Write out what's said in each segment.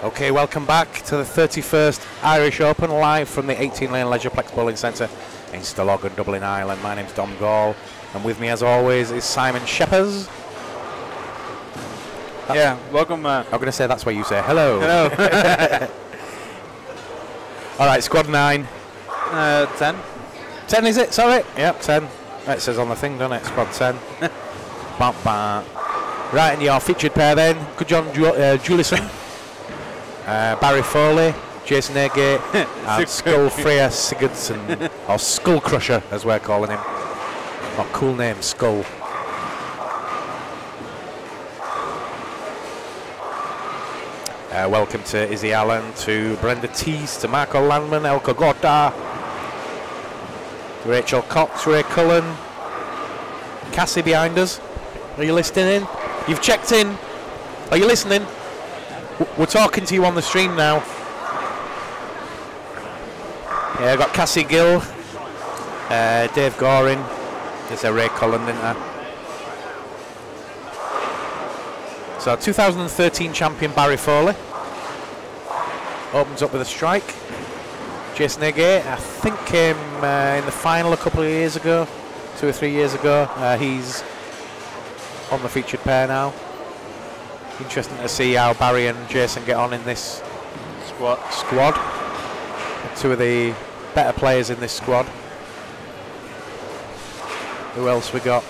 Okay, welcome back to the 31st Irish Open, live from the 18-lane Leisureplex Bowling Centre in Stillorgan, Dublin, Ireland. My name's Dom Gall, and with me, as always, is Simon Shepherd. Yeah, welcome. I'm going to say that's where you say hello. Hello. All right, squad 9. 10. 10 is it? Sorry. Yep, 10. It says on the thing, doesn't it? Squad 10. Bam, bam. Right, and your featured pair then. Good John Julison. Barry Foley, Jason Agate, and Skull Freya Sigurdsson, or Skull Crusher as we're calling him. Or cool name, Skull. Welcome to Izzy Allen, to Brenda Teese, to Marco Landman, Elko Gorda, to Rachel Cox, Ray Cullen, Cassie behind us. Are you listening in? You've checked in. Are you listening? We're talking to you on the stream now. Yeah, I've got Cassie Gill, Dave Goring. There's a Ray Cullen, didn't there? So 2013 champion Barry Foley opens up with a strike. Jason Agate, I think, came in the final a couple of years ago, 2 or 3 years ago. He's on the featured pair now. Interesting to see how Barry and Jason get on in this squad. 2 of the better players in this squad. Who else we got?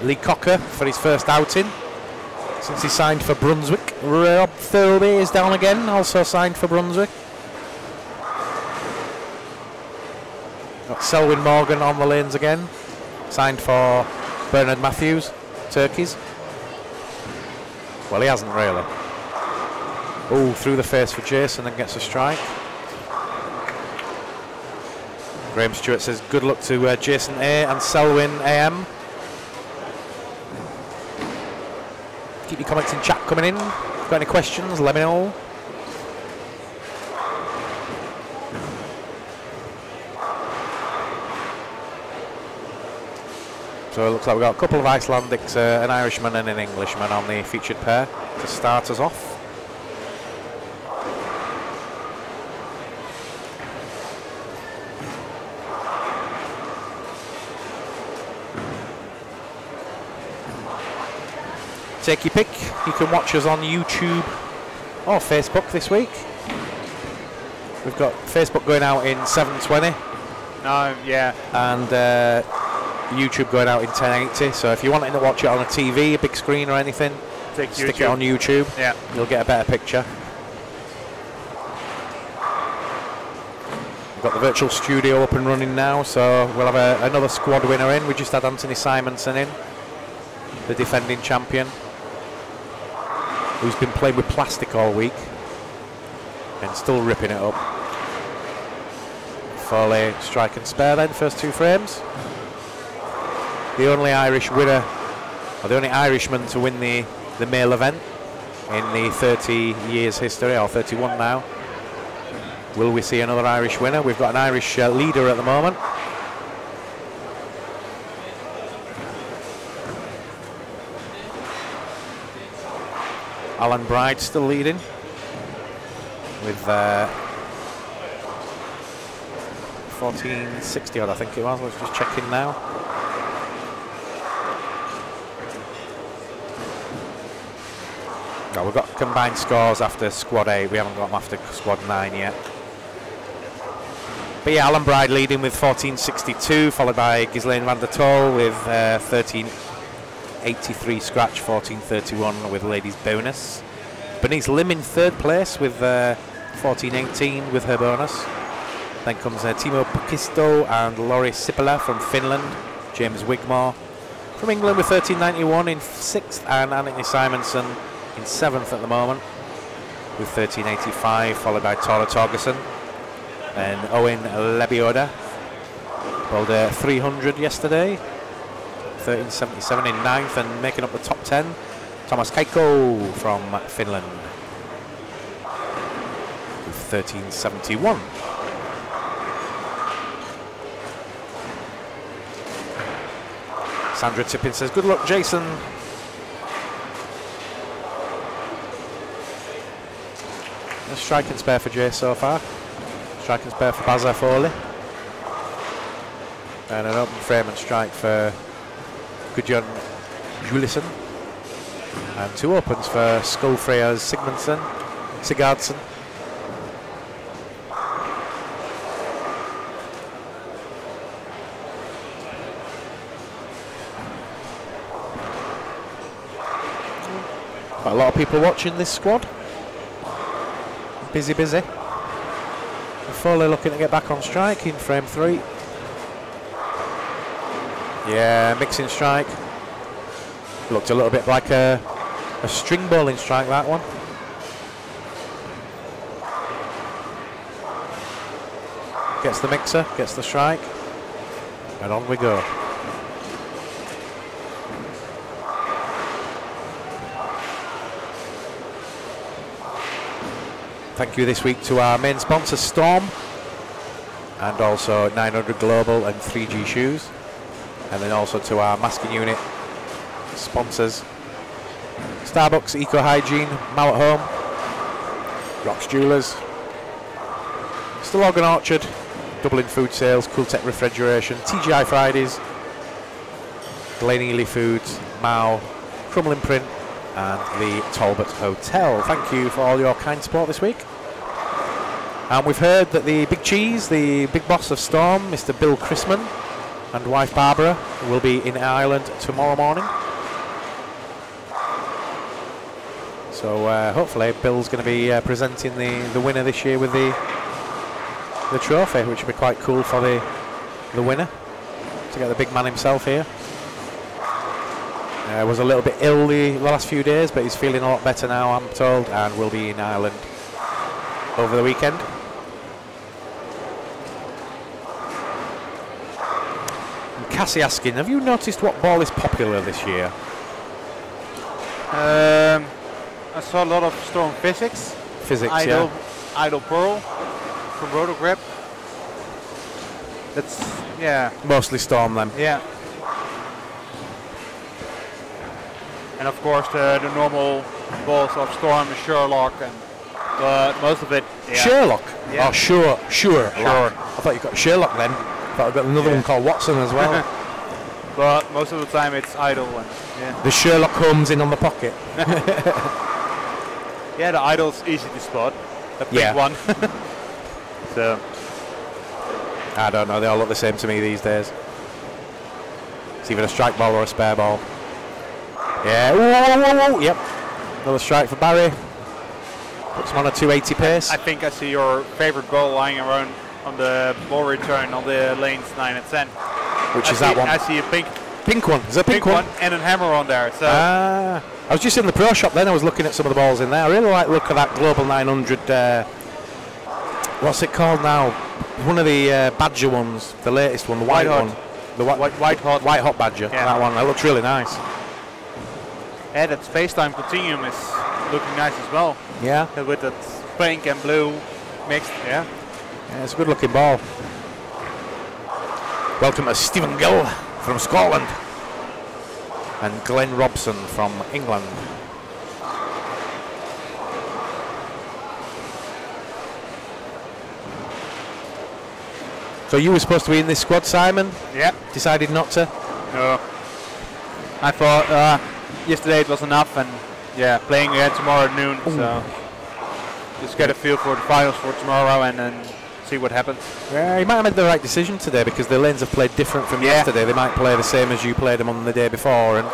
Lee Cocker for his first outing since he signed for Brunswick. Rob Thirlby is down again, also signed for Brunswick. Got Selwyn Morgan on the lanes again, signed for Bernard Matthews, Turkeys. Well, he hasn't really. Oh, through the face for Jason and gets a strike. Graham Stewart says good luck to Jason A and Selwyn AM. Keep your comments in chat coming in. If you've got any questions, let me know. So it looks like we've got a couple of Icelandics, an Irishman and an Englishman on the featured pair to start us off. Take your pick. You can watch us on YouTube or Facebook this week. We've got Facebook going out in 720. Yeah. And YouTube going out in 1080, so if you're wanting to watch it on a TV, a big screen or anything, stick it on YouTube. Yeah, you'll get a better picture. We've got the virtual studio up and running now, so we'll have another squad winner in. We just had Anthony Simonson in, the defending champion, who's been playing with plastic all week and still ripping it up. Foley, strike and spare then, first 2 frames. The only Irish winner, or the only Irishman to win the male event in the 30 years history, or 31 now. Will we see another Irish winner? We've got an Irish leader at the moment. Alan Bride still leading with 1460 odd, I think it was. Let's just check in now. No, we've got combined scores after squad 8. We haven't got them after squad 9 yet. But yeah, Alan Bride leading with 1462, followed by Ghislaine van der Tol with 1383 scratch, 1431 with ladies bonus. Bernice Lim in 3rd place with 1418 with her bonus. Then comes Timo Pakisto and Laurie Sipila from Finland. James Wigmore from England with 1391 in 6th, and Anthony Simonson in 7th at the moment with 1385, followed by Tora Torgerson and Owen Lebioda. Bowled 300 yesterday, 1377 in 9th, and making up the top 10, Thomas Kaiko from Finland with 1371. Sandra Tippin says good luck, Jason. A strike and spare for Jay so far. Strike and spare for Bazza Foley. And an open frame and strike for Gudjon Julison. And 2 opens for Skullfreyer's Sigurdsson. Quite a lot of people watching this squad. Busy. Foley looking to get back on strike in frame 3. Yeah, mixing strike. Looked a little bit like a string bowling strike, that one. Gets the mixer, gets the strike, and on we go. Thank you this week to our main sponsor Storm, and also 900 Global and 3G Shoes, and then also to our masking unit sponsors Starbucks, Eco Hygiene, Mal at Home, Rocks Jewelers, Stillorgan Orchard, Dublin Food Sales, Cooltech Refrigeration, TGI Fridays, Glen Ely Foods, Mao, Crumlin Print, and the Talbot Hotel. Thank you for all your kind support this week. And we've heard that the big cheese, the big boss of Storm, Mr. Bill Chrisman, and wife Barbara will be in Ireland tomorrow morning. So hopefully Bill's going to be presenting the winner this year with the trophy, which would be quite cool for the winner to get the big man himself here. Was a little bit ill the last few days, but he's feeling a lot better now, I'm told, and will be in Ireland over the weekend. And Cassie asking, have you noticed what ball is popular this year? I saw a lot of Storm Physics. Physics, Idle Pearl from Rotogrip. That's, yeah. Mostly Storm then. Yeah. And of course the normal balls of Storm, Sherlock, but most of it. Yeah. Sherlock? Yeah. Oh, sure. Sure. I thought you got Sherlock then. I thought I got another one called Watson as well. But most of the time it's Idle. And, yeah. The Sherlock Holmes in on the pocket. Yeah, the Idle's easy to spot. The big one. So. I don't know, they all look the same to me these days. It's either a strike ball or a spare ball. Yeah, ooh, yep. Another strike for Barry. Puts him on a 280 pace. I think I see your favorite ball lying around on the ball return on the lanes 9 and 10. Which is that one? I see a pink one. Is it a pink one? And a hammer on there. So. I was just in the pro shop then, I was looking at some of the balls in there. I really like the look of that Global 900, what's it called now? One of the Badger ones, the latest one, the white one. The white hot Badger, yeah. That one, that looks really nice. Yeah, that space-time continuum is looking nice as well. Yeah. With that pink and blue mixed, yeah. Yeah, it's a good looking ball. Welcome to Stephen Gill from Scotland and Glenn Robson from England. So you were supposed to be in this squad, Simon? Yeah. Decided not to? No. I thought yesterday it was enough, and yeah, playing again tomorrow at noon. Ooh. So just get a feel for the finals for tomorrow and then see what happens. Yeah, you might have made the right decision today because the lanes have played different from yesterday. They might play the same as you played them on the day before, and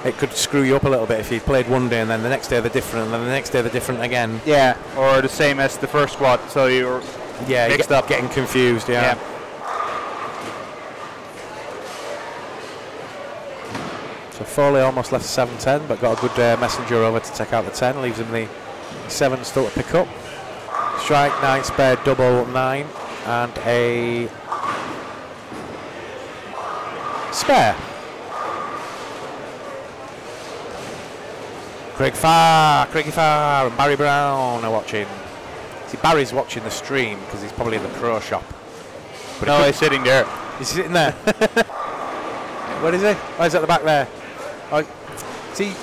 it could screw you up a little bit if you played one day and then the next day they're different and then the next day they're different again. Yeah, or the same as the first squad, so you're mixed up, getting confused. Yeah. So Foley almost left the 7-10, but got a good messenger over to take out the 10, leaves him the 7 still to pick up. Strike 9, spare double 9, and a spare. Craigie Farr and Barry Brown are watching. See, Barry's watching the stream because he's probably in the pro shop. But no, he's sitting there. He's sitting there. Where is he? Oh, he's at the back there. Oh, see,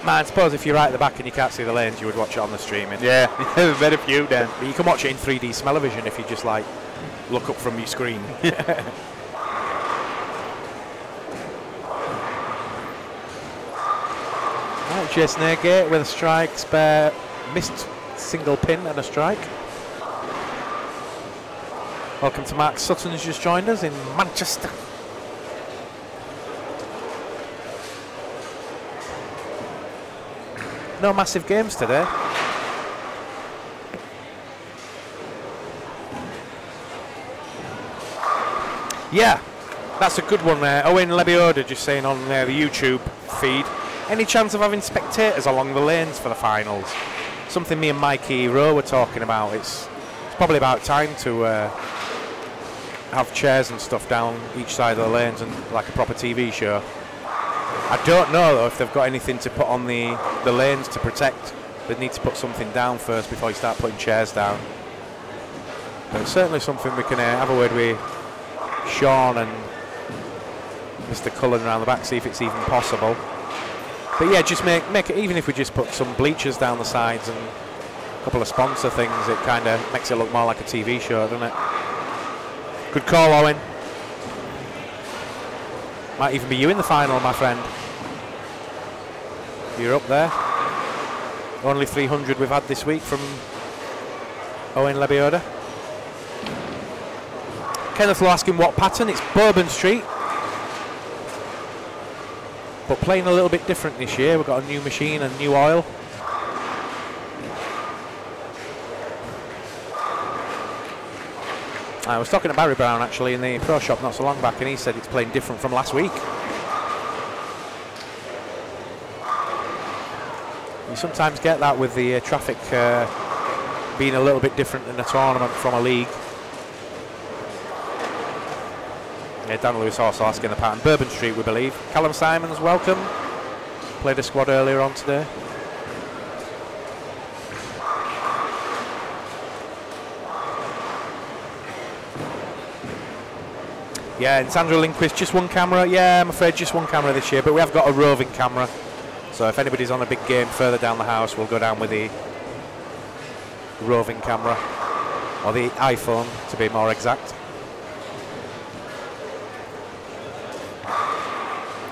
Man, I suppose if you're right at the back and you can't see the lanes, you would watch it on the streaming. Yeah, very few then. But you can watch it in 3D smell-o-vision if you just like look up from your screen. Right, Jason Airgate with a strike, spare, missed single pin and a strike. Welcome to Mark Sutton, who's just joined us in Manchester. No massive games today. Yeah, that's a good one there. Owen Lebioda just saying on the YouTube feed, any chance of having spectators along the lanes for the finals? Something me and Mikey Rowe were talking about. It's probably about time to have chairs and stuff down each side of the lanes and like a proper TV show. I don't know though if they've got anything to put on the lanes to protect. They need to put something down first before you start putting chairs down. But it's certainly something we can have a word with Sean and Mr. Cullen around the back, see if it's even possible. But yeah, just make it, even if we just put some bleachers down the sides and a couple of sponsor things, it kind of makes it look more like a TV show, doesn't it? Good call, Owen. Might even be you in the final, my friend. You're up there. Only 300 we've had this week from Owen Lebioda. Kenneth Lowe asking what pattern. It's Bourbon Street. But playing a little bit different this year. We've got a new machine and new oil. I was talking to Barry Brown actually in the pro shop not so long back, and he said it's playing different from last week. You sometimes get that with the traffic being a little bit different in a tournament from a league. Yeah, Dan Lewis also asking the pattern. Bourbon Street, we believe. Callum Simons, welcome. Played a squad earlier on today. Yeah, and Sandra Lindquist, just one camera. Yeah, I'm afraid just one camera this year, but we have got a roving camera. So if anybody's on a big game further down the house, we'll go down with the roving camera, or the iPhone to be more exact.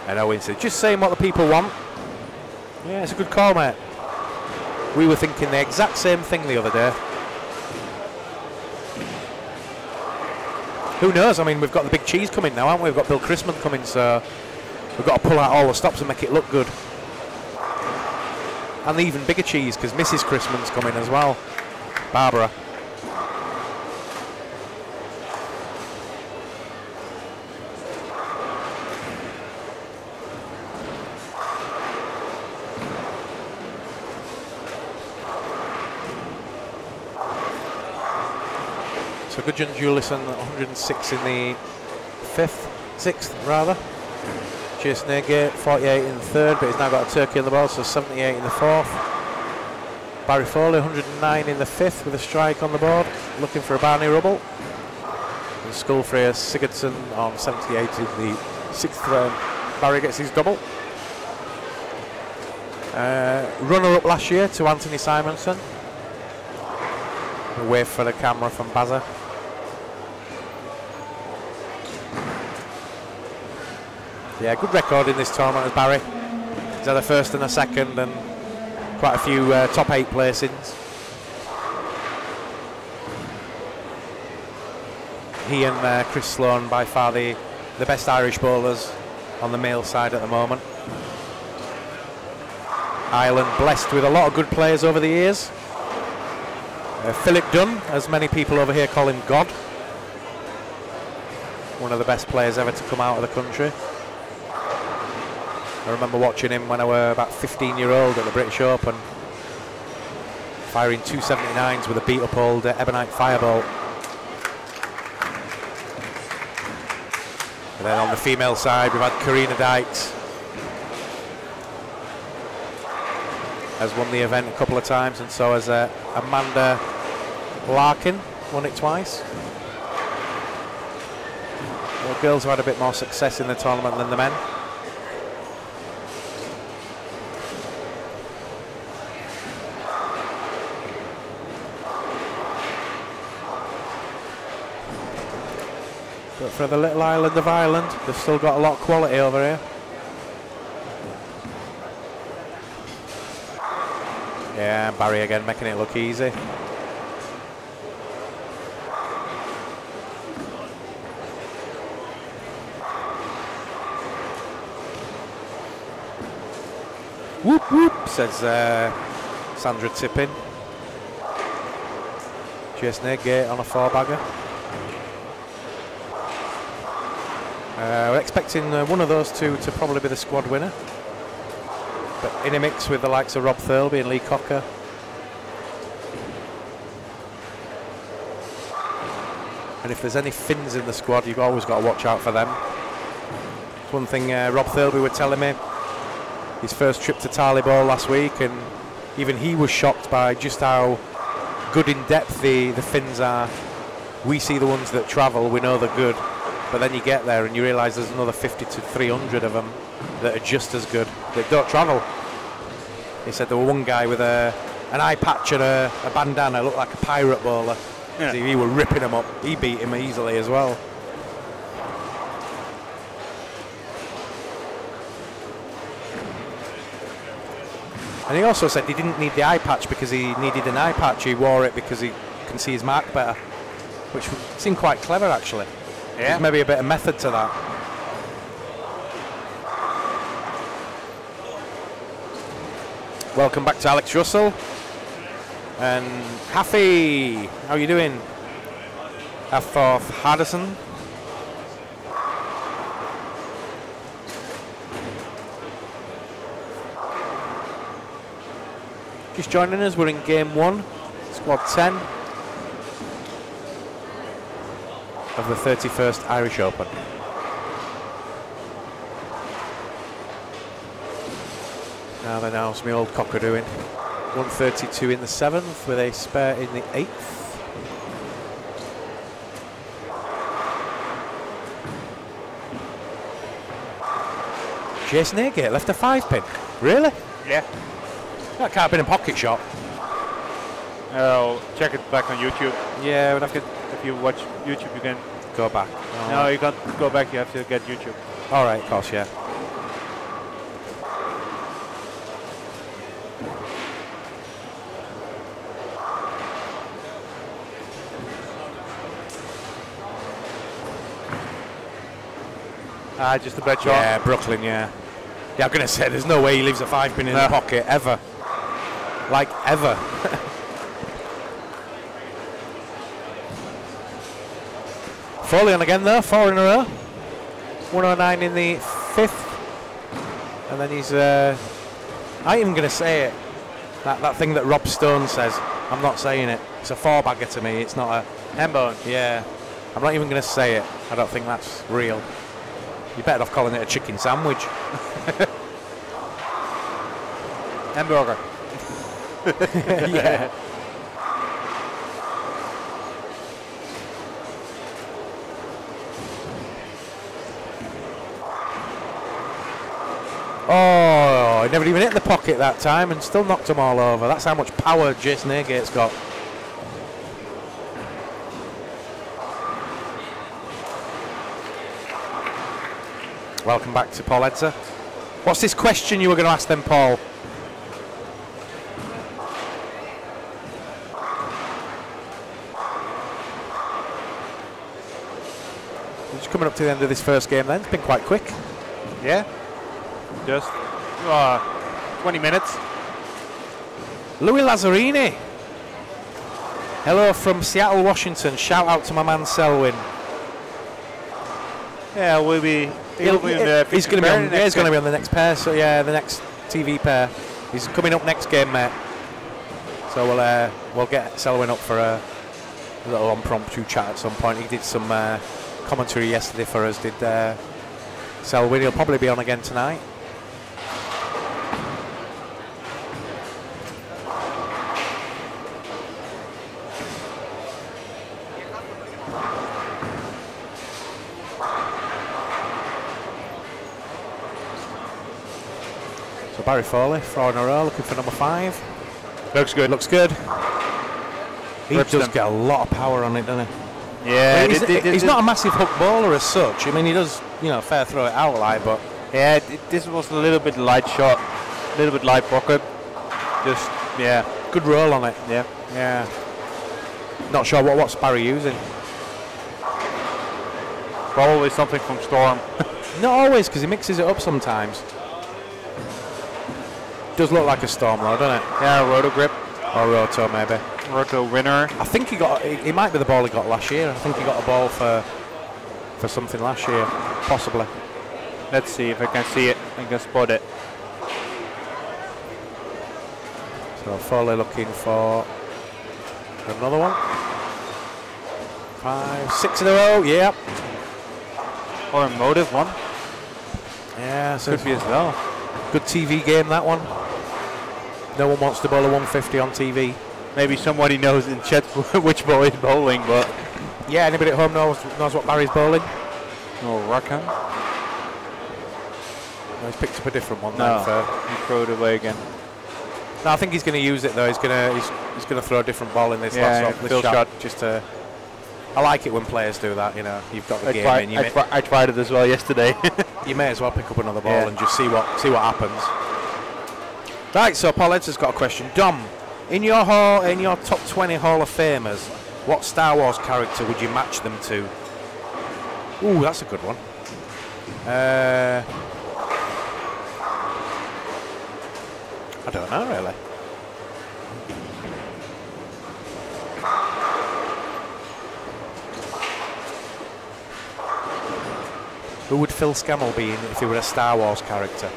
And Owen said, just saying what the people want. Yeah, it's a good call, mate. We were thinking the exact same thing the other day. Who knows? I mean, we've got the big cheese coming now, haven't we? We've got Bill Chrisman coming, so we've got to pull out all the stops and make it look good. And the even bigger cheese, because Mrs. Chrisman's coming as well. Barbara. So Gudjon Julison, 106 in the sixth rather. Jason Airgate, 48 in the third, but he's now got a turkey on the ball, so 78 in the fourth. Barry Foley, 109 in the fifth with a strike on the board, looking for a Barney Rubble. And Skullfrey Sigurdsson on 78 in the sixth round. Barry gets his double. Runner-up last year to Anthony Simonson. A wave for the camera from Bazza. Yeah, good record in this tournament as Barry. He's had a first and a second and quite a few top 8 placings. He and Chris Sloan by far the best Irish bowlers on the male side at the moment. Ireland blessed with a lot of good players over the years. Philip Dunn, as many people over here call him God. One of the best players ever to come out of the country. I remember watching him when I was about 15-year-old at the British Open, firing 279s with a beat-up old Ebonite Firebolt. And then on the female side, we've had Karina Dykes, has won the event a couple of times, and so has Amanda Larkin, won it twice. Well, girls have had a bit more success in the tournament than the men. But for the little island of Ireland, they've still got a lot of quality over here. Yeah, Barry again making it look easy. Whoop whoop, says Sandra Tippin. Chase Gate on a 4-bagger. We're expecting one of those two to probably be the squad winner. But in a mix with the likes of Rob Thirlby and Lee Cocker. And if there's any Finns in the squad, you've always got to watch out for them. It's one thing Rob Thirlby were telling me. His first trip to Tarley last week, and even he was shocked by just how good in depth the Finns are. We see the ones that travel, we know they're good, but then you get there and you realise there's another 50 to 300 of them that are just as good, that don't travel. He said there was one guy with an eye patch and a bandana, looked like a pirate bowler. Yeah. He were ripping him up. He beat him easily as well. And he also said he didn't need the eye patch because he needed an eye patch. He wore it because he can see his mark better, which seemed quite clever actually. Yeah. There's maybe a bit of method to that. Welcome back to Alex Russell. And Haffy, how are you doing? Afforth Hardison. Just joining us, we're in game 1, squad 10 of the 31st Irish Open. Now then, how's my old cocker doing? 132 in the 7th with a spare in the 8th. Jason Agate left a 5-pin. Really? Yeah. That can't have been a pocket shot. I'll check it back on YouTube. Yeah, we'd have to If you watch YouTube, you can. go back. No, you can't go back. You have to get YouTube. All right, of course, yeah. Just a bad shot. Yeah, Brooklyn, yeah. Yeah, I'm going to say there's no way he leaves a 5-pin in the pocket, ever. Like, ever. Foley on again, though. 4 in a row. 109 in the 5th. And then he's... I ain't even going to say it. That thing that Rob Stone says. I'm not saying it. It's a 4-bagger to me. It's not a... Hambone. Yeah. I'm not even going to say it. I don't think that's real. You're better off calling it a chicken sandwich. Hamburger. Yeah. Oh, he never even hit the pocket that time and still knocked them all over. That's how much power Jason Agate's got. Welcome back to Paul Edzer. What's this question you were going to ask them, Paul? Just coming up to the end of this first game then. It's been quite quick. Yeah. Just 20 minutes. Louis Lazzarini. Hello from Seattle, Washington. Shout out to my man Selwyn. Yeah, we'll be. He's going to be on the next pair. So yeah, the next TV pair. He's coming up next game, mate. So we'll get Selwyn up for a little impromptu chat at some point. He did some commentary yesterday for us. Did Selwyn? He'll probably be on again tonight. So Barry Foley, 4 in a row, looking for number 5. Looks good. Looks good. He Rips does them. get a lot of power on it, doesn't he? Yeah, he's not a massive hook baller as such. I mean, he does, you know, fair throw it out like, but yeah, this was a little bit light shot, a little bit light pocket. Just yeah, good roll on it. yeah. Yeah. Not sure what's Barry using. Probably something from Storm. Not always, because he mixes it up sometimes. Does look like a Storm though, doesn't it? Yeah, Roto Grip. Or Roto maybe. Roto winner. I think he might be the ball he got last year. I think he got a ball for something last year, possibly. Let's see if I can see it. I can spot it. So Foley looking for another one. 5, 6 in a row. Yep. Or a motive one. Yeah, so Could be as well. good TV game that one. No one wants to bowl a 150 on TV. Maybe somebody knows in chat which ball is bowling, but Yeah, anybody at home knows what Barry's bowling. no, Rackham. No, he's picked up a different one. No, Then he threw it away again. no, I think he's going to use it though. He's going to throw a different ball in this Yeah, last fill shot. shot. Just to. I like it when players do that. You know, you've got the game in. I tried it as well yesterday. You may as well pick up another ball Yeah. and just see what happens. Right, so Paul Edds has got a question. Dom, in your top 20 Hall of Famers, what Star Wars character would you match them to? Ooh, that's a good one. I don't know really. Who would Phil Scammell be in if he were a Star Wars character?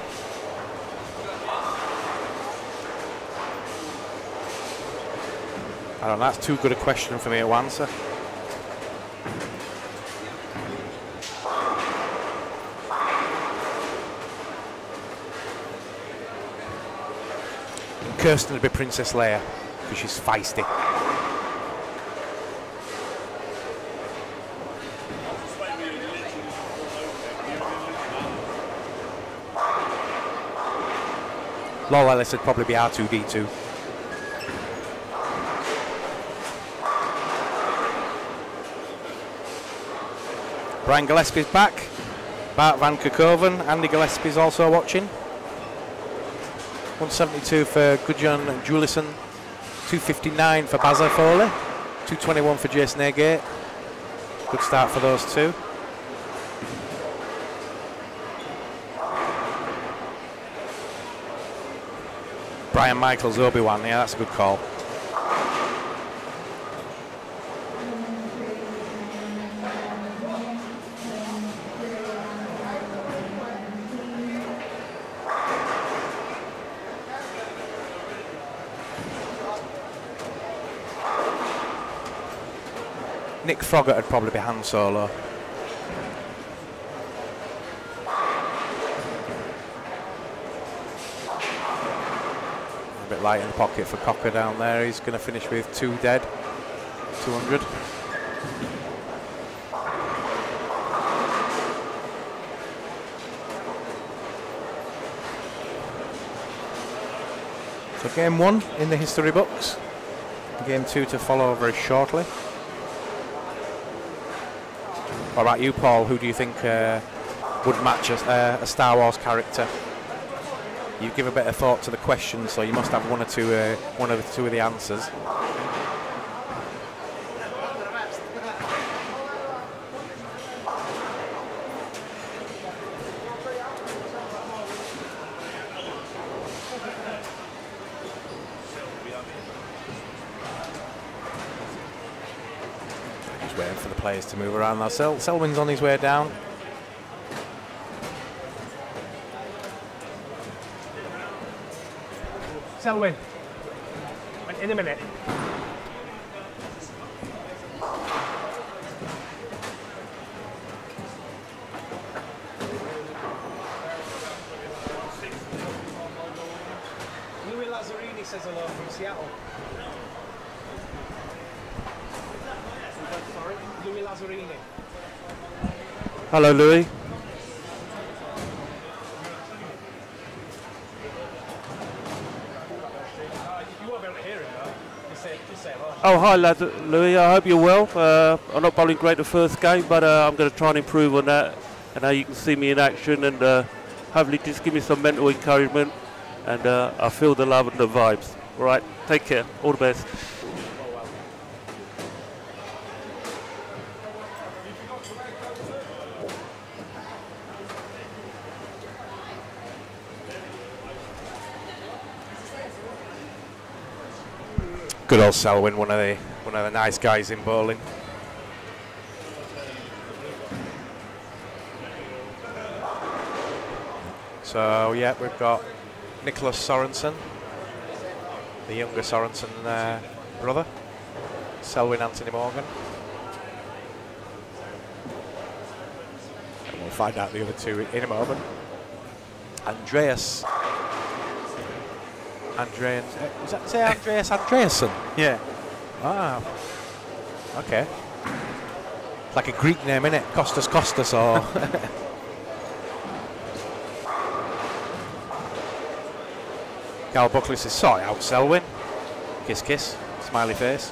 I don't know, that's too good a question for me to answer. Kirsten would be Princess Leia, because she's feisty. Lol Ellis would probably be R2-D2. Brian Gillespie's back. Bart Van Kerkoven. Andy Gillespie's also watching. 172 for Gudjon Julison. 259 for Bazza Foley. 221 for Jason Agate. Good start for those two. Brian Michaels, Obi-Wan. Yeah, that's a good call. Nick Froggatt would probably be Han Solo. A bit light in the pocket for Cocker down there. He's going to finish with 2 dead. 200. So game 1 in the history books. Game 2 to follow very shortly. What about you, Paul? Who do you think would match a Star Wars character? You give a bit of thought to the question, so you must have one or two of the answers. Just waiting for the players to move around now. Selwyn's on his way down. Selwyn, in a minute. Louis Lazzarini says hello from Seattle. Sorry, Louis Lazzarini. Hello, Louis. You won't be able to hear him though. He said, Oh, hi, lads. Louis. I hope you're well. I'm not bowling great the first game, but I'm going to try and improve on that. And now you can see me in action, and hopefully just give me some mental encouragement. And I feel the love and the vibes. All right, take care. All the best. Good old Selwyn, one of the nice guys in bowling. So yeah, we've got Nicholas Sorensen, the younger Sorensen brother, Selwyn Anthony Morgan. And we'll find out the other two in a moment. Andreas. Was that say Andreas Andreasen? Yeah. Ah, okay. It's like a Greek name, innit? Kostas Kostas or... Carl Buckley says, sort it out, Selwyn. Kiss, kiss. Smiley face.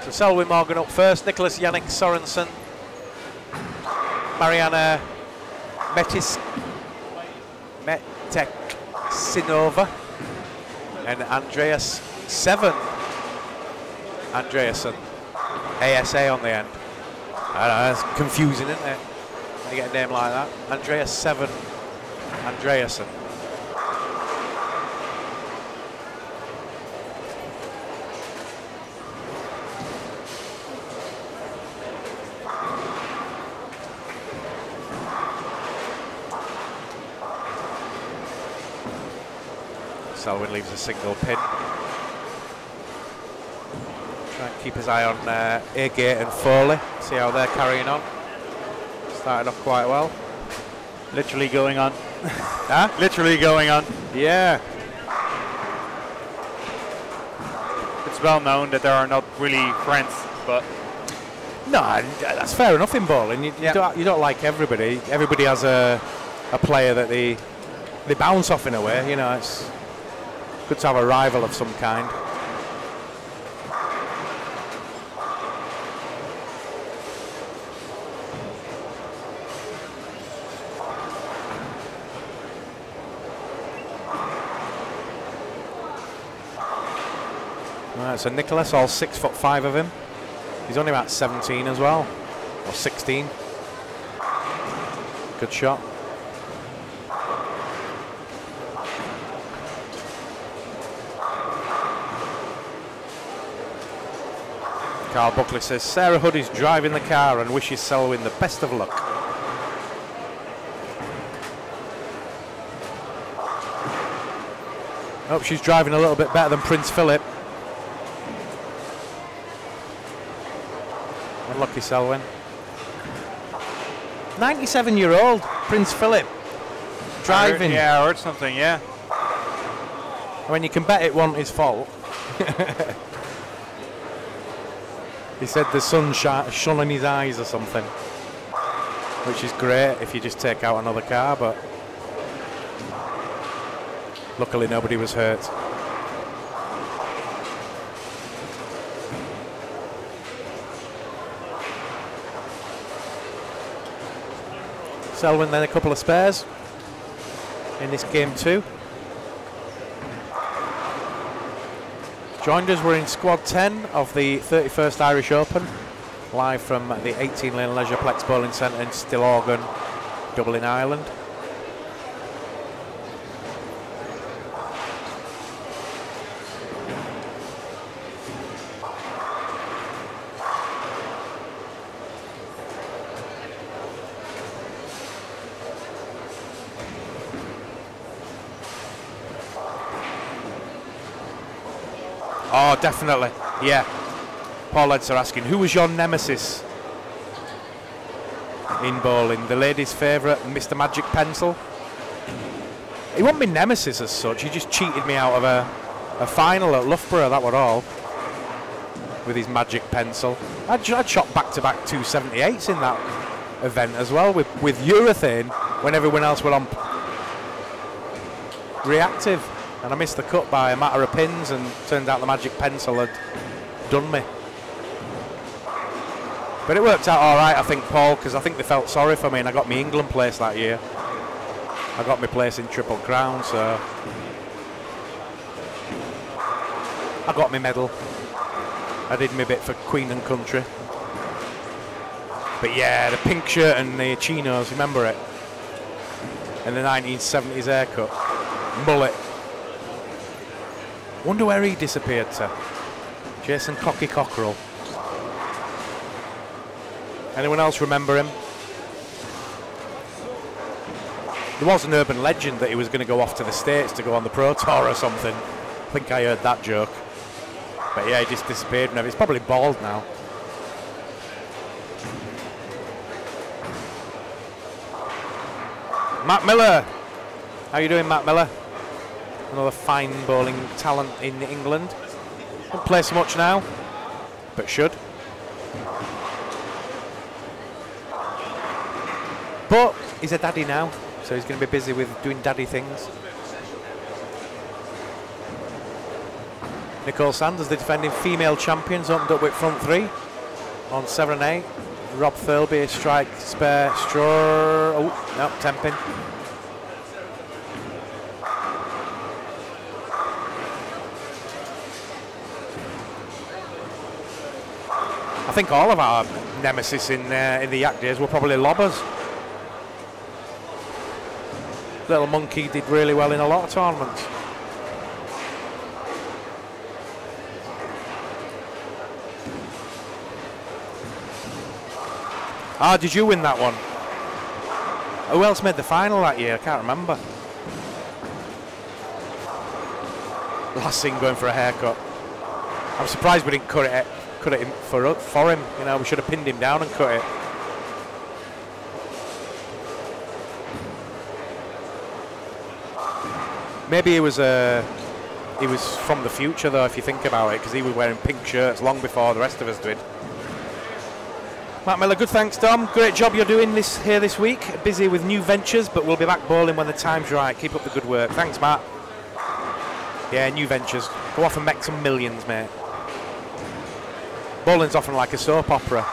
So Selwyn Morgan up first. Nicholas Yannick Sorensen. Mariana Meteksinova. And Andreas Seven Andreasen. ASA on the end. I know, it's confusing, isn't it? When you get a name like that. Andreas Seven Andreasen. Selwyn leaves a single pin. Try and keep his eye on Agate and Foley, see how they're carrying on. Started off quite well. Literally going on. Huh? Literally going on. Yeah. It's well known that they are not really friends, but No, that's fair enough in bowling. You don't like everybody. Everybody has a player that they bounce off in a way. You know, it's good to have a rival of some kind. Right, so Nicholas, all 6'5" of him. He's only about 17 as well, or 16. Good shot. Carl Buckley says Sarah Hood is driving the car and wishes Selwyn the best of luck. Hope she's driving a little bit better than Prince Philip. Unlucky Selwyn. 97-year-old Prince Philip driving. I heard something, yeah. When you can bet it wasn't his fault. He said the sun shone in his eyes or something, which is great if you just take out another car, but luckily nobody was hurt. Selwyn then a couple of spares in this game too. Joined us, we're in squad 10 of the 31st Irish Open, live from the 18-lane Leisureplex Bowling Centre in Stillorgan, Dublin, Ireland. Oh, definitely, yeah. Paul Edds are asking, who was your nemesis in bowling? The ladies' favourite, Mr. Magic Pencil? He wasn't my nemesis as such, he just cheated me out of a final at Loughborough, that were all, with his Magic Pencil. I'd shot back-to-back 278s in that event as well, with urethane, when everyone else were on reactive. and I missed the cut by a matter of pins, and turned out the magic pencil had done me. But it worked out all right, I think, Paul, because I think they felt sorry for me, and I got me England place that year. I got my place in Triple Crown, so I got my medal. I did my bit for Queen and Country. But yeah, the pink shirt and the chinos, remember it? And the 1970s haircut. Mullet. Wonder where he disappeared to. Jason Cocky Cockerell. Anyone else remember him? There was an urban legend that he was going to go off to the States to go on the Pro Tour or something. I think I heard that joke. But yeah, he just disappeared now. He's probably bald now. Matt Miller. How you doing, Matt Miller? Another fine bowling talent in England. Don't play so much now, but should. But he's a daddy now, so he's going to be busy with doing daddy things. Nicole Sanders, the defending female champions, opened up with front three on 7 and 8. Rob Thirlby, strike, spare, straw. Oh, no, 10 pin. I think all of our nemesis in the Yak days were probably lobbers. Little Monkey did really well in a lot of tournaments. Ah, did you win that one? Who else made the final that year? I can't remember. Lassing going for a haircut. I'm surprised we didn't cut it for him. You know, we should have pinned him down and cut it. Maybe he was from the future though, if you think about it, because he was wearing pink shirts long before the rest of us did. Matt Miller, good thanks, Dom. Great job you're doing this week. Busy with new ventures, but we'll be back bowling when the time's right. Keep up the good work. Thanks, Matt. Yeah, new ventures. Go off and make some millions, mate. Bowling's often like a soap opera.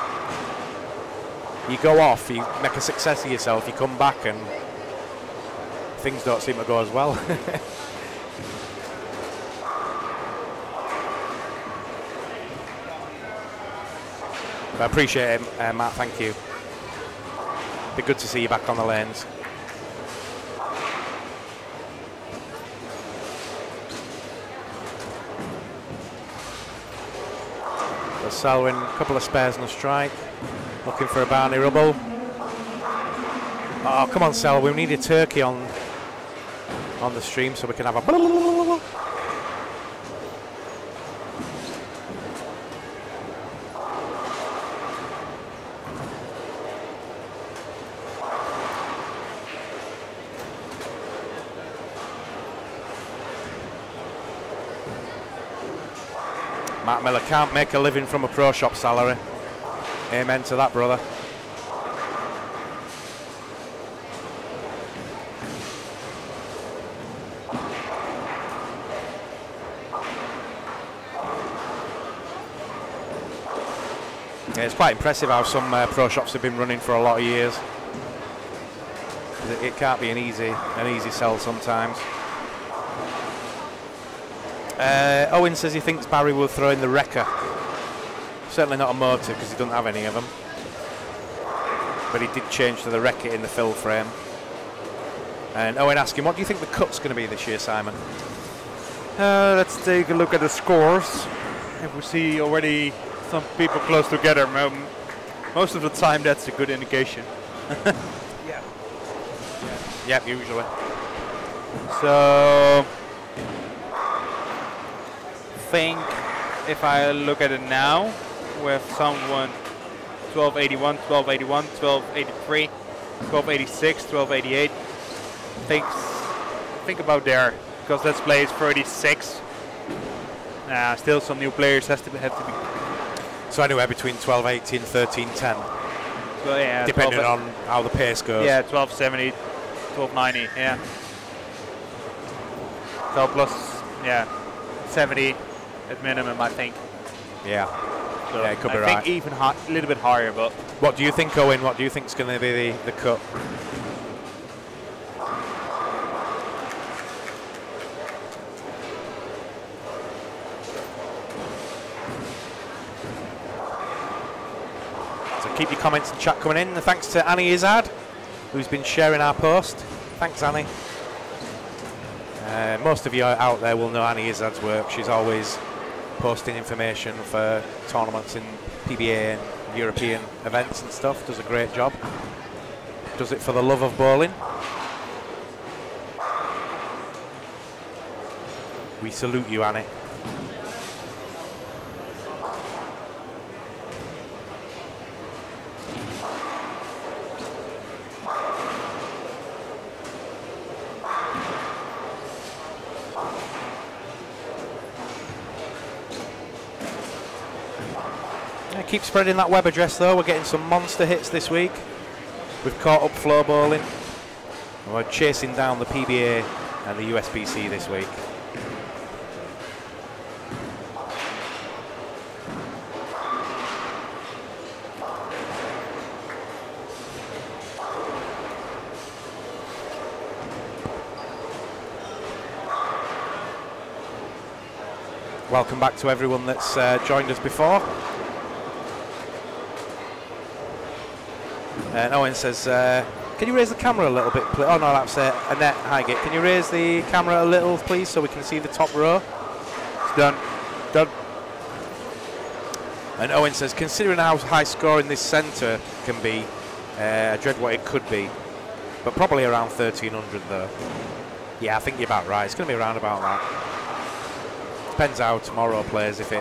You go off, you make a success of yourself, you come back and things don't seem to go as well. But I appreciate it, Matt, thank you. Be good to see you back on the lanes. So Selwyn, a couple of spares and a strike. Looking for a Barney Rubble. Oh, come on, Selwyn, we need a turkey on the stream so we can have a... Matt Miller can't make a living from a pro shop salary. Amen to that, brother. Yeah, it's quite impressive how some pro shops have been running for a lot of years. It can't be an easy sell sometimes. Owen says he thinks Barry will throw in the wrecker. Certainly not a motor because he doesn't have any of them. But he did change to the wrecker in the fill frame. And Owen asked him, what do you think the cut's going to be this year, Simon? Let's take a look at the scores. If we see already some people close together, most of the time that's a good indication. Yeah. Yep, usually. So think if I look at it now, we have someone 1281, 1281, 1283, 1286, 1288. Think about there, because let's play is 36. Still some new players have to be. So anywhere between 1280 and 1310. So yeah, depending on how the pace goes. Yeah, 1270, 1290. Yeah. So plus, yeah, 70 at minimum, I think. Yeah. So Yeah, it could be I right. think even a little bit higher, but What do you think, Owen? What do you think is going to be the cut? So keep your comments and chat coming in. And thanks to Annie Izzard, who's been sharing our post. Thanks, Annie. Most of you out there will know Annie Izzard's work. She's always posting information for tournaments in PBA and European events and stuff. Does a great job. Does it for the love of bowling. We salute you, Annie. Keep spreading that web address though. We're getting some monster hits this week. We've caught up flow bowling. We're chasing down the PBA and the USBC this week. Welcome back to everyone that's joined us before. And Owen says, can you raise the camera a little bit, please? Oh no, that's Annette Highgate. Can you raise the camera a little, please, so we can see the top row? it's done. Done. And Owen says, considering how high scoring this centre can be, I dread what it could be. But probably around 1300 though. Yeah, I think you're about right. It's going to be around about that. Depends how tomorrow plays. If we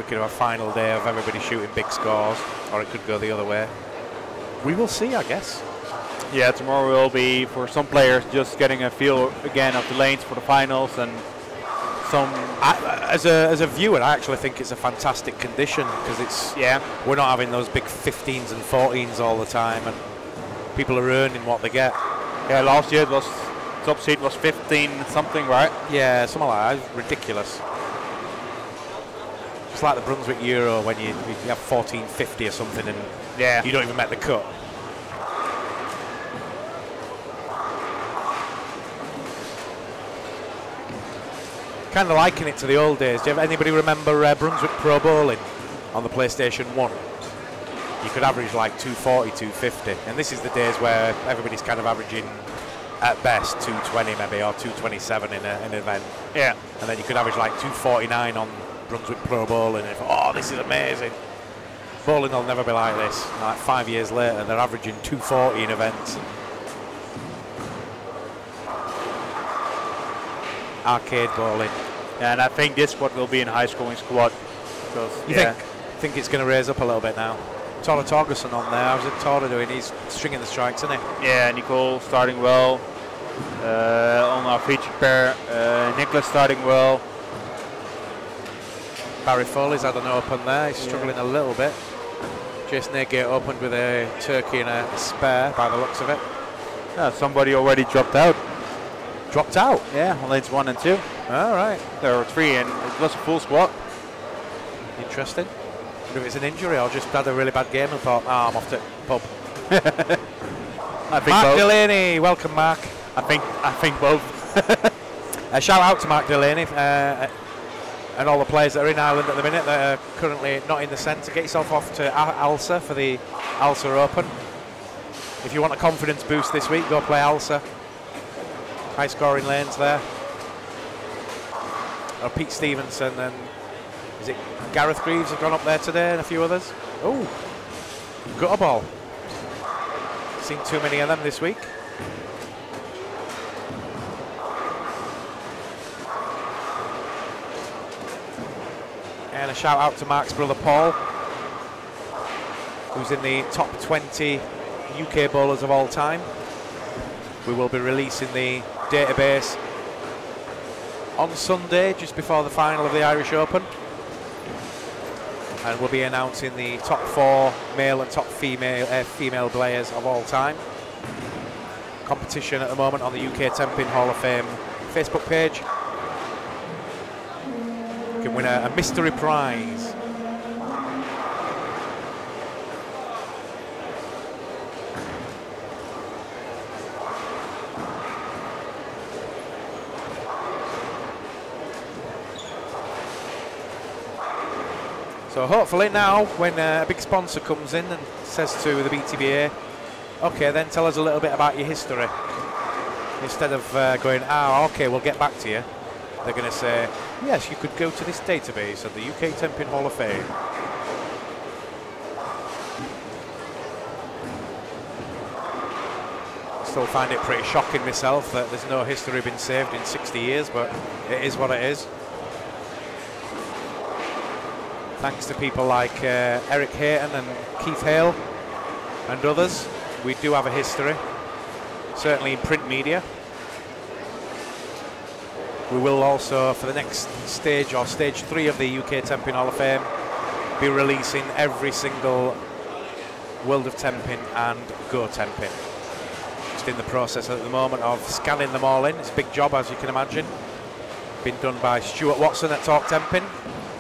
could have a final day of everybody shooting big scores, or it could go the other way. We will see, I guess. Yeah, tomorrow will be for some players just getting a feel again of the lanes for the finals, and some. As a viewer, I actually think it's a fantastic condition because it's we're not having those big 15s and 14s all the time, and people are earning what they get. Yeah, last year it was top seed was 15 something, right? Yeah, something like that. It's ridiculous. It's like the Brunswick Euro when you have 1450 or something and you don't even make the cut. Kind of liken it to the old days. Do anybody remember Brunswick Pro Bowling on the PlayStation 1? You could average like 240, 250, and this is the days where everybody's kind of averaging at best 220 maybe, or 227 in an event. Yeah. And then you could average like 249 on Brunswick Pro Bowling, and oh, this is amazing. Bowling will never be like this. Like 5 years later, they're averaging 240 in events. Arcade bowling. Yeah, and I think this squad will be in high scoring squad. Because You think it's going to raise up a little bit now? Tora Torgerson on there. How's it Tora doing? He's stringing the strikes, isn't he? Yeah, Nicole starting well. On our featured pair, Nicholas starting well. Barry Foley's had an open there. He's struggling a little bit. Jason Agate opened with a turkey and a spare by the looks of it. Yeah, somebody already dropped out. Dropped out? Yeah, on lanes 1 and 2. All right. There were 3 and it was a full squad. Interesting. Wonder if it's an injury or just had a really bad game and thought, I'm off to pub. I think Mark both. Delaney, welcome Mark. I think both. A shout out to Mark Delaney and all the players that are in Ireland at the minute that are currently not in the centre. Get yourself off to ALSA for the ALSA Open. If you want a confidence boost this week, go play ALSA. High scoring lanes there. Pete Stevenson and is it Gareth Greaves have gone up there today and a few others. Oh, gutter ball. Seen too many of them this week. And a shout out to Mark's brother Paul, who's in the top 20 UK bowlers of all time. We will be releasing the database on Sunday, just before the final of the Irish Open. And we'll be announcing the top 4 male and top female players of all time. Competition at the moment on the UK 10-pin Hall of Fame Facebook page. You can win a mystery prize. So hopefully now, when a big sponsor comes in and says to the BTBA, okay, then tell us a little bit about your history. Instead of going, okay, we'll get back to you, they're going to say, yes, you could go to this database of the UK Tenpin Hall of Fame. Still find it pretty shocking myself that there's no history been saved in 60 years, but it is what it is. Thanks to people like Eric Hayton and Keith Hale and others, we do have a history, certainly in print media. We will also, for the next stage, or stage 3 of the UK Tenpin Hall of Fame, be releasing every single World of Tenpin and Go Tenpin. Just in the process at the moment of scanning them all in. It's a big job, as you can imagine. Been done by Stuart Watson at Talk Tenpin.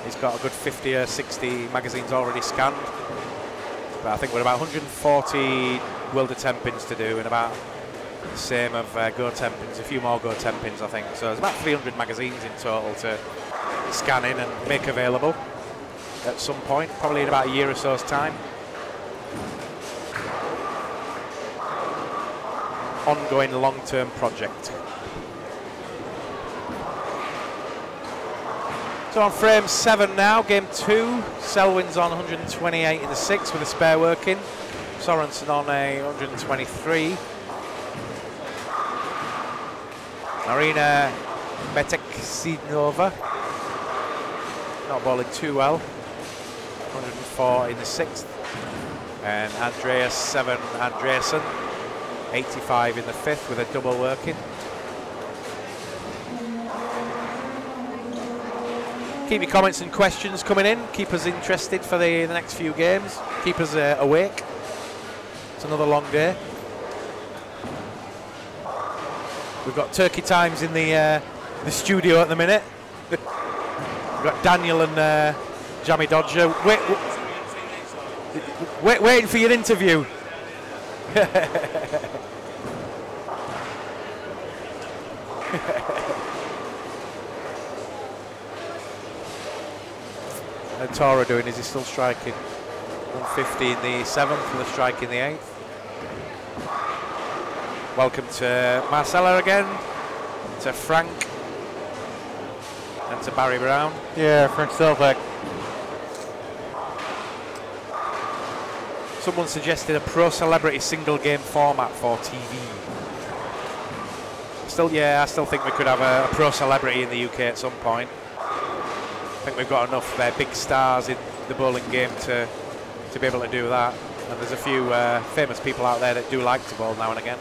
He's got a good 50 or 60 magazines already scanned. But I think we're about 140 World of Tenpins to do, and about the same of Go Tenpins, a few more Go Tenpins I think. So there's about 300 magazines in total to scan in and make available at some point, probably in about a year or so's time. Ongoing long-term project. So on frame 7 now, game 2. Selwyn's on 128 in the 6th with a spare working. Sorensen on a 123. Marina Meteksinova not bowling too well. 104 in the 6th. And Andreas 7 Andreasen, 85 in the 5th with a double working. Keep your comments and questions coming in. Keep us interested for the next few games. Keep us awake. It's another long day. We've got turkey times in the studio at the minute. We've got Daniel and Jamie Dodger. Waiting for your interview. And Tora doing, is he still striking? 150 in the 7th with a strike in the 8th. Welcome to Marcella again, to Frank, and to Barry Brown. Yeah, Frank Selvak. Someone suggested a pro celebrity single game format for TV. I still think we could have a pro celebrity in the UK at some point. I think we've got enough big stars in the bowling game to be able to do that. And there's a few famous people out there that do like to bowl now and again.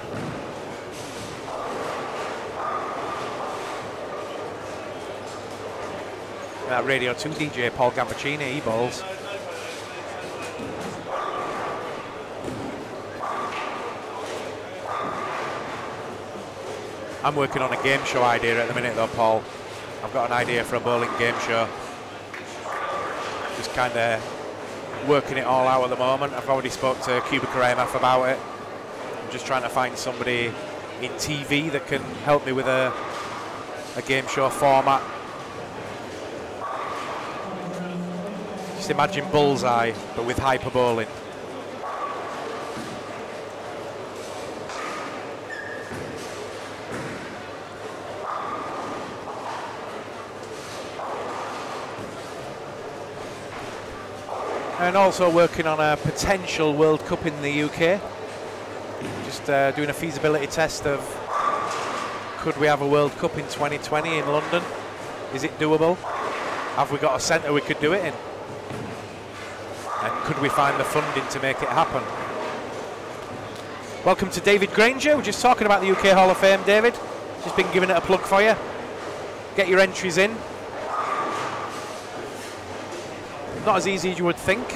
Radio 2 DJ Paul Gambaccini, he bowls. I'm working on a game show idea at the minute though, Paul. I've got an idea for a bowling game show. Just kind of working it all out at the moment. I've already spoke to Cubic IMF about it. I'm just trying to find somebody in TV that can help me with a game show format. Just imagine Bullseye, but with hyper bowling. And also working on a potential World Cup in the UK. Just doing a feasibility test of could we have a World Cup in 2020 in London? Is it doable? Have we got a centre we could do it in? And could we find the funding to make it happen? Welcome to David Granger. We're just talking about the UK Hall of Fame, David. Just been giving it a plug for you. Get your entries in. Not as easy as you would think.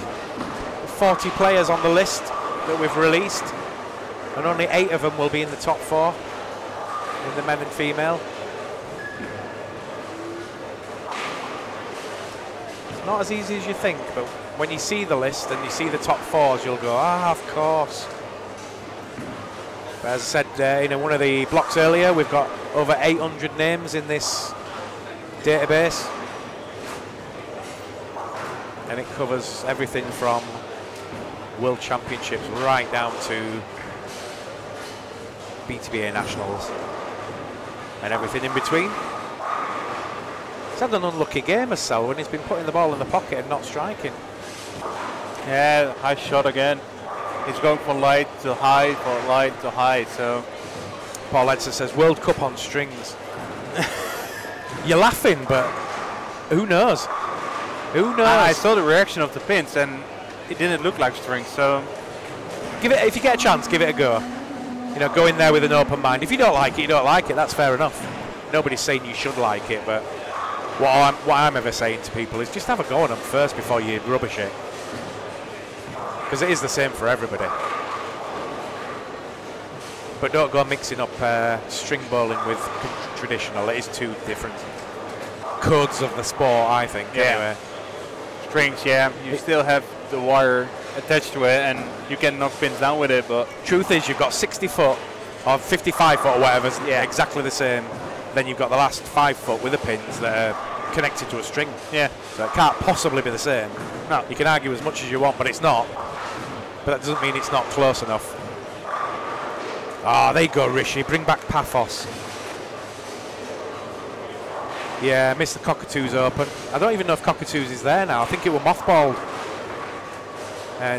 40 players on the list that we've released, and only 8 of them will be in the top 4 in the men and female. not as easy as you think, but when you see the list and you see the top fours, you'll go, of course. But as I said in one of the blocks earlier, we've got over 800 names in this database. And it covers everything from World Championships right down to BTBA Nationals and everything in between. He's had an unlucky game as Selwyn. He's been putting the ball in the pocket and not striking. Yeah, high shot again. He's going from light to high, for light to high, so... Paul Edson says, World Cup on strings. You're laughing, but who knows? Who knows? I saw the reaction of the pins, and it didn't look like strings, so... Give it, if you get a chance, give it a go. You know, go in there with an open mind. If you don't like it, you don't like it. That's fair enough. Nobody's saying you should like it, but what I'm ever saying to people is just have a go on them first before you rubbish it. Because it is the same for everybody. But don't go mixing up string bowling with traditional. It is two different codes of the sport, I think. Yeah. Anyway. Strings, yeah. You still have the wire attached to it, and you can knock pins down with it, but... Truth is, you've got 60 foot or 55 foot or whatever, exactly the same. Then you've got the last 5 foot with the pins that are connected to a string. Yeah. So it can't possibly be the same. No. You can argue as much as you want, but it's not. But that doesn't mean it's not close enough. Ah, there you go, Rishi. Bring back Paphos. Yeah, Mr. Cockatoo's open. I don't even know if Cockatoo's is there now. I think it was mothballed.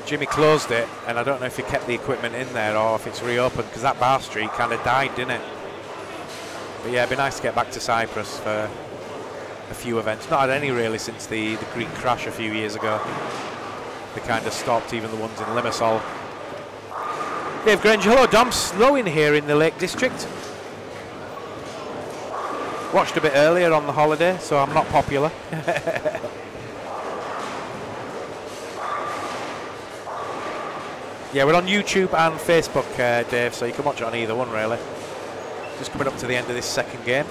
Jimmy closed it, and I don't know if he kept the equipment in there or if it's reopened, because that bar street kind of died, didn't it? But yeah, it'd be nice to get back to Cyprus for a few events. Not had any really since the Greek crash a few years ago. They kind of stopped, even the ones in Limassol. Dave Granger, hello Dom, snowing here in the Lake District. Watched a bit earlier on the holiday, so I'm not popular. Yeah, we're on YouTube and Facebook, Dave, so you can watch it on either one, really. Just coming up to the end of this second game.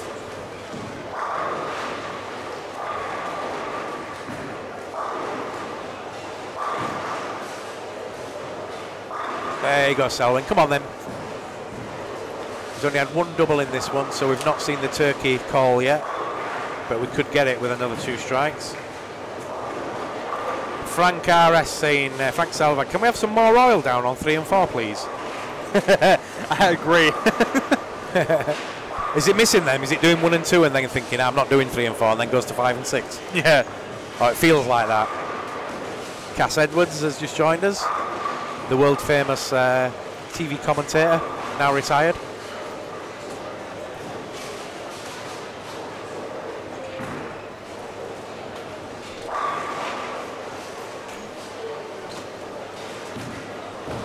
There you go, Selwyn. Come on, then. He's only had one double in this one, so we've not seen the turkey call yet. But we could get it with another 2 strikes. Frank RS saying, Frank Salva, can we have some more oil down on 3 and 4, please? I agree. Is it missing them? Is it doing 1 and 2 and then thinking, I'm not doing 3 and 4, and then goes to 5 and 6? Yeah. Oh, it feels like that. Cass Edwards has just joined us. The world famous TV commentator, now retired.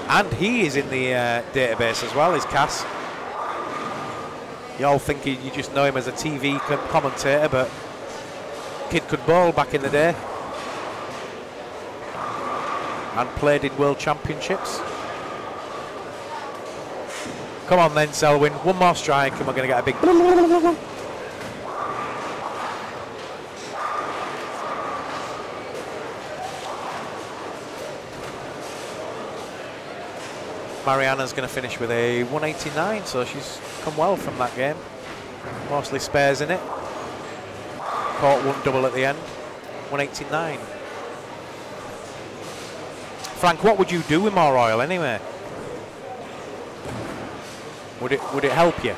And he is in the database as well, is Cass. You all think you just know him as a TV commentator, but kid could bowl back in the day. And played in World Championships. Come on then, Selwyn. One more strike and we're going to get a big... Mariana's going to finish with a 189, so she's come well from that game. Mostly spares in it. Caught 1 double at the end. 189. Frank, what would you do with more oil anyway? Would it help you?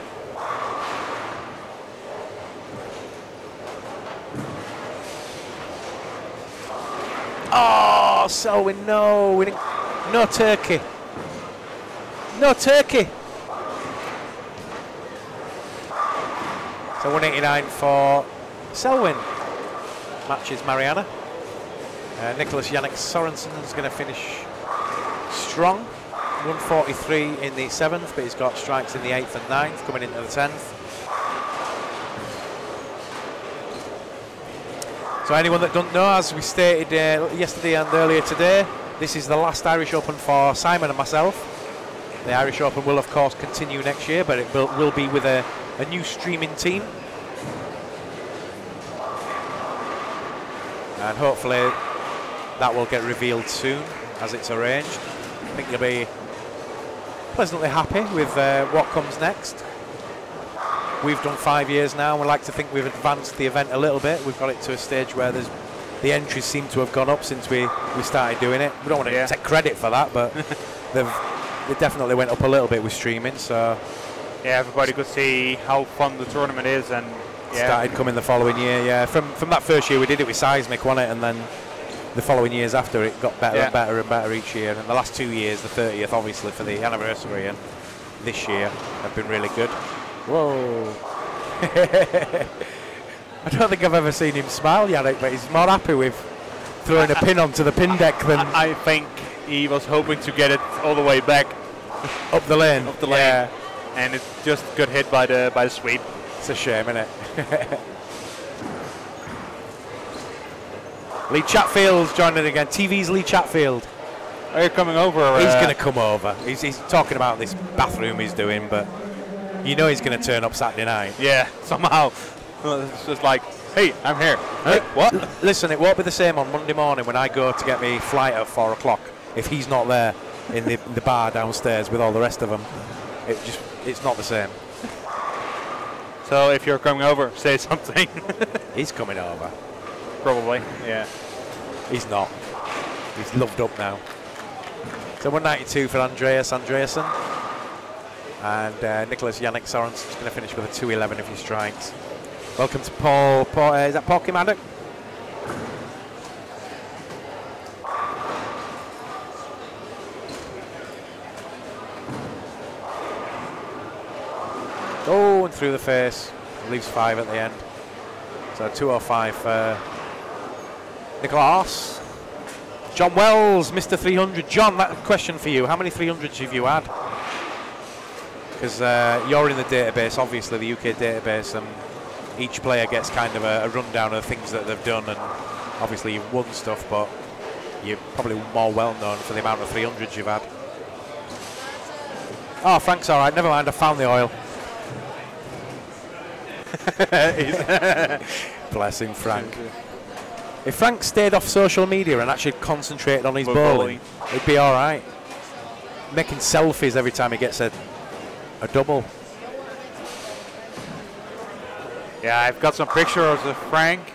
Oh, Selwyn, no. We didn't, no turkey. No turkey. So 189 for Selwyn. Matches Mariana. Nicholas Yannick Sorensen is going to finish strong. 143 in the 7th, but he's got strikes in the 8th and 9th, coming into the 10th. So anyone that don't know, as we stated yesterday and earlier today, this is the last Irish Open for Simon and myself. The Irish Open will of course continue next year, but it will be with a new streaming team. and hopefully that will get revealed soon as it's arranged. I think you'll be pleasantly happy with what comes next. We've done 5 years now, and we like to think we've advanced the event a little bit. We've got it to a stage where the entries seem to have gone up since we started doing it. We don't want to take credit for that, but they definitely went up a little bit with streaming. So yeah, everybody could see how fun the tournament is, and started coming the following year. Yeah, from that first year we did it with Seismic, wasn't it? And then the following years after it got better and better and better each year. And the last 2 years, the 30th obviously for the anniversary, and this year have been really good. Whoa. I don't think I've ever seen him smile, Yannick, but he's more happy with throwing a pin onto the pin deck than... I think he was hoping to get it all the way back. Up the lane. Up the lane. Yeah. And it just got hit by the sweep. It's a shame, isn't it? Lee Chatfield's joining again. TV's Lee Chatfield. Are you coming over? He's going to come over. He's talking about this bathroom he's doing, but you know he's going to turn up Saturday night. Yeah, somehow. It's just like, hey, I'm here. Hey, what? Listen, it won't be the same on Monday morning when I go to get my flight at 4 o'clock if he's not there in the bar downstairs with all the rest of them. It's not the same. So if you're coming over, say something. He's coming over. Probably, yeah. He's not. He's loved up now. So 192 for Andreas Andreasen. And Nicholas Yannick Sorens is going to finish with a 211 if he strikes. Welcome to Paul. Is that Paul Kimaddock? Oh, and through the face. Leaves 5 at the end. So 205 for Nicholas. John Wells, Mr. 300. John, that question for you. How many 300s have you had? Because you're in the database, obviously the UK database, and each player gets kind of a rundown of the things that they've done, and obviously you've won stuff, but you're probably more well known for the amount of 300s you've had. Oh, Frank's all right. Never mind. I found the oil. Bless him, Frank. If Frank stayed off social media and actually concentrated on his bowling, it'd be all right. Making selfies every time he gets a double. Yeah, I've got some pictures of Frank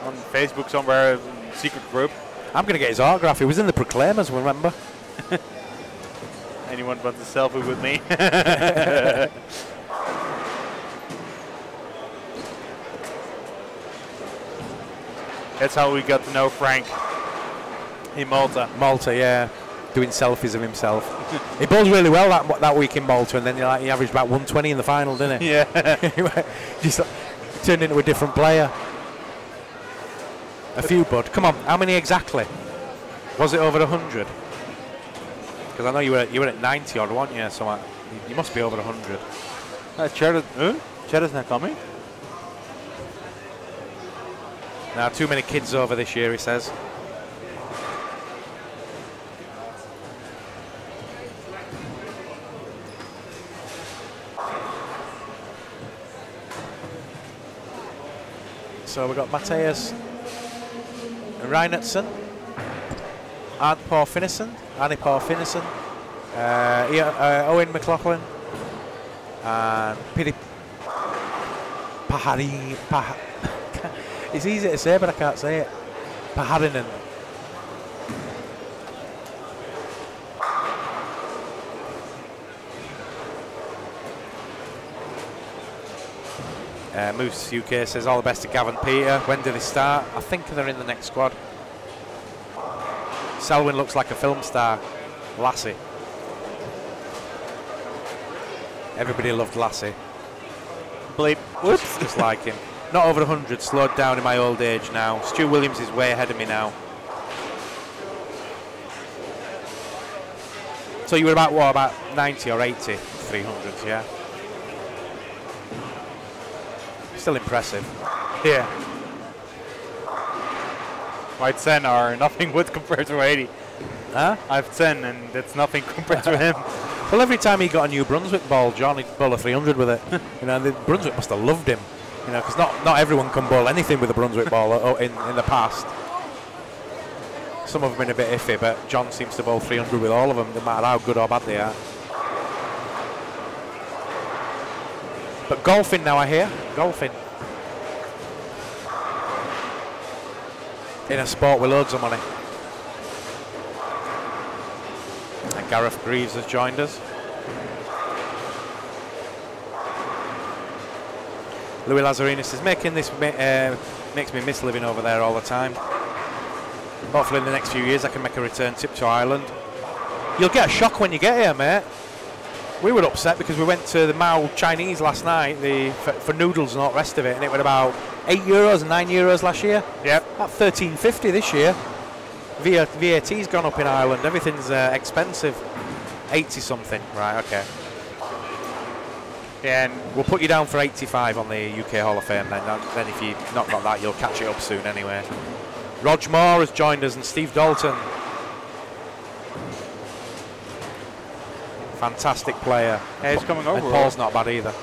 on Facebook somewhere, secret group. I'm going to get his autograph. He was in the Proclaimers, remember? Anyone wants a selfie with me? That's how we got to know Frank in Malta. Malta, yeah. Doing selfies of himself. He bowled really well that week in Malta, and then he averaged about 120 in the final, didn't he? Yeah. Just turned into a different player. A few, bud. Come on, how many exactly? Was it over 100? Because I know you were at 90 odd, weren't you? So you must be over 100. Cheddar's not coming. Now, too many kids over this year, he says. So we've got Matthias Reinertsen, Arne Finnesen, Owen McLaughlin, and Piri Pahari. It's easy to say, but I can't say it. Paharinen. Moose UK says all the best to Gavin Peter. When do they start? I think they're in the next squad. Selwyn looks like a film star. Lassie. Everybody loved Lassie. Bleep. Whoops. Just like him. Not over 100, slowed down in my old age now. Stu Williams is way ahead of me now. So you were about, what, about 90 or 80 300s, yeah? Still impressive. Yeah. My 10 are nothing would compared to 80. Huh? I have 10 and that's nothing compared to him. Well, every time he got a New Brunswick ball, John, he'd bowl a 300 with it. You know, the Brunswick must have loved him. You know, because not everyone can bowl anything with a Brunswick ball in the past. Some of them been a bit iffy, but John seems to bowl 300 with all of them, no matter how good or bad they are. But golfing now, I hear. Golfing. In a sport with loads of money. And Gareth Greaves has joined us. Louis Lazarini says, making this makes me miss living over there all the time. Hopefully in the next few years I can make a return trip to Ireland. You'll get a shock when you get here, mate. We were upset because we went to the Mao Chinese last night for noodles and all the rest of it, and it was about €8 and €9 last year. Yep. About $13.50 this year. VAT's gone up in Ireland. Everything's expensive. 80 something. Right, okay. And we'll put you down for 85 on the UK Hall of Fame then. Then if you've not got that, you'll catch it up soon anyway. Rog Moore has joined us and Steve Dalton. Fantastic player. yeah, he's coming over. And Paul's not bad either.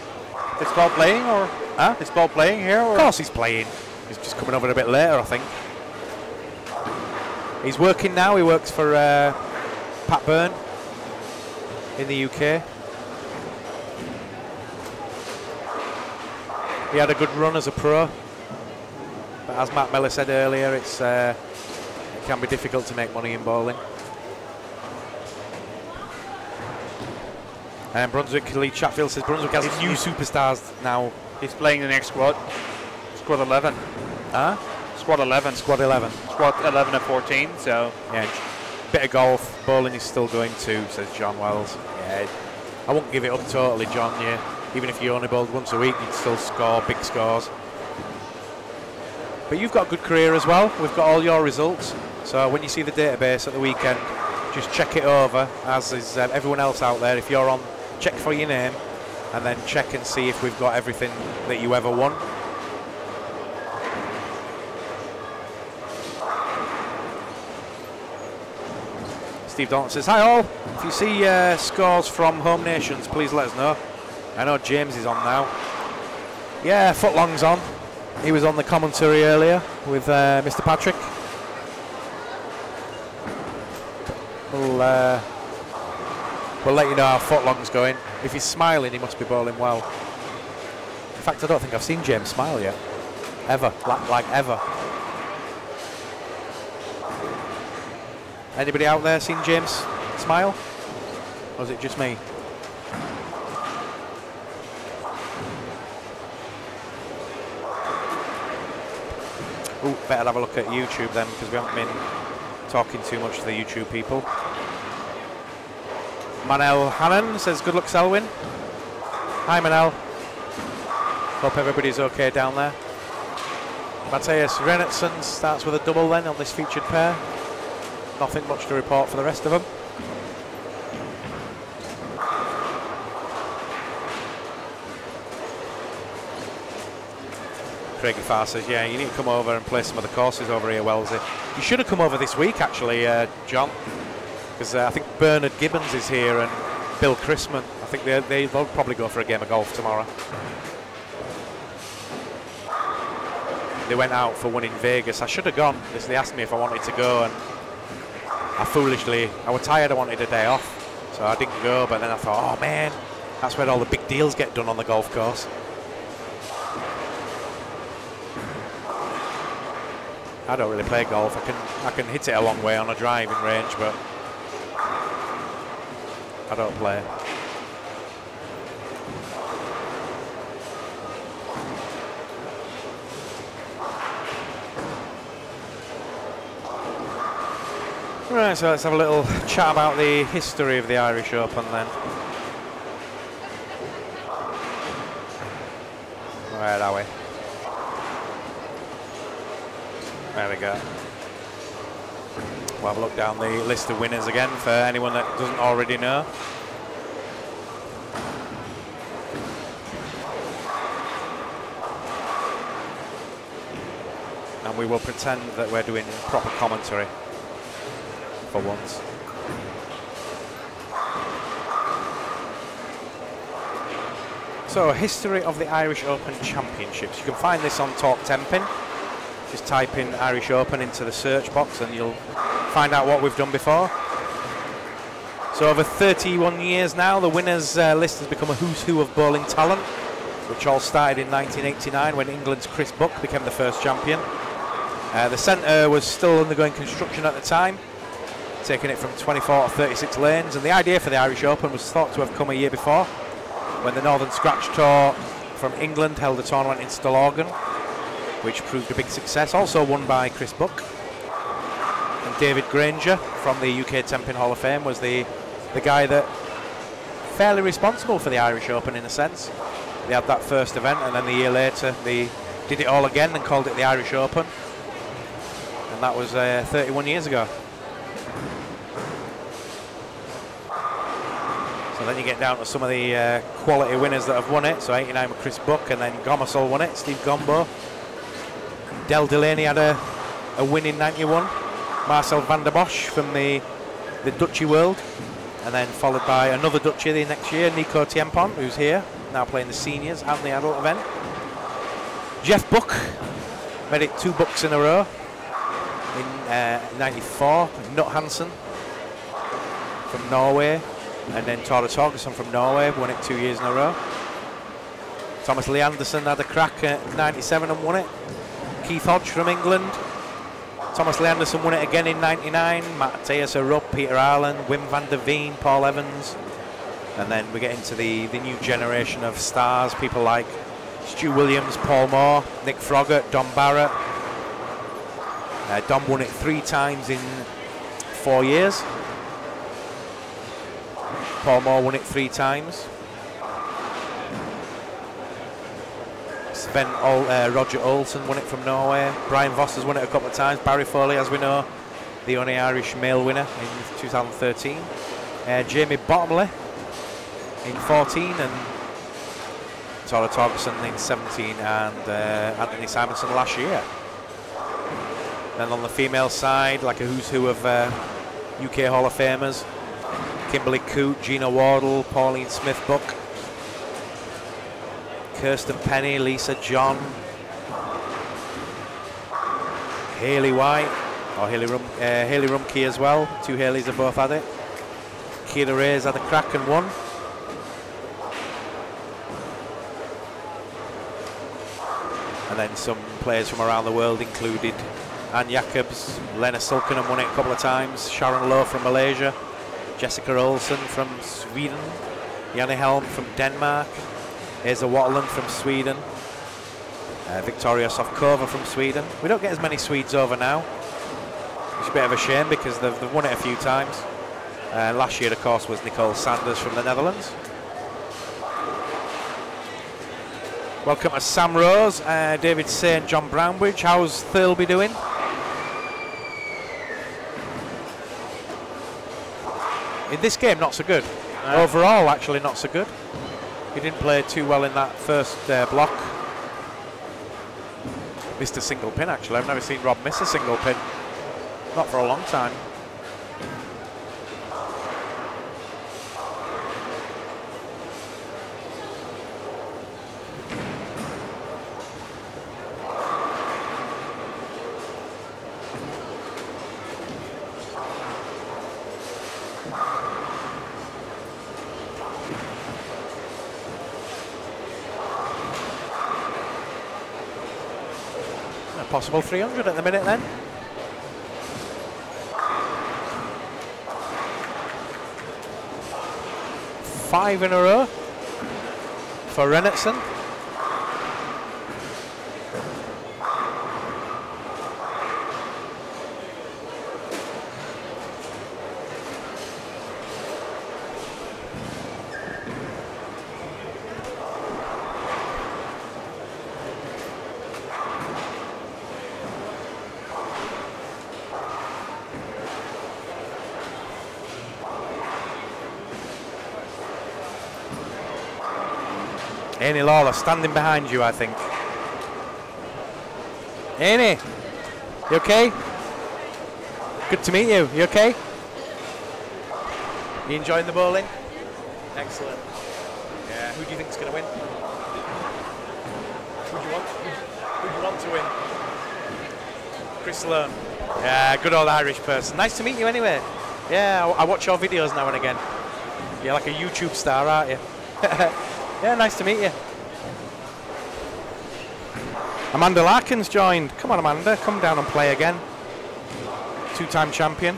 Is Paul playing or? Huh? Is Paul playing here? Or? Of course he's playing. He's just coming over a bit later, I think. He's working now. He works for Pat Byrne in the UK. He had a good run as a pro. But as Matt Miller said earlier, it can be difficult to make money in bowling. And Brunswick, Lee Chatfield says Brunswick has new superstars now. He's playing the next squad. Squad 11. Huh? Squad 11. Squad 11. Squad 11 and 14, so... Yeah, bit of golf. Bowling is still going too, says John Wells. Yeah, I won't give it up totally, John. Yeah, even if you only bowled once a week, you'd still score big scores. But you've got a good career as well. We've got all your results. So when you see the database at the weekend, just check it over, as is everyone else out there. If you're on, check for your name, and then check and see if we've got everything that you ever won. Steve Dalton says, hi all. If you see scores from home nations, please let us know. I know James is on now. Yeah, Footlong's on. He was on the commentary earlier with Mr. Patrick. We'll let you know how Footlong's going. If he's smiling, he must be bowling well. In fact, I don't think I've seen James smile yet. Ever. Like ever. Anybody out there seen James smile? Or is it just me? Ooh, better have a look at YouTube then, because we haven't been talking too much to the YouTube people. Manel Hannon says, good luck, Selwyn. Hi, Manel. Hope everybody's okay down there. Matthias Renetson starts with a double then on this featured pair. Nothing much to report for the rest of them. Craigie Farr says, yeah, you need to come over and play some of the courses over here, Wellesley. You should have come over this week, actually, John, because I think Bernard Gibbons is here and Bill Chrisman. I think they'll probably go for a game of golf tomorrow. They went out for one in Vegas. I should have gone, because they asked me if I wanted to go, and I was tired, I wanted a day off, so I didn't go, but then I thought, oh man, that's where all the big deals get done on the golf course. I don't really play golf. I can hit it a long way on a driving range, but I don't play. Right, so let's have a little chat about the history of the Irish Open then. Where are we? There we go. We'll have a look down the list of winners again for anyone that doesn't already know. And we will pretend that we're doing proper commentary for once. So, history of the Irish Open Championships. You can find this on Talk Temping. Just type in Irish Open into the search box and you'll find out what we've done before. So over 31 years now, the winners list has become a who's who of bowling talent, which all started in 1989 when England's Chris Buck became the first champion. The centre was still undergoing construction at the time, taking it from 24 to 36 lanes, and the idea for the Irish Open was thought to have come a year before, when the Northern Scratch Tour from England held a tournament in Stillorgan, which proved a big success, also won by Chris Buck. And David Granger from the UK Temping Hall of Fame was the guy that fairly responsible for the Irish Open in a sense. They had that first event, and then the year later they did it all again and called it the Irish Open, and that was 31 years ago. So then you get down to some of the quality winners that have won it. So 89 with Chris Buck, and then Gomersall won it, Steve Gombo. Del Delaney had a win in 91. Marcel van der Bosch from the Dutchy World, and then followed by another Dutchy the next year, Nico Tiempon, who's here, now playing the seniors and the adult event. Jeff Buck made it 2 Bucks in a row in 94. Nutt Hansen from Norway, and then Tore Torgerson from Norway won it 2 years in a row. Thomas Lee Anderson had a crack at 97 and won it. Keith Hodge from England. Thomas Lee Anderson won it again in 99. Matthias Rupp, Peter Arlen, Wim van der Veen, Paul Evans. And then we get into the new generation of stars, people like Stu Williams, Paul Moore, Nick Froggatt, Don Barrett. Dom won it 3 times in 4 years. Paul Moore won it 3 times. Roger Olsen won it from Norway. Brian Voss has won it a couple of times. Barry Foley, as we know, the only Irish male winner in 2013. Jamie Bottomley in 14, and Tore Torgerson in 17, and Anthony Simonson last year. Then on the female side, like a who's who of UK Hall of Famers: Kimberly Coote, Gina Wardle, Pauline Smith-Buck, Kirsten Penny, Lisa John, Hayley White, or Hayley Rumke as well. 2 Haleys have both had it. Keira Ray's had a crack and won. And then some players from around the world included Anne Jacobs, Lena Sulkinen won it a couple of times, Sharon Lowe from Malaysia, Jessica Olsen from Sweden, Janne Helm from Denmark, Asa Waterland from Sweden, Victoria Sofkova from Sweden. We don't get as many Swedes over now, which is a bit of a shame because they've won it a few times. Last year, of course, was Nicole Sanders from the Netherlands. Welcome to Sam Rose, David St. John Brownbridge. How's Thirlby doing? In this game, not so good. Overall, actually, not so good. He didn't play too well in that first block. Missed a single pin, actually. I've never seen Rob miss a single pin. Not for a long time. Possible 300 at the minute then. Five in a row for Rennertson. Annie Lawler standing behind you, I think. Annie, you okay? Good to meet you. You okay? You enjoying the bowling? Excellent. Yeah. Who do you think is going to win? Who'd you want to win? Chris Sloan. Yeah, good old Irish person. Nice to meet you anyway. Yeah, I watch your videos now and again. You're like a YouTube star, aren't you? Yeah, nice to meet you. Amanda Larkin's joined. Come on, Amanda, come down and play again. Two-time champion.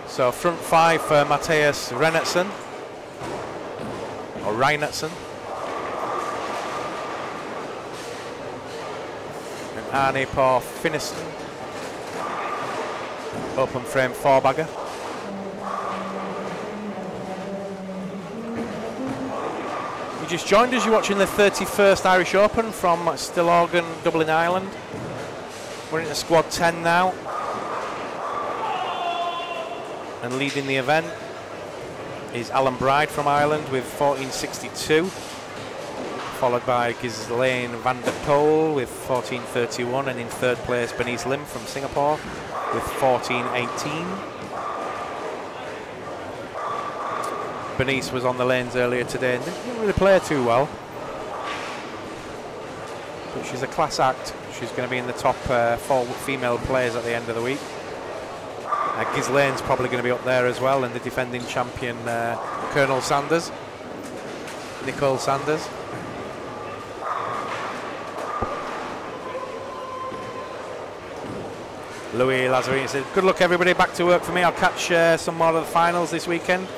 So front five for Matthias Reinertsen, or Reinertsen. And Arne Paul Finniston. Open frame four-bagger. You just joined us, you're watching the 31st Irish Open from Stillorgan, Dublin, Ireland. We're into squad 10 now. And leading the event is Alan Bride from Ireland with 14.62, followed by Ghislaine van der Poel with 14.31, and in third place Bernice Lim from Singapore with 14.18. Bernice was on the lanes earlier today and didn't really play too well, but she's a class act. She's going to be in the top 4 female players at the end of the week. Ghislaine's probably going to be up there as well, and the defending champion Colonel Sanders, Nicole Sanders. Louis Lazzarini said, good luck everybody, back to work for me. I'll catch some more of the finals this weekend.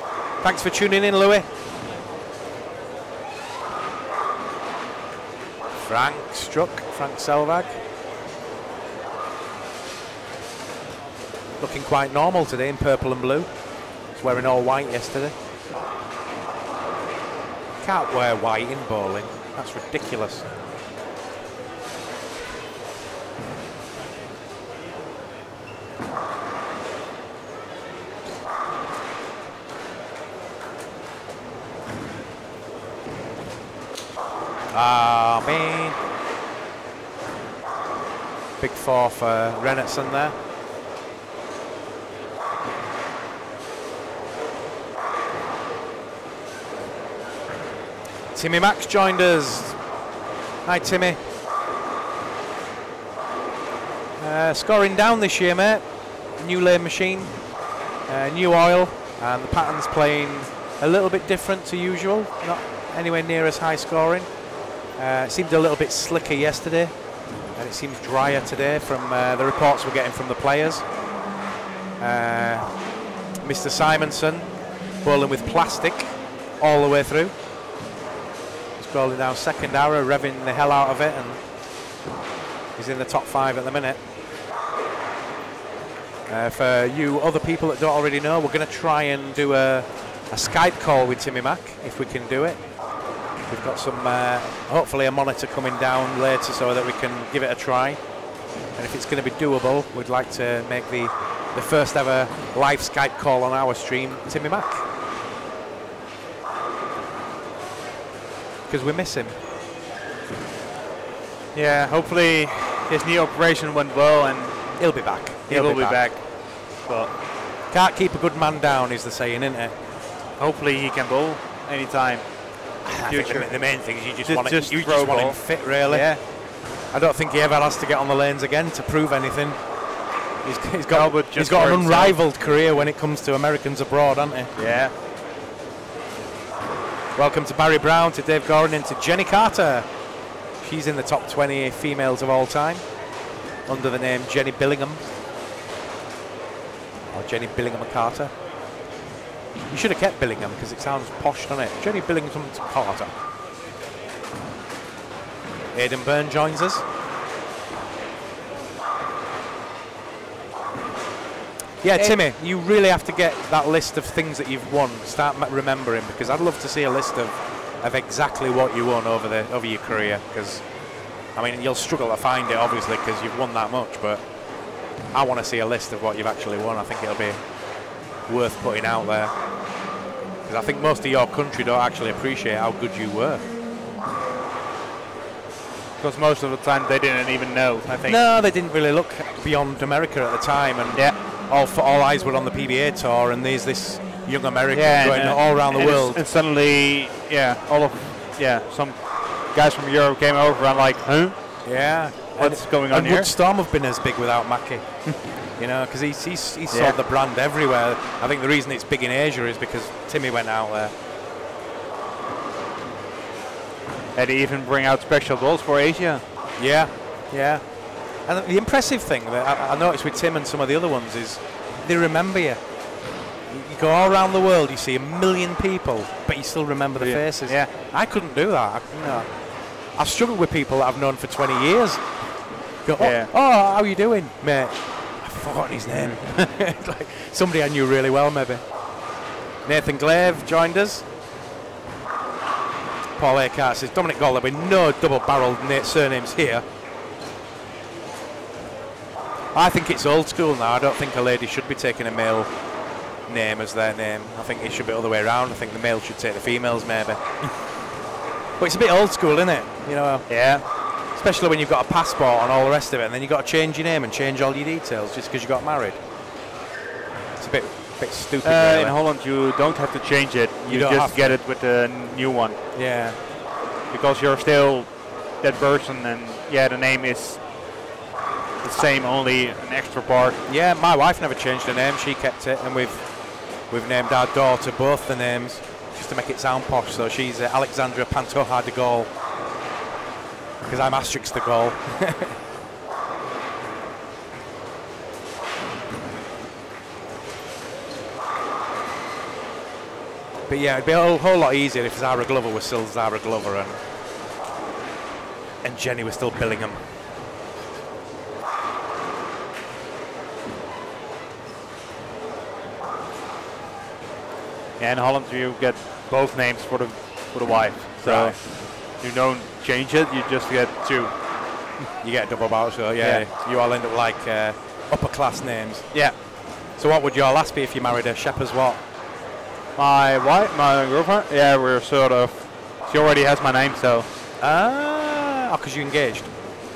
Thanks for tuning in, Louis. Frank Selvag. Looking quite normal today in purple and blue. He's wearing all white yesterday. Can't wear white in bowling. That's ridiculous. Ah, man. Big four for Reinertsen there. Timmy Max joined us. Hi, Timmy. Scoring down this year, mate. New lane machine, new oil, and the pattern's playing a little bit different to usual. Not anywhere near as high scoring. It seemed a little bit slicker yesterday, and it seems drier today from the reports we're getting from the players. Mr. Simonson bowling with plastic all the way through. Scrolling down second arrow, revving the hell out of it, and he's in the top 5 at the minute. For you other people that don't already know, we're going to try and do a Skype call with Timmy Mack, if we can do it. We've got some, hopefully a monitor coming down later so that we can give it a try. And if it's going to be doable, we'd like to make the first ever live Skype call on our stream, Timmy Mack. Because we miss him. Yeah, hopefully his new operation went well and he'll be back. He will be back. But can't keep a good man down is the saying, isn't it? Hopefully he can bowl anytime. The main thing is you just want him fit, really. Yeah. I don't think he ever has to get on the lanes again to prove anything. He's got an unrivaled career when it comes to Americans abroad, hasn't he? Yeah. Welcome to Barry Brown, to Dave Gordon, and to Jenny Carter. She's in the top 20 females of all time under the name Jenny Billingham. Or Jenny Billingham Carter. You should have kept Billingham because it sounds posh, doesn't it? Jenny Billingham Carter. Aidan Byrne joins us. Yeah, Timmy, you really have to get that list of things that you've won. Start remembering, because I'd love to see a list of exactly what you won over your career. Because, I mean, you'll struggle to find it, obviously, because you've won that much. But I want to see a list of what you've actually won. I think it'll be worth putting out there. Because I think most of your country don't actually appreciate how good you were. Because most of the time they didn't even know, I think. No, they didn't really look beyond America at the time, and all eyes were on the PBA tour, and there's this young American going all around the world. And suddenly, some guys from Europe came over and like, huh? Yeah. What's going on here? Wood Storm have been as big without Mackie. You know, because he's sold the brand everywhere. I think the reason it's big in Asia is because Timmy went out there. And they even bring out special balls for Asia. Yeah, yeah. And the impressive thing that I noticed with Tim and some of the other ones is they remember you. You go all around the world, you see 1 million people, but you still remember the faces. Yeah. I couldn't do that. I've struggled with people that I've known for 20 years. Go, how are you doing, mate? I've forgotten his name. Like somebody I knew really well, maybe. Nathan Glaive joined us. Paul Akart says, Dominic Gall, there'll be no double-barreled surnames here. I think it's old school now. I don't think a lady should be taking a male name as their name. I think it should be the other way around. I think the male should take the females, maybe. But it's a bit old school, isn't it? You know. Yeah. Especially when you've got a passport and all the rest of it, and then you've got to change your name and change all your details just because you got married. It's a bit stupid. Really. In Holland, you don't have to change it. You just get it with the new one. Yeah. Because you're still that person, and the name is the same, only an extra part. Yeah, my wife never changed her name. She kept it, and we've named our daughter both the names just to make it sound posh. So she's Alexandra Pantoja de Gaulle, because I'm Asterix de Gaulle. But yeah, it'd be a whole lot easier if Zara Glover was still Zara Glover and Jenny was still Billingham. Yeah, in Holland you get both names for the wife. So you don't change it, you just get two. You get a double barrel, so you all end up like upper class names. Yeah. So what would your last be if you married a Shepherd's what? My wife, my girlfriend, we're sort of, she already has my name, so. Because you're engaged?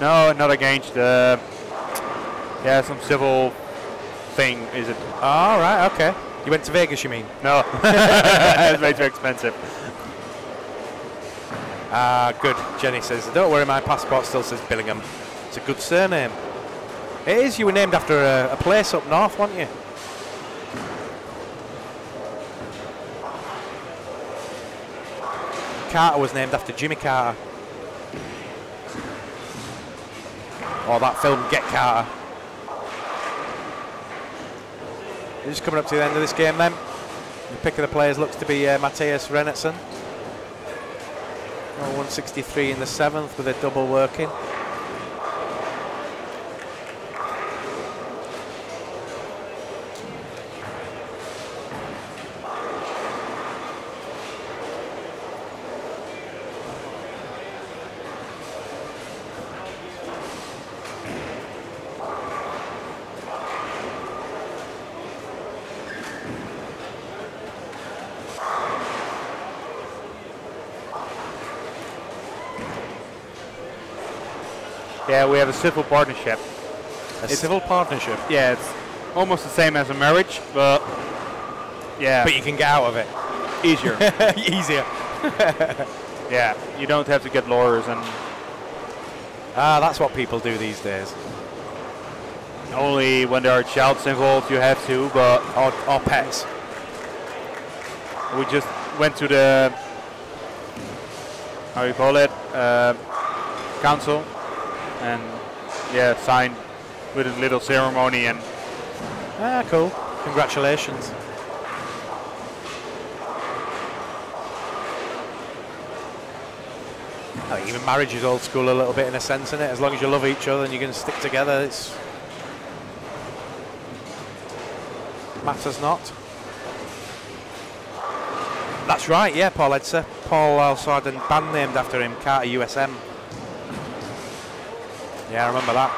No, not engaged. Some civil thing, is it? Oh, right, okay. You went to Vegas, you mean? No. It's way too expensive. Good. Jenny says, don't worry, my passport still says Billingham. It's a good surname. It is. You were named after a place up north, weren't you? Carter was named after Jimmy Carter. Or that film, Get Carter. We're just coming up to the end of this game then. The pick of the players looks to be Matthias Rennertsen. 163 in the 7th with a double working. Yeah, we have a civil partnership. A civil partnership? Yeah, it's almost the same as a marriage, but yeah. But you can get out of it. Easier. Easier. Yeah, you don't have to get lawyers and... that's what people do these days. Only when there are childs involved you have to, but... Or pets. We just went to the... how you call it? Council. And signed with a little ceremony and... cool. Congratulations. Even marriage is old school a little bit in a sense, isn't it? As long as you love each other and you can stick together, it's... matters not. That's right, yeah, Paul Edser. Paul also had a band named after him, Carter USM. Yeah, I remember that.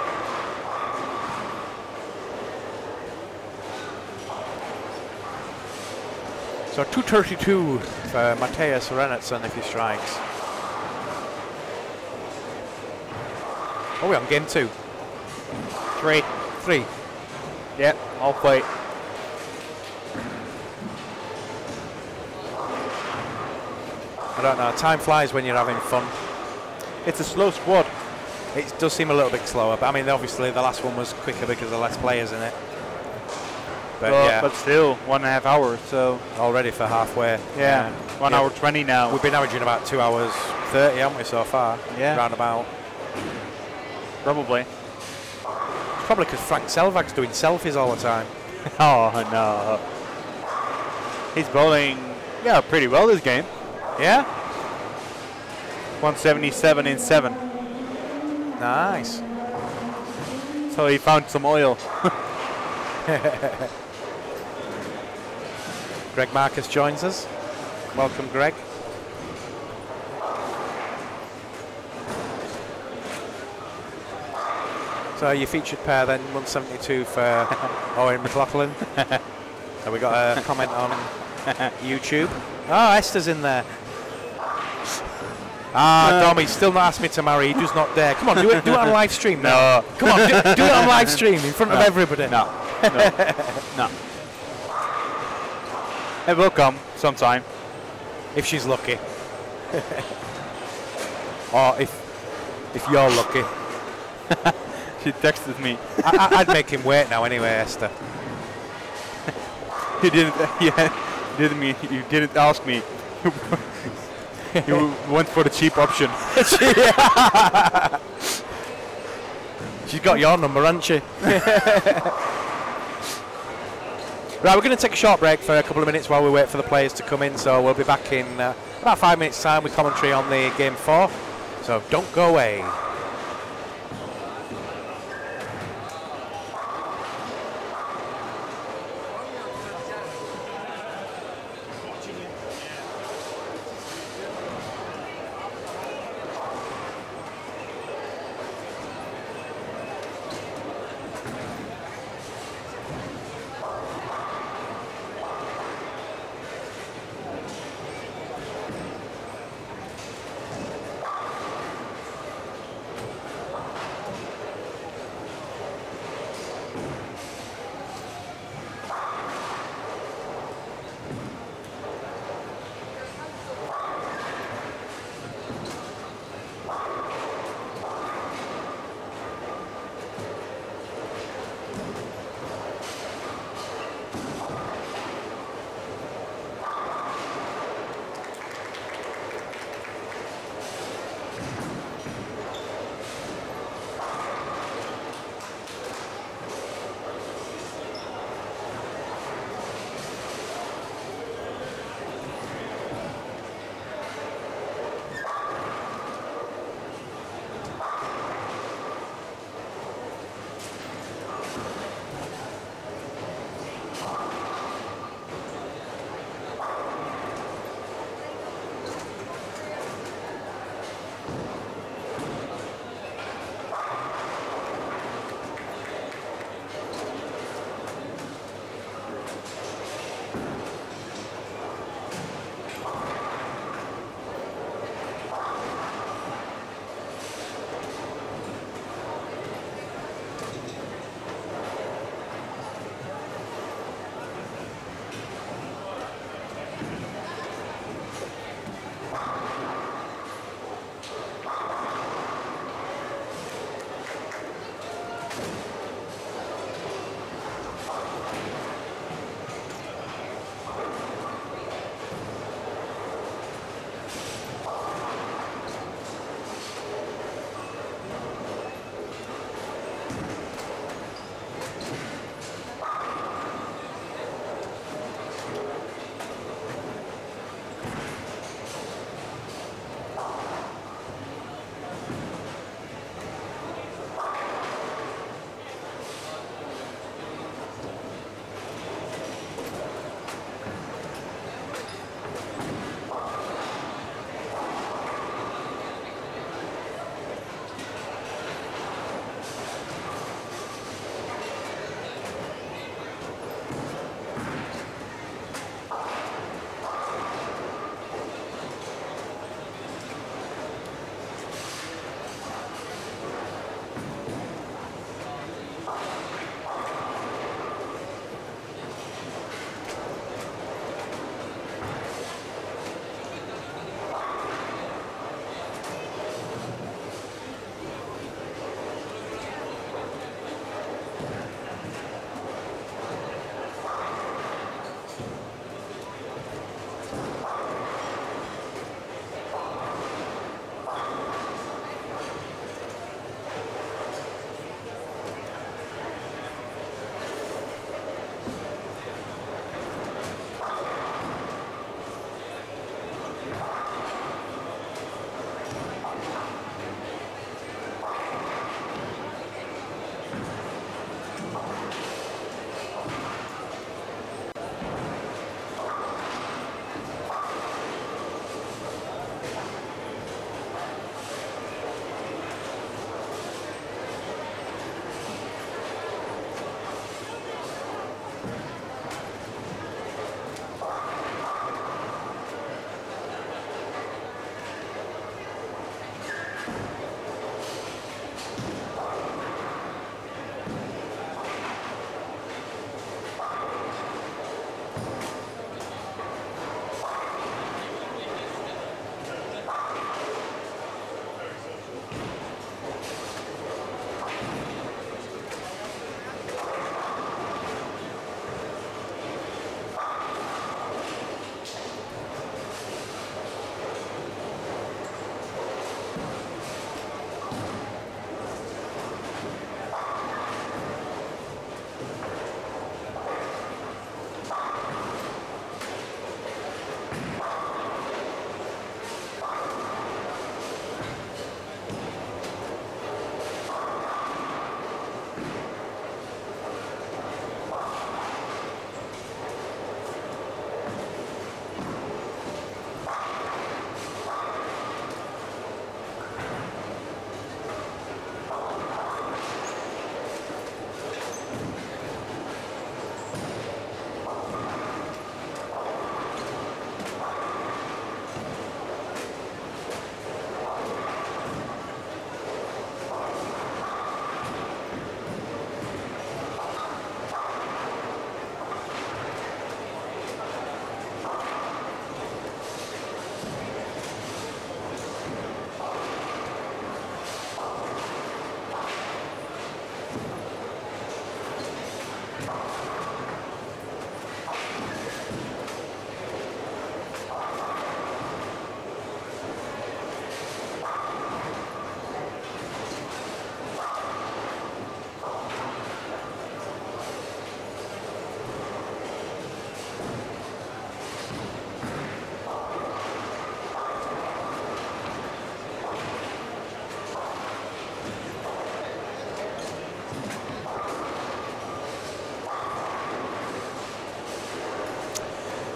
So 232 for Matthias Rennertsen if he strikes. Are we on game 2? 3. 3. Yeah, I'll play. I don't know. Time flies when you're having fun. It's a slow squad. It does seem a little bit slower, but I mean, obviously the last one was quicker because of less players in it. But yeah, But still, 1.5 hours. So already for halfway. yeah, 1 hour 20 now. We've been averaging about 2 hours 30, haven't we, so far? Yeah. Roundabout. Probably. Probably because Frank Selvag's doing selfies all the time. Oh no. He's bowling, yeah, pretty well this game. Yeah? 177 in 7. Nice. So he found some oil. Greg Marcus joins us. Welcome, Greg. So your featured pair then, 172 for Owen McLaughlin. And we got a comment on YouTube. Oh, Esther's in there. Dom's still not asked me to marry. He does not dare. Come on, do it on live stream now. No. Come on, do it on live stream in front of everybody. No. No. It will come sometime. If she's lucky. Or if you're lucky. She texted me. I'd make him wait now anyway, Esther. You didn't. Yeah, you didn't ask me. You went for the cheap option. She's got your number, hasn't she? Right, we're going to take a short break for a couple of minutes while we wait for the players to come in. So we'll be back in about 5 minutes' time with commentary on the game 4. So don't go away.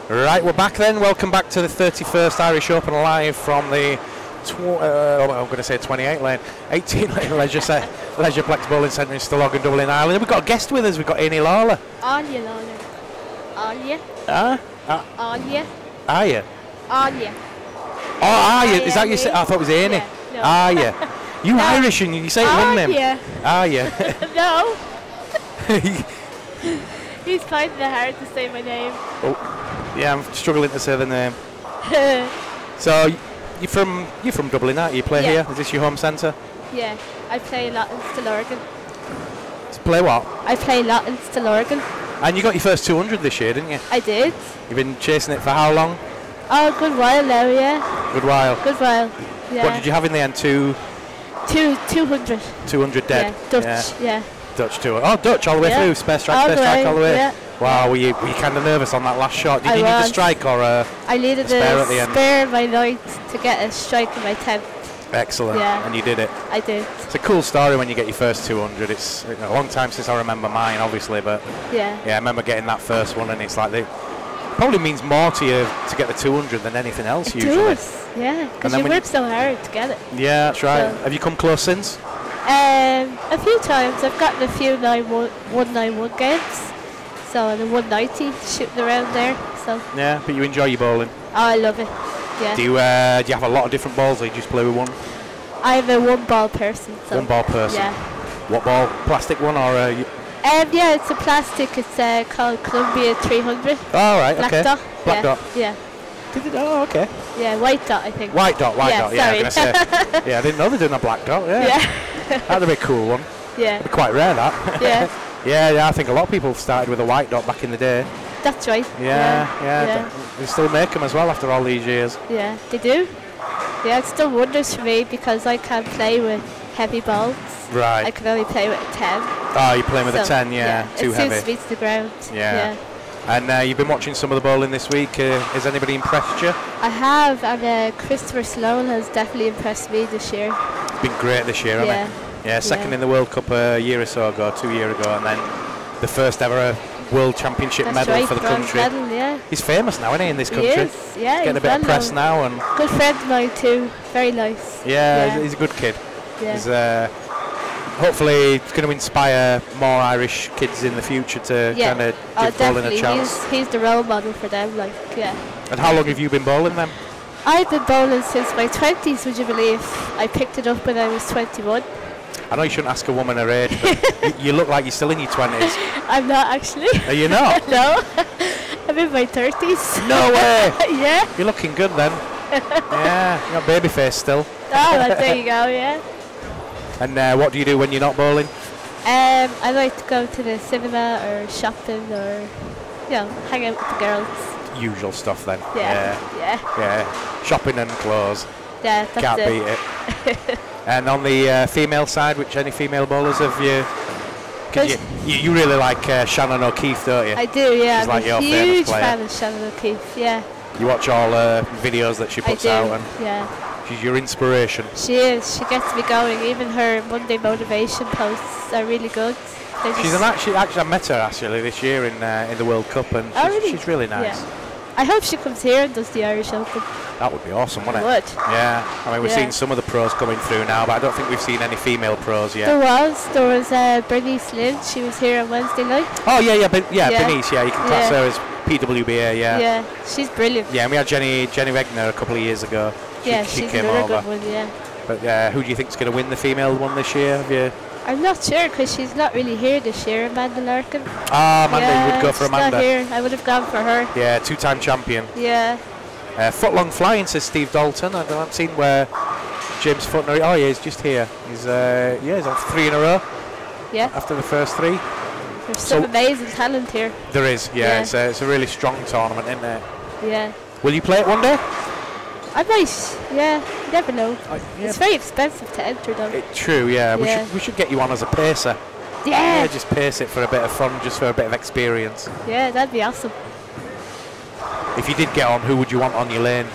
Right, we're back then. Welcome back to the 31st Irish Open live from the, I'm going to say 28 lane, 18 lane Leisureplex Bowling Centre in Stillorgan, Dublin, Ireland. We've got a guest with us. We've got Amy Lawler. Anya Lawler. Anya. Anya. Are you? Anya. Oh, are you? Is that you say? I thought it was Amy. Yeah, no. Are you? You No. Irish and you say it one name. Anya. Are you? No. He's finding it hard to say my name. Yeah, I'm struggling to say the name. So you're from Dublin, aren't you? You play Yeah. here? Is this your home centre? Yeah, I play a lot in Stillorgan. Play what? I play a lot in Stillorgan. And you got your first 200 this year, didn't you? I did. You've been chasing it for how long? Oh, a good while now, yeah. Good while. Good while. Yeah. What did you have in the end? 200. 200 dead. Yeah, Dutch, yeah. Dutch 200. Oh, Dutch all the way Yeah. through. Spare strike, All spare the strike way, all the way. yeah. Wow, were you kind of nervous on that last shot? Did I you need a was. strike or a I needed spare at the a end? spare my ninth to get a strike in my 10th. Excellent. Yeah. And you did it. I did. It's a cool story when you get your first 200. It's a long time since I remember mine, obviously, but Yeah. yeah, I remember getting that first one, and it's like it probably means more to you to get the 200 than anything else It usually. does. Yeah, because then you when you- work so hard to get it. Yeah, that's right. So- Have you come close since? A few times. I've gotten a few 191 games. So, and a 190 shooting around there. So, Yeah, but you enjoy your bowling. oh, I love it. Yeah. Do you have a lot of different balls, or you just play with one? I'm a one ball person. So, One ball person. Yeah. What ball? Plastic one or? Yeah, it's a plastic. It's called Columbia 300. Oh, right. Black okay. dot. Black yeah. dot. Yeah. Did it? Oh, okay. Yeah, white dot, I think. White dot. White Yeah, dot. Yeah, I'm gonna say. sorry. Yeah, I didn't know they were doing a black dot. Yeah. Yeah. That'd be a cool one. Yeah. Be quite rare that. Yeah. Yeah, I think a lot of people started with a white dot back in the day. That's right. Yeah. They still make them as well after all these years. Yeah, they do. Yeah, it's still wonders for me because I can't play with heavy balls. I Right. can only play with a 10. Oh, you're playing with a So, 10, yeah. Too it heavy. suits me to the ground. Yeah. And you've been watching some of the bowling this week. Has anybody impressed you? I have, and Christopher Sloan has definitely impressed me this year. It's been great this year, hasn't Yeah. it? Yeah, second Yeah. in the World Cup a year or so ago, 2 years ago, and then the first ever World Championship That's medal right, for the bronze country. medal, yeah. He's famous now, isn't he, in this He country? is, yeah. Getting a he's bit of well press known. now, and Good friend of mine too. Very nice. yeah, he's a good kid. Yeah. He's, hopefully it's going to inspire more Irish kids in the future to Yeah. kind of Oh, give bowling a definitely. chance. He's the role model for them. Like, yeah. And how long have you been bowling then? I've been bowling since my 20s, would you believe? I picked it up when I was 21. I know you shouldn't ask a woman her age, but you look like you're still in your 20s. I'm not actually. Are you not? No. I'm in my 30s. No way! Yeah. You're looking good then. Yeah, you got baby face still. Oh, well, there you go, yeah. And what do you do when you're not bowling? I like to go to the cinema or shopping or, hang out with the girls. Usual stuff then. Yeah. Yeah. Yeah. Shopping and clothes. Yeah, that's Can't it. beat it. And on the female side, which any female bowlers have you? 'Cause you really like Shannon O'Keefe, don't you? I do, yeah. She's I'm like a your famous huge player. fan of Shannon O'Keefe, yeah. You watch all videos that she I puts do, out, and yeah. she's your inspiration. She is. She gets me going. Even her Monday motivation posts are really good. They're She's just- actually I met her actually this year in the World Cup, and Oh, really? she's really nice. Yeah. I hope she comes here and does the Irish Open. That would be awesome, wouldn't it? Would. Yeah. I mean, we've Yeah. seen some of the pros coming through now, but I don't think we've seen any female pros yet. There was Bernice Lynn. She was here on Wednesday night. Oh yeah, yeah, Yeah. Bernice. Yeah, you can class Yeah. her as PWBA. Yeah. Yeah, she's brilliant. Yeah, and we had Jenny Regner a couple of years ago. She She's came another over. good one. Yeah. But who do you think's going to win the female one this year? Have you? I'm not sure because she's not really here this year, Amanda Larkin. Ah, Amanda, yeah, you would go for she's not Amanda. here. I would have gone for her. Yeah, two-time champion. Yeah. Footlong flying, says Steve Dalton. I haven't seen where James Footner. Oh, yeah, he's just here. He's he's on 3 in a row Yeah. after the first 3. There's some So- amazing talent here. There is. Yeah, Yeah. it's a really strong tournament, isn't it? Yeah. Will you play it one day? I might. Yeah. You never know. Yeah. It's very expensive to enter though. True. Yeah. Yeah. We should get you on as a pacer. Yeah. Just pace it for a bit of fun, just for a bit of experience. Yeah, that'd be awesome. If you did get on, who would you want on your lane?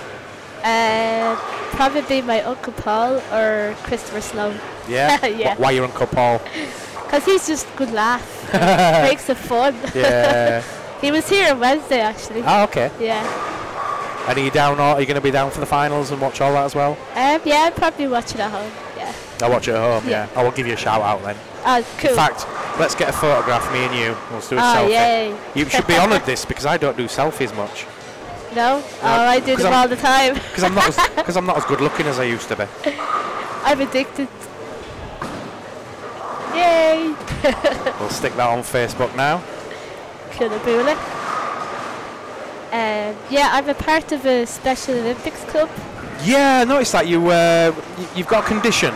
Probably my Uncle Paul or Christopher Sloan. Yeah. Yeah. Why your Uncle Paul? Because he's just a good laugh. and makes it fun. Yeah. He was here on Wednesday, actually. Oh, okay. Yeah. And are you down, or are you going to be down for the finals and watch all that as well? Yeah, I'd probably watch it at home. Yeah. I'll watch it at home, Yeah. I will give you a shout out then. Oh, cool. In fact, let's get a photograph, me and you. We'll do a Oh, selfie. yay. You should be honoured this because I don't do selfies much. No? Oh, I do 'cause them I'm- all the time. Because I'm not as good looking as I used to be. I'm addicted. Yay! We'll stick that on Facebook now. Coolaboola. Yeah, I'm a part of a Special Olympics club. Yeah, I noticed that you've got a condition.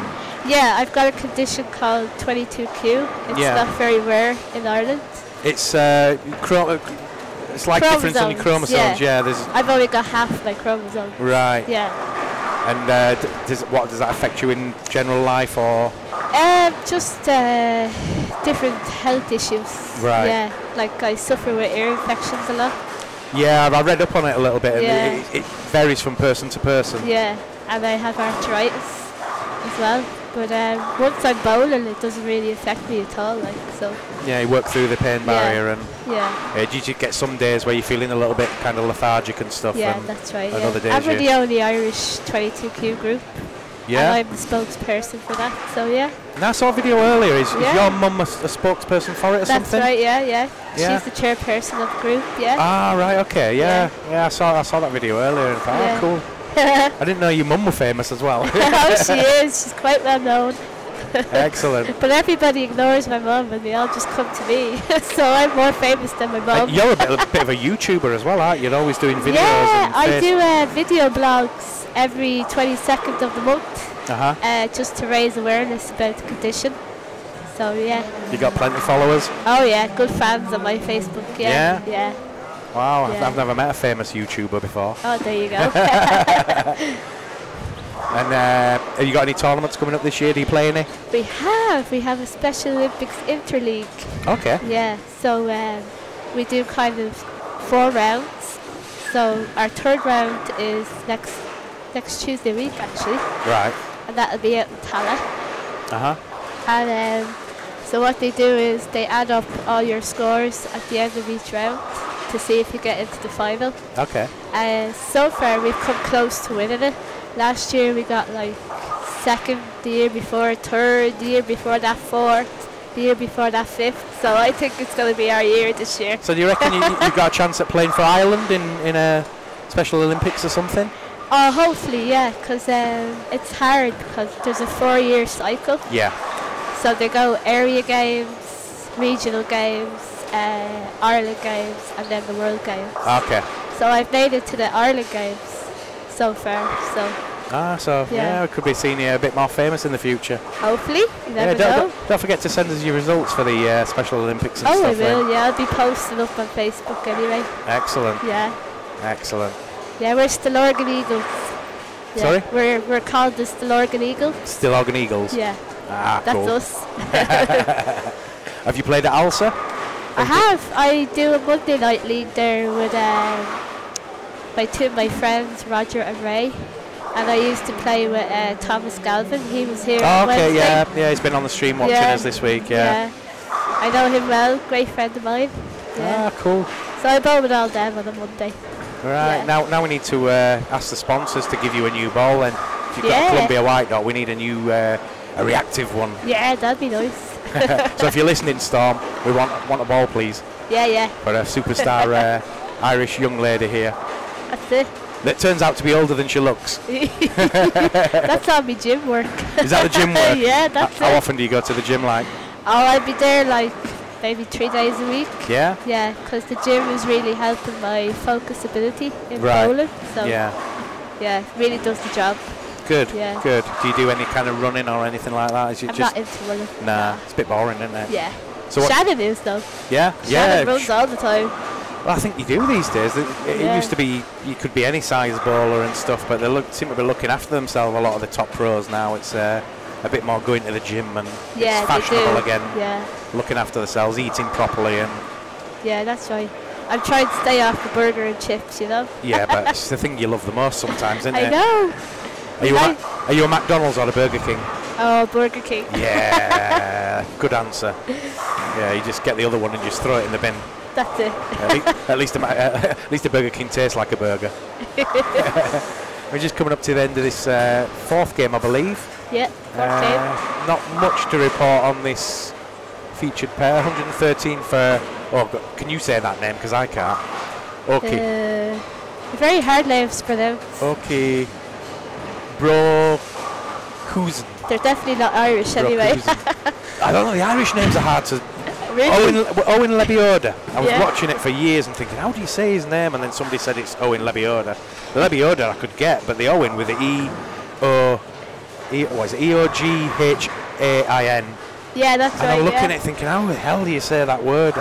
Yeah, I've got a condition called 22q. It's Yeah. not very rare in Ireland. It's it's like difference in your chromosomes. Yeah, there's I've only got half my chromosomes. right. Yeah. And does that affect you in general life or? Just different health issues. Right. Yeah, like I suffer with ear infections a lot. Yeah, I read up on it a little bit. And Yeah. it varies from person to person. Yeah, and I have arthritis as well. But once I'm bowling, it doesn't really affect me at all. Like so. Yeah, you work through the pain barrier and. Yeah. Do you get some days where you're feeling a little bit kind of lethargic and stuff? Yeah, and that's right. and other days I'm in you- the only Irish 22q group. yeah. And I'm the spokesperson for that. So yeah. And I saw a video earlier. Is Yeah. your mum a spokesperson for it or That's something? right. Yeah. Yeah. She's the chairperson of the group. Yeah. Ah, right. Okay. Yeah. Yeah. I saw that video earlier and thought, Yeah. oh, cool. I didn't know your mum was famous as well. Oh, she is. She's quite well known. Excellent. But everybody ignores my mum and they all just come to me. So I'm more famous than my mum. You're a bit of a YouTuber as well, aren't you? You're always doing videos. Yeah, and I do video blogs every 22nd of the month just to raise awareness about the condition. So yeah. You got plenty of followers. Oh yeah, good fans on my Facebook. Yeah. Yeah? Wow, Yeah. I've never met a famous YouTuber before. Oh, there you go. And have you got any tournaments coming up this year? Do you play any? We have a Special Olympics Interleague. Okay. Yeah, so we do kind of 4 rounds. So our 3rd round is next Tuesday week actually, Right. and that'll be out in Tala. Uh huh. And so what they do is they add up all your scores at the end of each round to see if you get into the final. Okay. So far we've come close to winning it. Last year we got like 2nd, the year before 3rd, the year before that 4th, the year before that 5th. So I think it's going to be our year this year. So do you reckon you got a chance at playing for Ireland in a Special Olympics or something? Oh, hopefully, yeah, because it's hard because there's a 4-year cycle. Yeah. So they go area games, regional games, Ireland games, and then the World Games. Okay. So I've made it to the Ireland games so far. So Yeah, Yeah. we could be seeing you a bit more famous in the future. hopefully, you never don't, know. don't forget to send us your results for the Special Olympics and Oh, I stuff. then. will. Yeah, I'll be posting up on Facebook anyway. Excellent. Yeah, Excellent. yeah, we're Stillorgan Eagles. Yeah, Sorry? We're called the Stillorgan Eagles. Stillorgan Eagles. Yeah, Ah, that's cool. us. Have you played at Alsa? I have. I do a Monday night league there with my 2 of my friends, Roger and Ray. And I used to play with Thomas Galvin. He was here on Oh, okay, Wednesday. yeah. He's been on the stream watching Yeah. us this week, yeah. I know him well, great friend of mine. Yeah. Ah, cool. So I bowl with all them on a Monday. Right, Yeah. now we need to ask the sponsors to give you a new ball. And if you've got Yeah. a Columbia White Dot, we need a new, a reactive one. Yeah, that'd be nice. So if you're listening, Storm, we want a ball, please, Yeah, for a superstar Irish young lady here. that's it. That turns out to be older than she looks. That's all my gym work. Is that the gym work? Yeah, that's How it. often do you go to the gym, like? Oh, I'd be there like maybe 3 days a week. Yeah? Yeah, because the gym is really helping my focus ability in Right. bowling. So Yeah. yeah, it really does the job. Good, Yeah. good. Do you do any kind of running or anything like that? Is it I'm just not into running. nah? It's a bit boring, isn't it? Yeah. So what? Shannon is though. Yeah, Shannon yeah. runs all the time. Well, I think you do these days. It Yeah. used to be you could be any size bowler and stuff, but they seem to be looking after themselves. A lot of the top pros now. It's a bit more going to the gym and Yeah, it's they fashionable do. again. Yeah, Looking after themselves, eating properly, and yeah, that's right. I'm trying to stay off the burger and chips, you know. yeah, but it's the thing you love the most sometimes, isn't I it? know. Are you a McDonald's or a Burger King? Oh, Burger King. Yeah, good answer. Yeah, you just get the other one and just throw it in the bin. That's it. At least a Burger King tastes like a burger. We're just coming up to the end of this fourth game, I believe. Yeah, 14. Not much to report on this featured pair. 113 for. Oh, can you say that name? Because I can't. Okay. Very hard names for them. Okay. Bro. Who's? They're definitely not Irish anyway. I don't know. The Irish names are hard to. Really? Owen Lebioda. I was Yeah. watching it for years and thinking, how do you say his name? And then somebody said it's Owen Lebioda. The Lebioda I could get, but the Owen with the E-O-G-H-A-I-N. Yeah, that's And right. I'm looking yeah. at it thinking, how the hell do you say that word?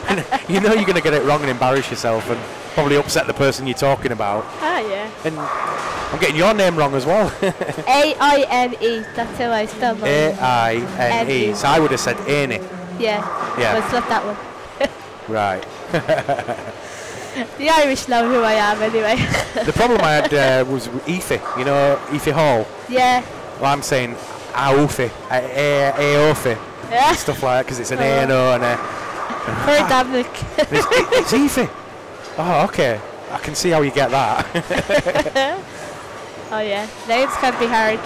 And you know you're going to get it wrong and embarrass yourself and probably upset the person you're talking about. Ah, yeah. And I'm getting your name wrong as well. A-I-N-E. That's how I spell mine. A-I-N-E. So I would have said Annie. Yeah. Yeah. But it's not that one. Right. The Irish know who I am anyway. The problem I had was Aoife. You know, Aoife Hall. Yeah. Well, I'm saying Aoife. Aoife. Yeah. Stuff like that because it's an A and O and a... Poor Dominic. It's Aoife. Oh, okay. I can see how you get that. Oh yeah, names can be hard.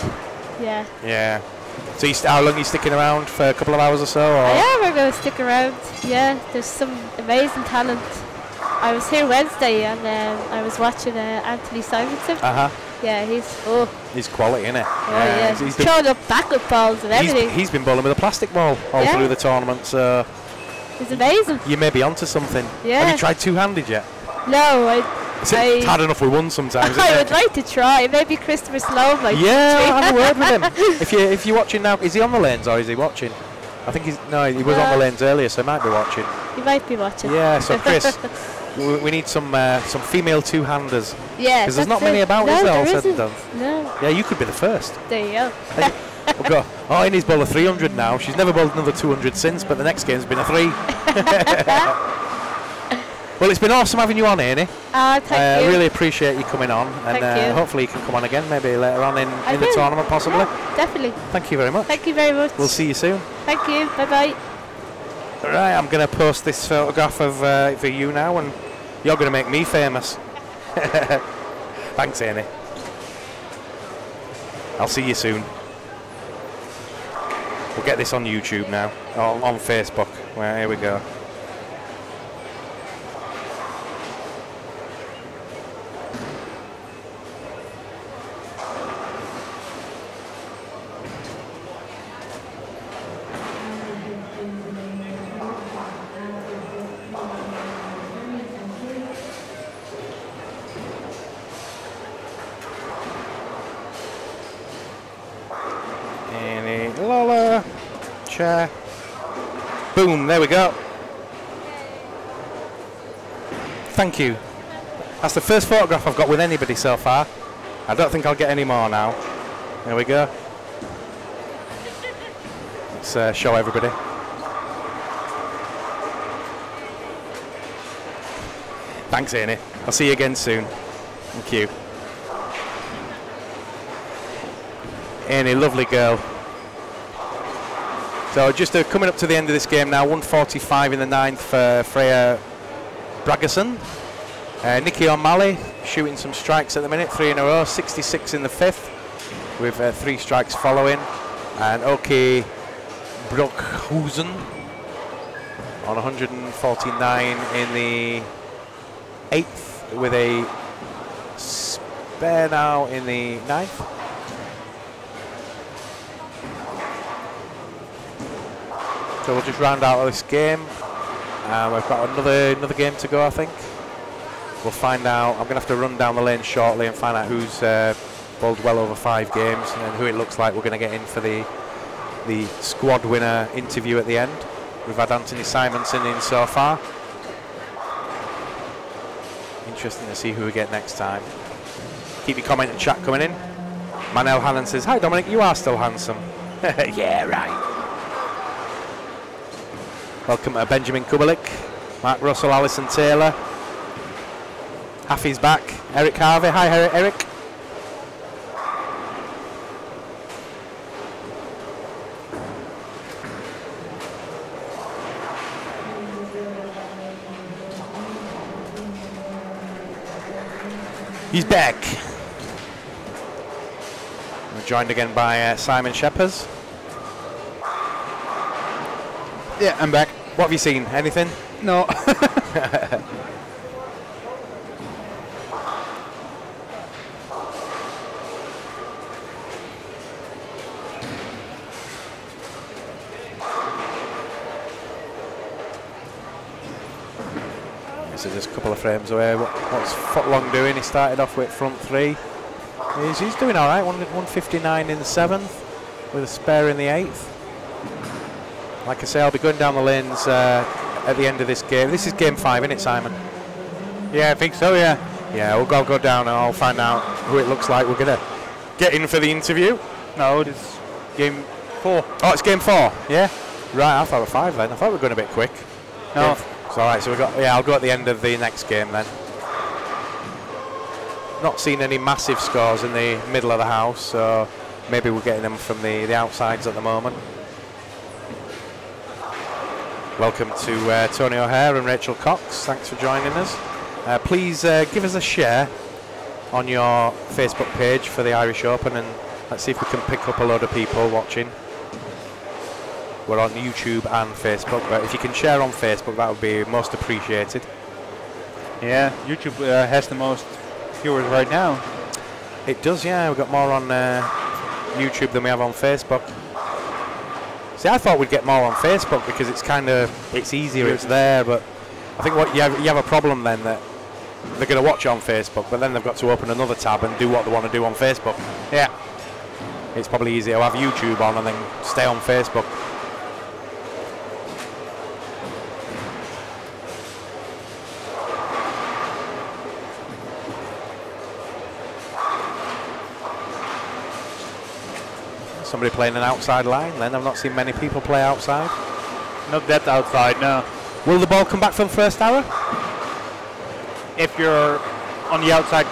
Yeah. Yeah. So how long are you sticking around? For a couple of hours or so? Or? Yeah, we're going to stick around. Yeah, there's some amazing talent. I was here Wednesday and I was watching Anthony Simonson. Yeah, He's quality, isn't it? Oh yeah. He's Throwing up backup balls and everything. He's been bowling with a plastic ball all Yeah. through the tournament, so It's amazing. you may be onto something. Yeah. Have you tried two-handed yet? No, It's hard enough with one sometimes. I isn't would it? like to try. Maybe Christopher Sloan might. Yeah, I'll have a word with him. If you're watching now, is he on the lanes or is he watching? I think he was on the lanes earlier, so he might be watching. He might be watching. Yeah, so Chris, we need some female two-handers. Yeah. Because there's not that's many it. about, no, is there, all there said and isn't. done? No. Yeah, you could be the first. There you go. We've got, Innie's bowled a 300 now. She's never bowled another 200 since, but the next game's been a 3. Well, it's been awesome having you on, Annie. Thank I you. really appreciate you coming on, and Thank you. hopefully you can come on again, maybe later on in the will. tournament, possibly. Yeah, definitely. Thank you very much. Thank you very much. We'll see you soon. Thank you. Bye bye. Right, I'm going to post this photograph of for you now, and you're going to make me famous. Thanks, Annie. I'll see you soon. We'll get this on YouTube now, on Facebook. Well, here we go. Lola, chair. Boom, there we go. Thank you. That's the first photograph I've got with anybody so far. I don't think I'll get any more now. There we go. Let's show everybody. Thanks, Annie. I'll see you again soon. Thank you. Annie, lovely girl. So just coming up to the end of this game now, 145 in the 9th for Freya Bragason. Nikki O'Malley shooting some strikes at the minute, 3 in a row, 66 in the 5th with 3 strikes following. And Oki Brockhusen on 149 in the 8th with a spare now in the 9th. So we'll just round out this game. We've got another game to go, I think. We'll find out. I'm going to have to run down the lane shortly and find out who's bowled well over 5 games and who it looks like we're going to get in for the squad winner interview at the end. We've had Anthony Simonson in so far. Interesting to see who we get next time. Keep your comment and chat coming in. Manel Hannon says, "Hi Dominic, you are still handsome." Yeah, right. Welcome to Benjamin Kubalik, Mark Russell, Alison Taylor. Hafi's back. Eric Harvey. Hi, Eric. He's back. We're joined again by Simon Shephers. Yeah, I'm back. What have you seen? Anything? No. So just a couple of frames away. What's Footlong doing? He started off with front three. He's doing all right. 159 in the 7th with a spare in the 8th. Like I say, I'll be going down the lanes at the end of this game. This is game 5, isn't it, Simon? Yeah, I think so, yeah. Yeah, we'll go down and I'll find out who it looks like we're going to get in for the interview. No, this is game 4. Oh, it's game 4, yeah? Right, I thought it was 5 then. I thought we were going a bit quick. No. It's all right, so I'll go at the end of the next game then. Not seen any massive scores in the middle of the house, so maybe we're getting them from the outsides at the moment. Welcome to Tony O'Hare and Rachel Cox. Thanks for joining us. Please give us a share on your Facebook page for the Irish Open, and let's see if we can pick up a load of people watching. We're on YouTube and Facebook, but if you can share on Facebook, that would be most appreciated. Yeah, YouTube has the most viewers right now. It does, yeah. We've got more on YouTube than we have on Facebook. See, I thought we'd get more on Facebook because it's easier, it's there, but I think you have a problem then that they're going to watch it on Facebook, but then they've got to open another tab and do what they want to do on Facebook. Yeah. It's probably easier to have YouTube on and then stay on Facebook. Somebody playing an outside line then. I've not seen many people play outside. Not that outside, no. Will the ball come back for the first hour? If you're on the outside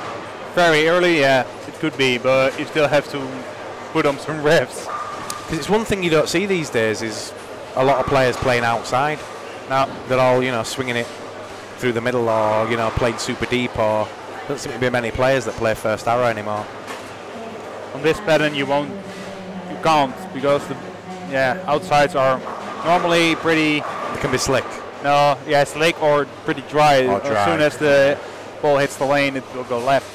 very early, yeah, it could be, but you still have to put on some revs. Because it's one thing you don't see these days is a lot of players playing outside. Now they're all, swinging it through the middle or, playing super deep, or doesn't seem to be many players that play first arrow anymore. On this pattern you can't, because the outsides are normally pretty. It can be slick. No, yeah, slick or pretty dry. Or dry. As soon as the ball hits the lane, it will go left.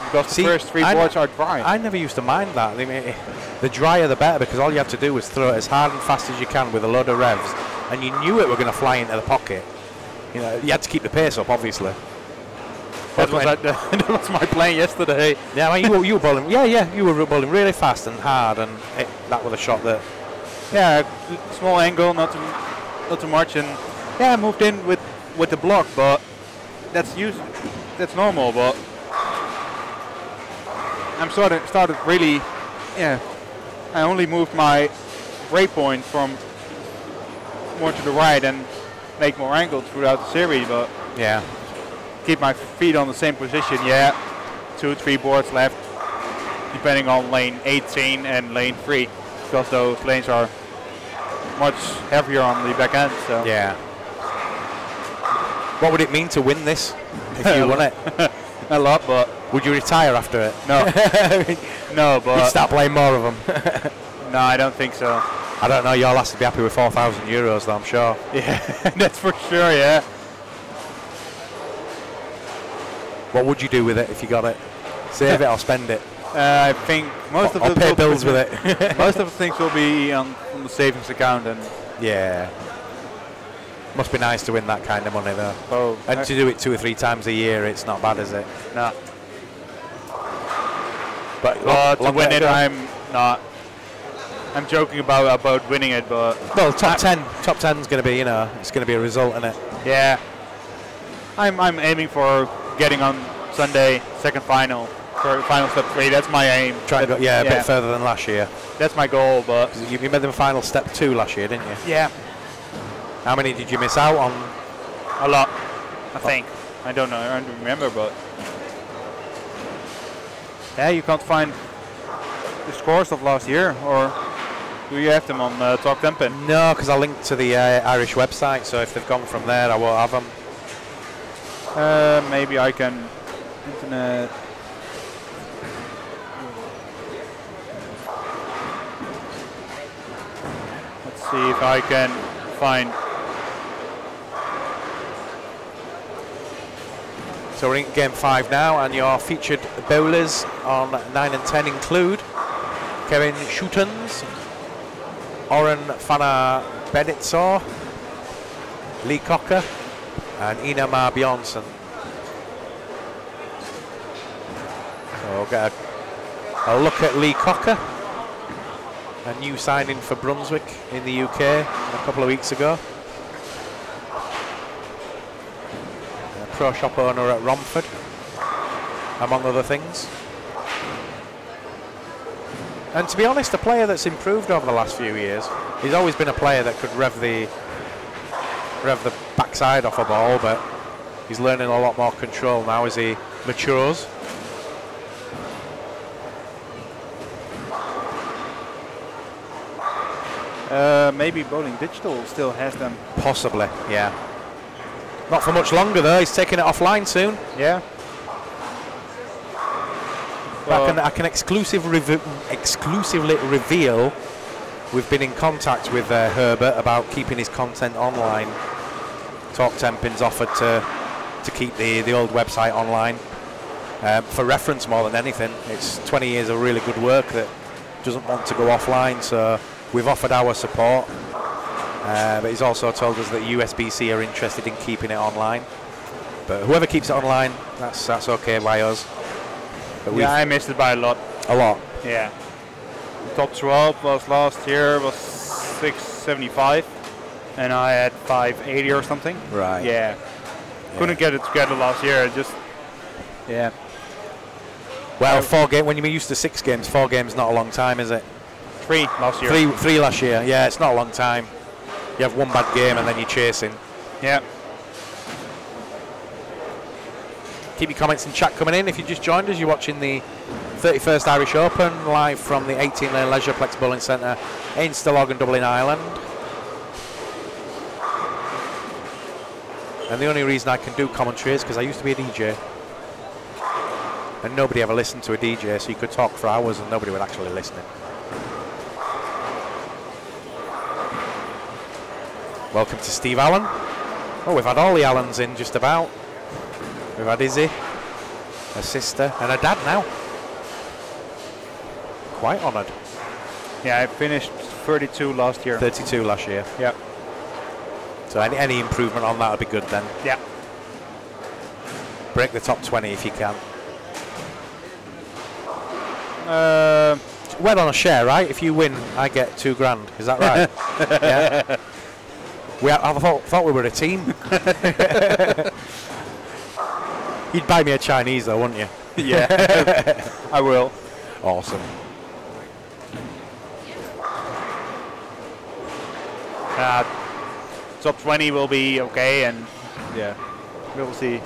Because the first 3 boards are dry. I never used to mind that. I mean, the drier the better, because all you have to do is throw it as hard and fast as you can with a load of revs, and you knew it were going to fly into the pocket. You had to keep the pace up, obviously. That was my plan yesterday. Yeah, you were bowling. Yeah, you were bowling really fast and hard, and that was a shot that. Yeah, small angle, not too much, and I moved in with the block, but that's normal. But I'm started really. Yeah, I only moved my break point from more to the right and make more angle throughout the series, but yeah. Keep my feet on the same position, 2-3 boards left, depending on lane 18 and lane 3, because those lanes are much heavier on the back end. So yeah. What would it mean to win this if you won it? A lot, but would you retire after it? No. No, but you'd start playing more of them. No, I don't think so. I don't know. You'll have to be happy with €4,000 though, I'm sure. Yeah, that's for sure. Yeah. What would you do with it if you got it? Save it or spend it? I think most of the pay bills with it. Most of the things will be on the savings account, and yeah, must be nice to win that kind of money though. Oh, and to do it 2 or 3 times a year, it's not bad, is it? No. But to win it, I'm not. I'm joking about winning it, but well, top 10's going to be, it's going to be a result, isn't it? Yeah. I'm aiming for getting on Sunday, second final, for final step 3. That's my aim. Try and go, a bit further than last year. That's my goal, but you made them final step 2 last year, didn't you? Yeah. How many did you miss out on? A lot, I think. I don't know. I don't remember, but yeah, you can't find the scores of last year, or do you have them on Talk Tempen? No, because I linked to the Irish website, so if they've gone from there, I won't have them. Maybe I can internet. see if I can find. So we're in game 5 now, and your featured bowlers on 9 and 10 include Kevin Schutens, Oren Fana Benitzer, Lee Cocker, and Inamar Bjornsson. So we'll get a look at Lee Cocker, a new signing for Brunswick in the UK a couple of weeks ago. A pro shop owner at Romford, among other things. And to be honest, a player that's improved over the last few years. He's always been a player that could rev the backside off a ball, but he's learning a lot more control now as he matures. Maybe Bowling Digital still has them. Possibly, yeah. Not for much longer though. He's taking it offline soon. Yeah. I can exclusively reveal we've been in contact with Herbert about keeping his content online. Talk Tempin's offered to keep the old website online for reference more than anything. It's 20 years of really good work that doesn't want to go offline, so we've offered our support. But he's also told us that USBC are interested in keeping it online. But whoever keeps it online, that's okay by us. But yeah, I missed it by a lot. A lot. Yeah. Top 12 was last year was 675, and I had 580 or something. Right. Yeah. Couldn't get it together last year. Just yeah. Well, 4 games. When you're used to 6 games, 4 games not a long time, is it? 3 last year. Three last year. Yeah, it's not a long time. You have 1 bad game and then you're chasing. Yeah. Keep your comments and chat coming in. If you just joined us, you're watching the 31st Irish Open live from the 18-lane Leisureplex Bowling Centre in Stillorgan, Dublin, Ireland. And the only reason I can do commentary is because I used to be a DJ. And nobody ever listened to a DJ, so you could talk for hours and nobody would actually listen. Welcome to Steve Allen. Oh, we've had all the Allens in just about. We've had Izzy, her sister, and her dad now. Quite honoured. Yeah, I finished 32 last year. 32 last year. Yeah. So any improvement on that would be good then. Yeah. Break the top 20 if you can. Well, on a share, right? If you win, I get $2,000. Is that right? Yeah. I thought we were a team. You'd buy me a Chinese though, wouldn't you? Yeah. I will. Awesome. Top 20 will be okay, and yeah, we'll see.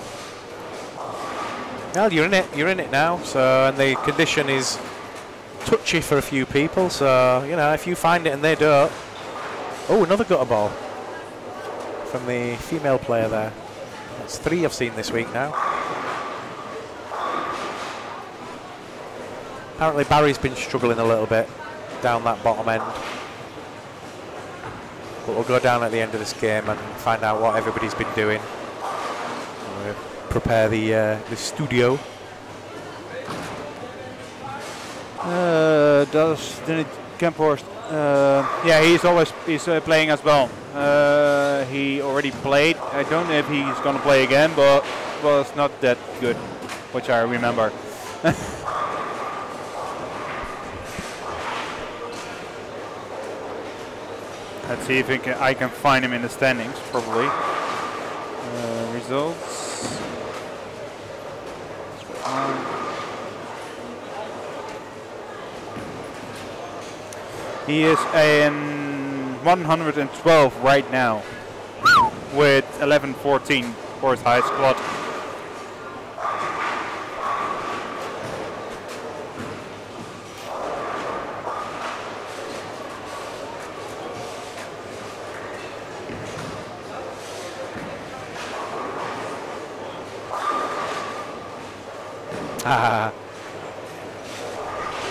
Well, you're in it. You're in it now. So, and the condition is touchy for a few people. So, you know, if you find it and they don't. Oh, another gutter ball from the female player there. That's 3 I've seen this week now. Apparently Barry's been struggling a little bit down that bottom end. But we'll go down at the end of this game and find out what everybody's been doing. We'll prepare the studio. Does Kemphorst? Yeah, he's playing as well. He already played. I don't know if he's gonna play again, but was not that good, which I remember. Let's see if I can find him in the standings, probably. Results. He is in 112 right now, with 11-14 for his highest squad.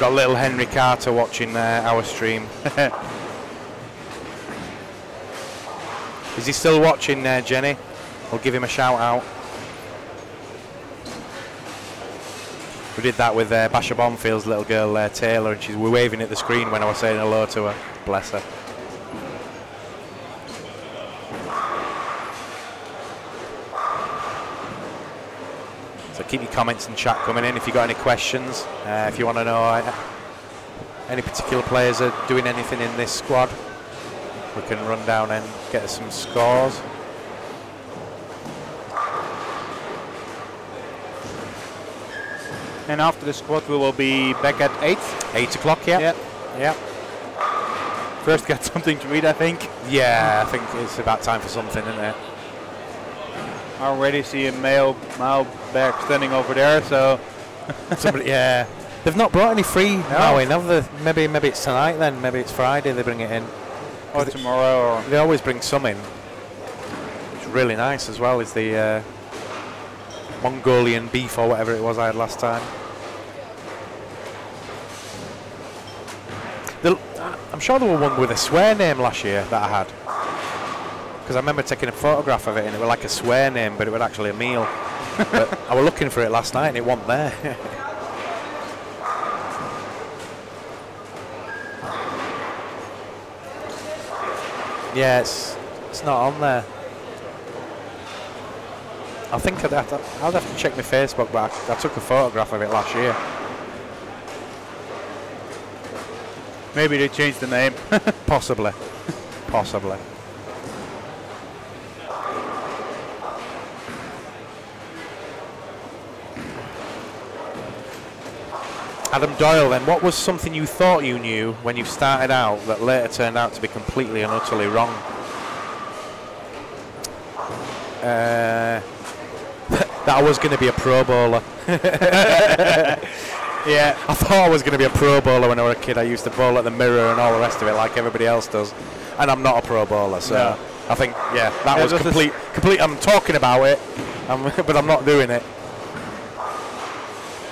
Got little Henry Carter watching our stream. Is he still watching, Jenny? I'll give him a shout out. We did that with Basha Bonfield's little girl, Taylor, and we're waving at the screen when I was saying hello to her. Bless her. So keep your comments and chat coming in if you've got any questions. If you want to know any particular players are doing anything in this squad, we can run down and get some scores. And after the squad, we will be back at 8. 8 o'clock, yeah. Yeah. Yeah. First, get something to eat, I think. Yeah, I think it's about time for something, isn't it? I already see a mail bag standing over there, so. Somebody, yeah. They've not brought any free now in, have they? Maybe it's tonight then. Maybe it's Friday they bring it in. Or tomorrow. Or They always bring some in. It's really nice as well. Is the Mongolian beef or whatever it was I had last time. I'm sure there were one with a swear name last year that I had. Because I remember taking a photograph of it and it was like a swear name, but it was actually a meal. But I was looking for it last night and it wasn't there. Yeah, it's not on there. I think I'd have to check my Facebook, but I took a photograph of it last year. maybe they changed the name. Possibly. Possibly. Adam Doyle, then, what was something you thought you knew when you started out that later turned out to be completely and utterly wrong? That I was going to be a pro bowler. Yeah, I thought I was going to be a pro bowler when I was a kid. I used to bowl at the mirror and all the rest of it like everybody else does. And I'm not a pro bowler, so no. I think, yeah, that was complete. I'm talking about it, but I'm not doing it.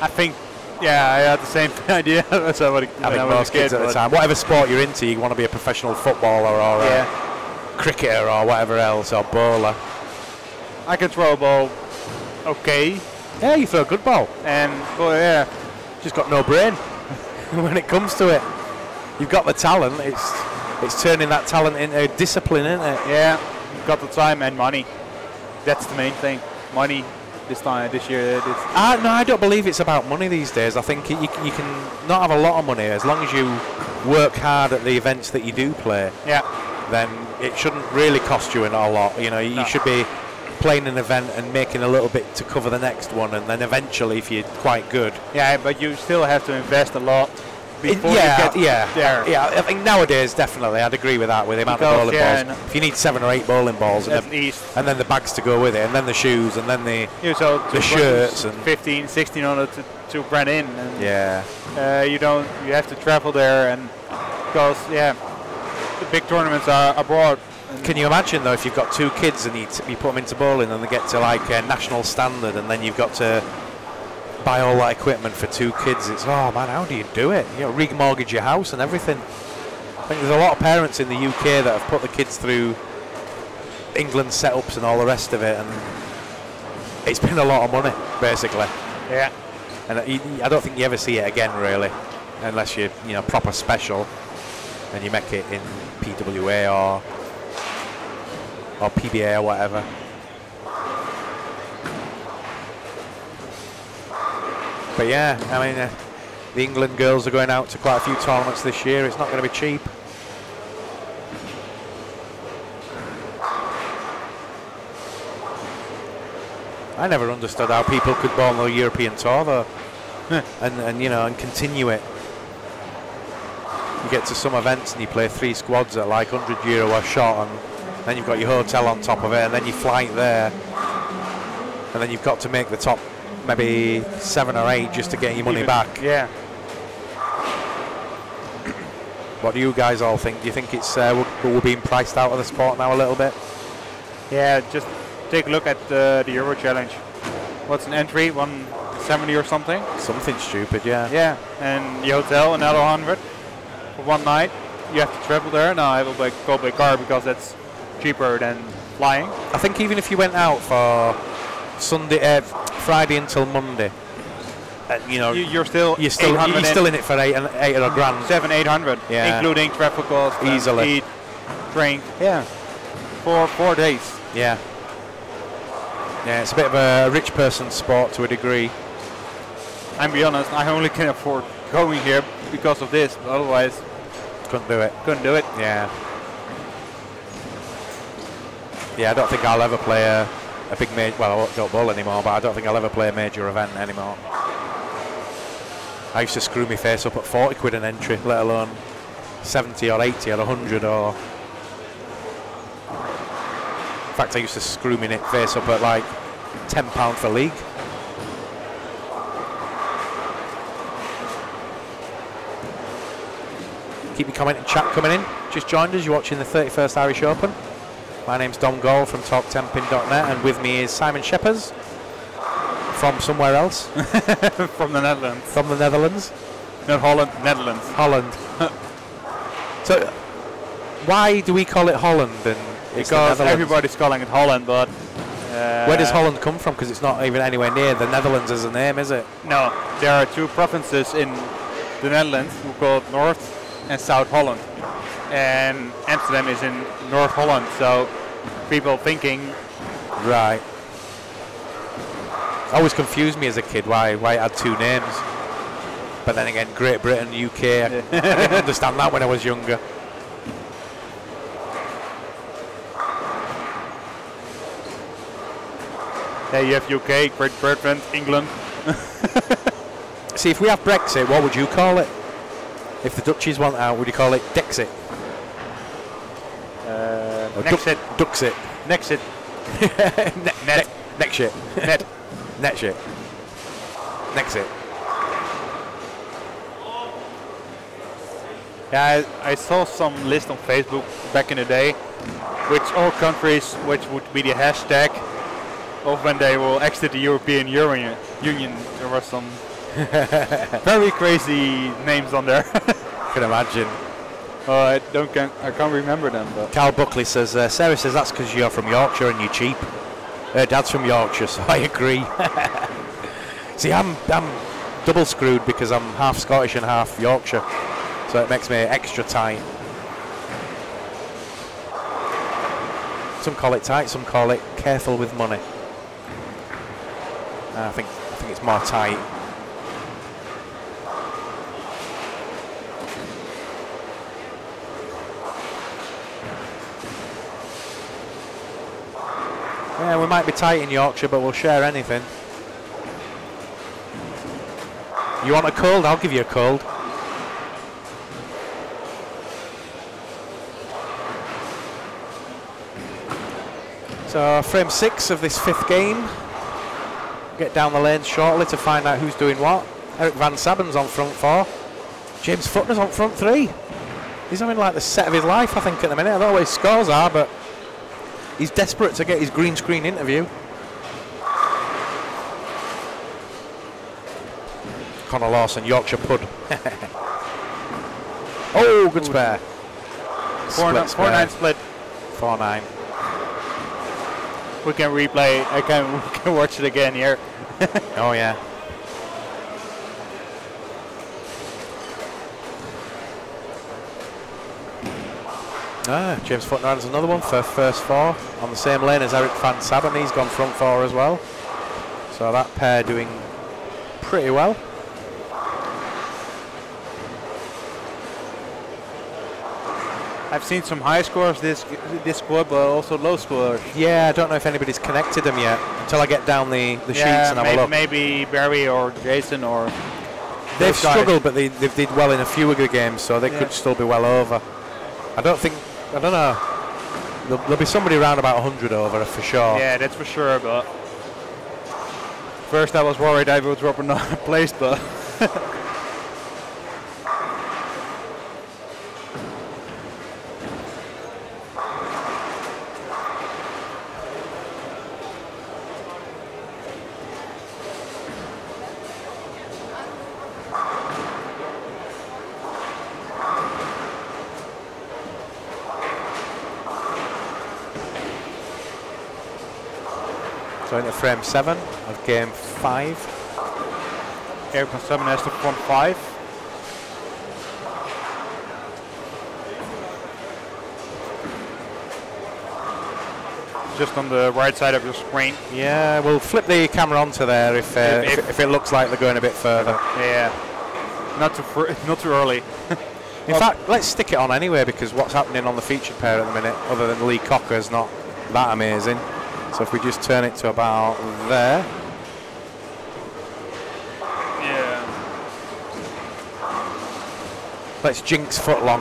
I think, yeah, I had the same idea as I think most kids at the time. Whatever sport you're into, you want to be a professional footballer or a cricketer or whatever else, or bowler. I can throw a ball okay. Yeah, you throw a good ball. And, well, yeah. Just got no brain when it comes to it. You've got the talent. It's turning that talent into discipline, isn't it? Yeah, you've got the time and money. That's the main thing. Money this year. No, I don't believe it's about money these days. I think you can not have a lot of money as long as you work hard at the events that you do play. Yeah. Then it shouldn't really cost you a lot. You know, you should be playing an event and making a little bit to cover the next one, and then eventually, if you're quite good. Yeah, but you still have to invest a lot before you get there. Yeah, I think nowadays, definitely, I'd agree with that, with the amount of bowling balls. If you need 7 or 8 bowling balls, at least, and then the bags to go with it, and then the shoes, and then the shirts, and 15, 1600 to rent in. And yeah. You have to travel there, and because the big tournaments are abroad. Can you imagine though if you've got 2 kids and you put them into bowling and they get to like national standard, and then you've got to buy all that equipment for 2 kids? It's, oh man, how do you do it? You know, remortgage your house and everything. I think there's a lot of parents in the UK that have put the kids through England setups and all the rest of it, and it's been a lot of money basically. Yeah. And I don't think you ever see it again really, unless you're proper special and you make it in PWA or PBA or whatever. But yeah, I mean, the England girls are going out to quite a few tournaments this year. It's not going to be cheap. I never understood how people could bowl on the European tour though, and continue it. You get to some events and you play 3 squads at like €100 a shot, and then you've got your hotel on top of it, and then your flight there, and then you've got to make the top maybe 7 or 8 just to get your money back. Yeah. What do you guys all think? Do you think it's we're being priced out of the sport now a little bit? Yeah, just take a look at the Euro Challenge. What's an entry? 170 or something? Something stupid, yeah. Yeah, and the hotel another 100 for one night. You have to travel there. Now I will go by car because that's cheaper than flying. I think even if you went out for Friday until Monday, You're still you're still in it for eight or a grand. 700-800, Yeah. including travel costs, Easily. eat, drink. Yeah, for 4 days. Yeah. Yeah, it's a bit of a rich person's sport to a degree. I'll be honest, I only can afford going here because of this. Otherwise, Couldn't do it. couldn't do it. Yeah. Yeah, I don't think I'll ever play a big major. Well, I don't bowl anymore, but I don't think I'll ever play a major event anymore. I used to screw my face up at 40 quid an entry, let alone 70 or 80 or 100 or... In fact, I used to screw my face up at like £10 for league. Keep your comment and chat coming in. Just joined us, you're watching the 31st Irish Open. My name's Dom Gall from TalkTemping.net, and with me is Simon Shephers from somewhere else. From the Netherlands. From the Netherlands. Not Holland, Netherlands. Holland. So, why do we call it Holland? And it's the Because Netherlands? everybody's calling it Holland, but... Where does Holland come from? Because it's not even anywhere near the Netherlands as a name, is it? No, there are 2 provinces in the Netherlands who called North and South Holland. And Amsterdam is in North Holland, so people thinking... Right. Always confused me as a kid why it had 2 names. But then again, Great Britain, UK, I didn't understand that when I was younger. Yeah, you have UK, Great Britain, England. See, if we have Brexit, what would you call it? If the Dutchies want out, would you call it Dexit? Or Nexit. Duxit. Nexit. Net. Next shit. Net. Net shit. Nexit. Yeah, I saw some list on Facebook back in the day, which all countries, which would be the hashtag of when they will exit the European Union. There were some very crazy names on there. Can imagine. I can't remember them. But Carl Buckley says, Sarah says that's because you're from Yorkshire and you're cheap. Her dad's from Yorkshire, so I agree. See, I'm double screwed because I'm half Scottish and half Yorkshire, so it makes me extra tight. Some call it tight, some call it careful with money. I think it's more tight. Yeah, we might be tight in Yorkshire, but we'll share anything. You want a cold? I'll give you a cold. So frame 6 of this 5th game. Get down the lane shortly to find out who's doing what. Eric Van Sabben's on front 4. James Futner's on front 3. He's having like the set of his life, I think, at the minute. I don't know what his scores are, but he's desperate to get his green screen interview. Conor Lawson, Yorkshire Pud. Oh, good spare. 4-9 split. 4-9. We can replay. We can watch it again here. Oh yeah. James Futner has another one for first 4 on the same lane as Eric Van Sabben. He's gone front 4 as well. So that pair doing pretty well. I've seen some high scores this squad, but also low scores. Yeah, I don't know if anybody's connected them yet until I get down the sheets and have a look. Maybe Barry or Jason or... They've struggled, but they did well in a few of the games, so they could still be well over. I don't know. There'll be somebody around about 100 over for sure. Yeah, that's for sure, but... First I was worried I would drop another place, but... So into frame 7 of game 5. Aircon 7 has the front 5. Just on the right side of your screen. Yeah, we'll flip the camera onto there if it looks like they're going a bit further. Yeah, not too early. In fact, let's stick it on anyway, because what's happening on the featured pair at the minute, other than Lee Cocker, is not that amazing. So if we just turn it to about there. Yeah. Let's jinx Footlong.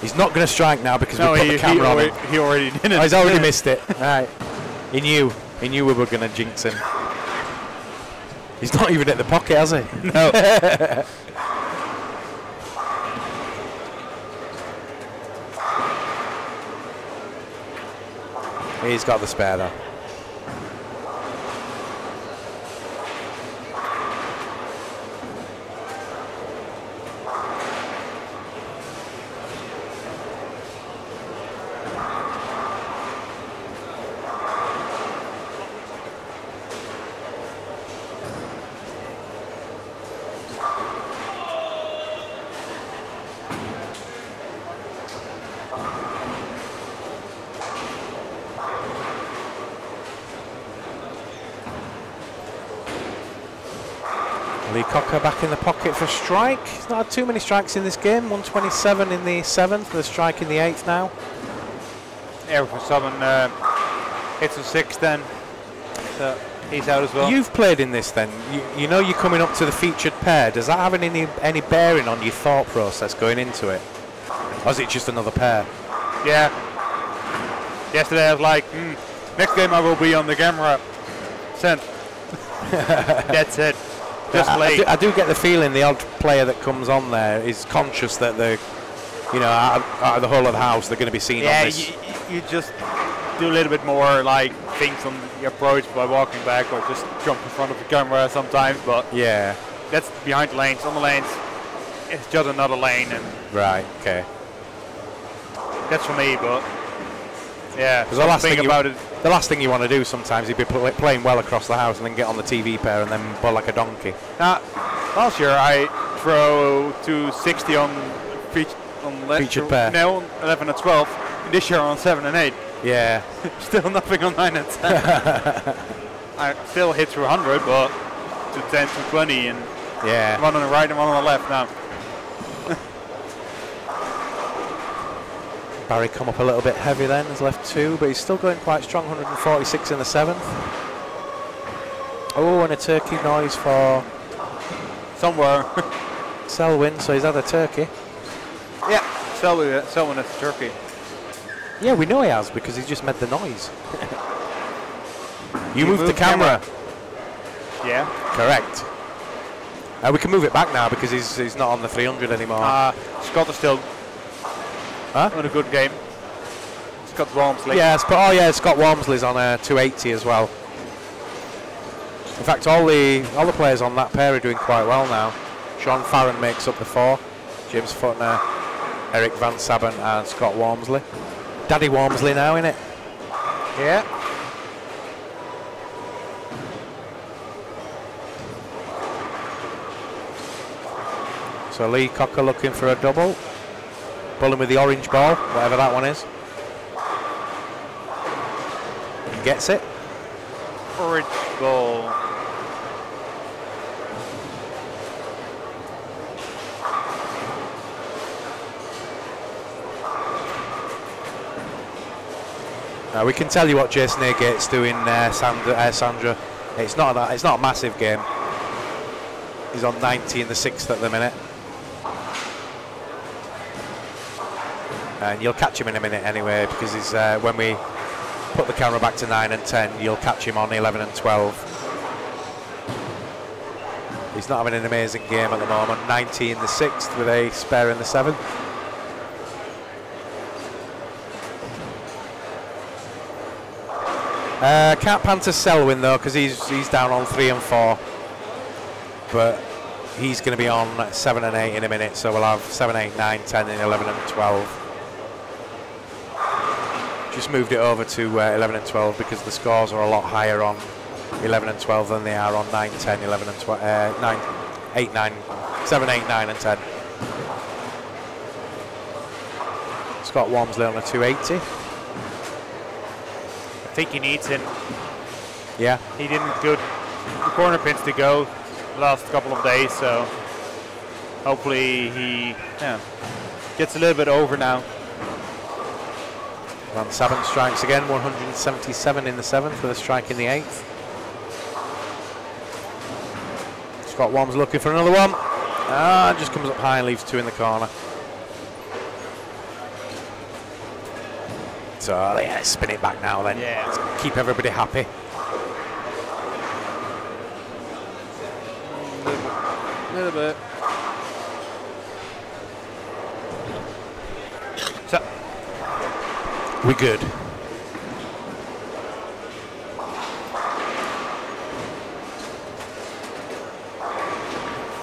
He's not going to strike now because we put the camera on him. He already did it. Oh, he's already missed it. Right. He knew we were going to jinx him. He's not even at the pocket, has he? No. He's got the spare though. Lee Cocker back in the pocket for a strike. He's not had too many strikes in this game. 127 in the 7th, the strike in the 8th now. Aircon 7 hits a 6th then. So he's out as well. You've played in this then. You know you're coming up to the featured pair. Does that have any bearing on your thought process going into it? Or is it just another pair? Yeah. Yesterday I was like, next game I will be on the camera. Send. That's it. Just late. I do get the feeling the odd player that comes on there is conscious that they're, out of the whole of the house, they're going to be seen on this. You just do a little bit more like things on your approach by walking back or just jump in front of the camera sometimes, but Yeah. that's behind the lanes. On the lanes, it's just another lane, and Right. Okay. that's for me, but yeah, Because the last thing about it. the last thing you want to do sometimes is be playing well across the house and then get on the TV pair and then pull like a donkey. Last year I throw 260 on Featured pair. No, 11 and 12. This year on 7 and 8. Yeah. Still nothing on 9 and 10. I still hit through 100, but to 10 to 20, and Yeah. one on the right and one on the left now. Barry come up a little bit heavy then, has left 2, but he's still going quite strong, 146 in the 7th. Oh, and a turkey noise for Somewhere. Selwyn, so he's had a turkey. Yeah, Selwyn is Turkey. Yeah, we know he has because he just made the noise. You moved the camera. Yeah. Correct. We can move it back now because he's not on the 300 anymore. Scott is still on a good game. Scott Walmsley. Yeah, Scott Walmsley's on a 280 as well. In fact, all the players on that pair are doing quite well now. Sean Farron makes up the 4. James Futner, Eric Van Saben and Scott Walmsley. Daddy Walmsley now, innit? Yeah. So Lee Cocker looking for a double. Bowling with the orange ball, whatever that one is. And gets it. Orange ball. Now we can tell you what Jason Agate's doing, Sandra. It's not a massive game. He's on 90 in the 6th at the minute. And you'll catch him in a minute anyway, because he's when we put the camera back to 9 and 10, you'll catch him on 11 and 12. He's not having an amazing game at the moment. 90 in the 6th with a spare in the 7th. Can't pan to Selwyn though, because he's down on 3 and 4. But he's going to be on 7 and 8 in a minute, so we'll have 7, 8, 9, 10 and 11 and 12. just moved it over to 11 and 12 because the scores are a lot higher on 11 and 12 than they are on 9, 10, 11 and 12, 9, 8, 9, 7, 8, 9 and 10. Scott Walmsley on a 280. I think he needs it. Yeah. He didn't good corner pins to go last couple of days, so hopefully he gets a little bit over now. Van 7 strikes again, 177 in the 7th with a strike in the 8th. Scott Walmsley looking for another one. Just comes up high and leaves 2 in the corner. So yeah, spin it back now then. Yeah. Let's keep everybody happy. A little bit. So We're good.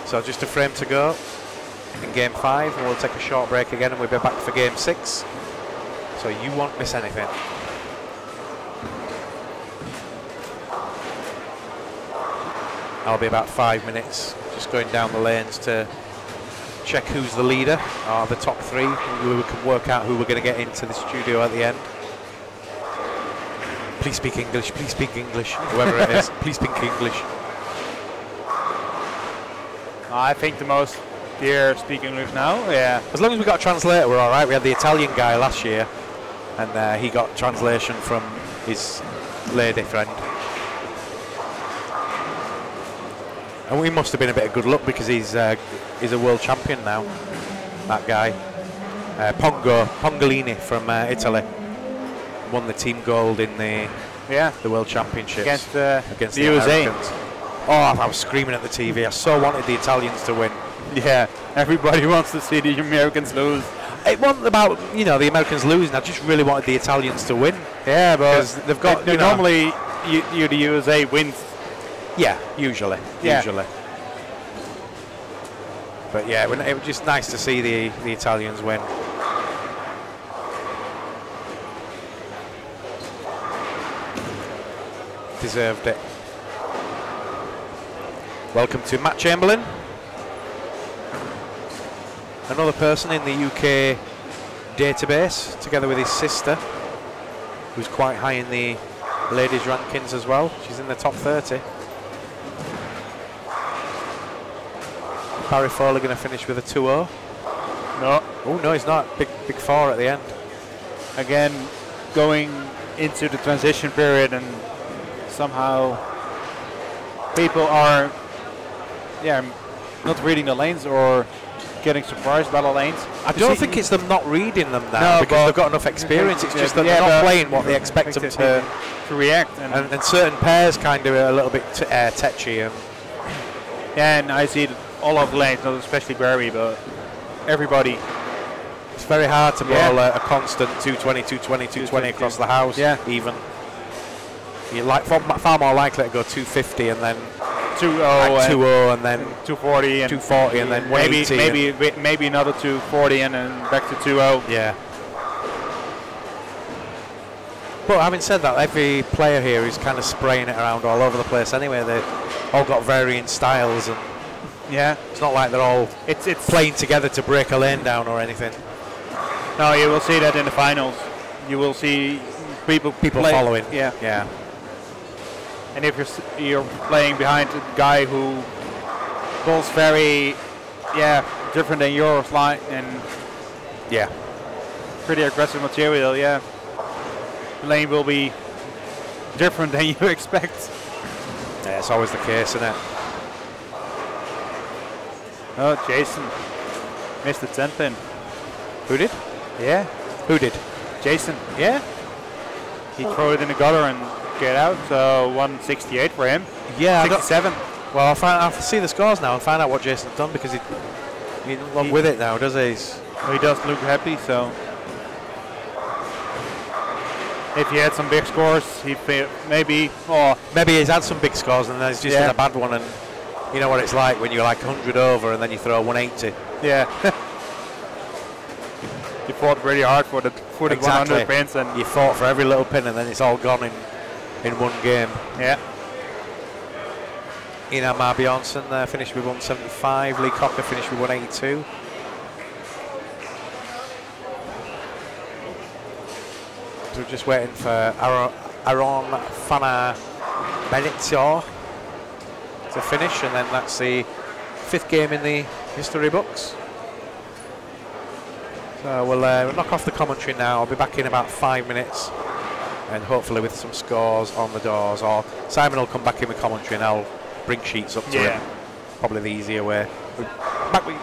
So just a frame to go in game 5, and we'll take a short break again, and we'll be back for game 6. So you won't miss anything. I'll be about 5 minutes just going down the lanes to check who's the leader, or the top 3. We can work out who we're going to get into the studio at the end. Please speak English, whoever it is, please speak English. I think the most dear speak English now. Yeah. As long as we got a translator, we're all right. We had the Italian guy last year, and he got translation from his lady friend. And we must have been a bit of good luck because he's a world champion now. That guy, Pongolini from Italy, won the team gold in the world championships against the USA. Americans. Oh, I was screaming at the TV. I so wanted the Italians to win. Yeah, everybody wants to see the Americans lose. It wasn't about the Americans losing. I just really wanted the Italians to win. Yeah, but they've got normally the USA wins. Yeah, usually. Yeah. But yeah, it was just nice to see the Italians win. Deserved it. Welcome to Matt Chamberlain. Another person in the UK database, together with his sister, who's quite high in the ladies' rankings as well. She's in the top 30. Barry Foley going to finish with a 2-0. No. Oh no, he's not. Big 4 at the end. Again, going into the transition period, and somehow people are not reading the lanes or getting surprised by the lanes. I don't think it's them not reading them now because they've got enough experience. It's just that they're not playing what they expect them to react. And certain pairs kind of are a little bit tetchy. And I see all of the lanes, not especially Barry, but everybody. It's very hard to bowl a constant 220, 220, 220 across the house. Yeah. Even. You're far more likely to go 250 and then 2-0 and then 240 and 240 and then maybe another 240 and then back to 2-0. Yeah. But having said that, every player here is kind of spraying it around all over the place anyway. They've all got varying styles, and it's not like they're all it's playing together to break a lane down or anything. No, you will see that in the finals. You will see people following. Yeah. And if you're playing behind a guy who bowls very, different than yours, and pretty aggressive material, the lane will be different than you expect. Yeah, it's always the case, isn't it? Oh, Jason missed the 10 pin. Who did? Yeah. Who did? Jason. Yeah. He threw it in the gutter and get out. So 168 for him. Yeah. 67. Well, I'll have to see the scores now and find out what Jason's done because he's not with it now, does he? He does look happy. So if he had some big scores, maybe he's had some big scores and then he's just had a bad one, and you know what it's like when you're like 100 over and then you throw 180. Yeah. You fought really hard for the 100 pins, and you fought for every little pin, and then it's all gone in one game. yeah. Ina Mar Bjornsson finished with 175. Lee Cocker finished with 182. So we're just waiting for Aron Fana Benitio to finish, and then that's the 5th game in the history books. So we'll knock off the commentary now. I'll be back in about 5 minutes, and hopefully with some scores on the doors, or Simon will come back in with commentary and I'll bring sheets up to him. Probably the easier way. Back with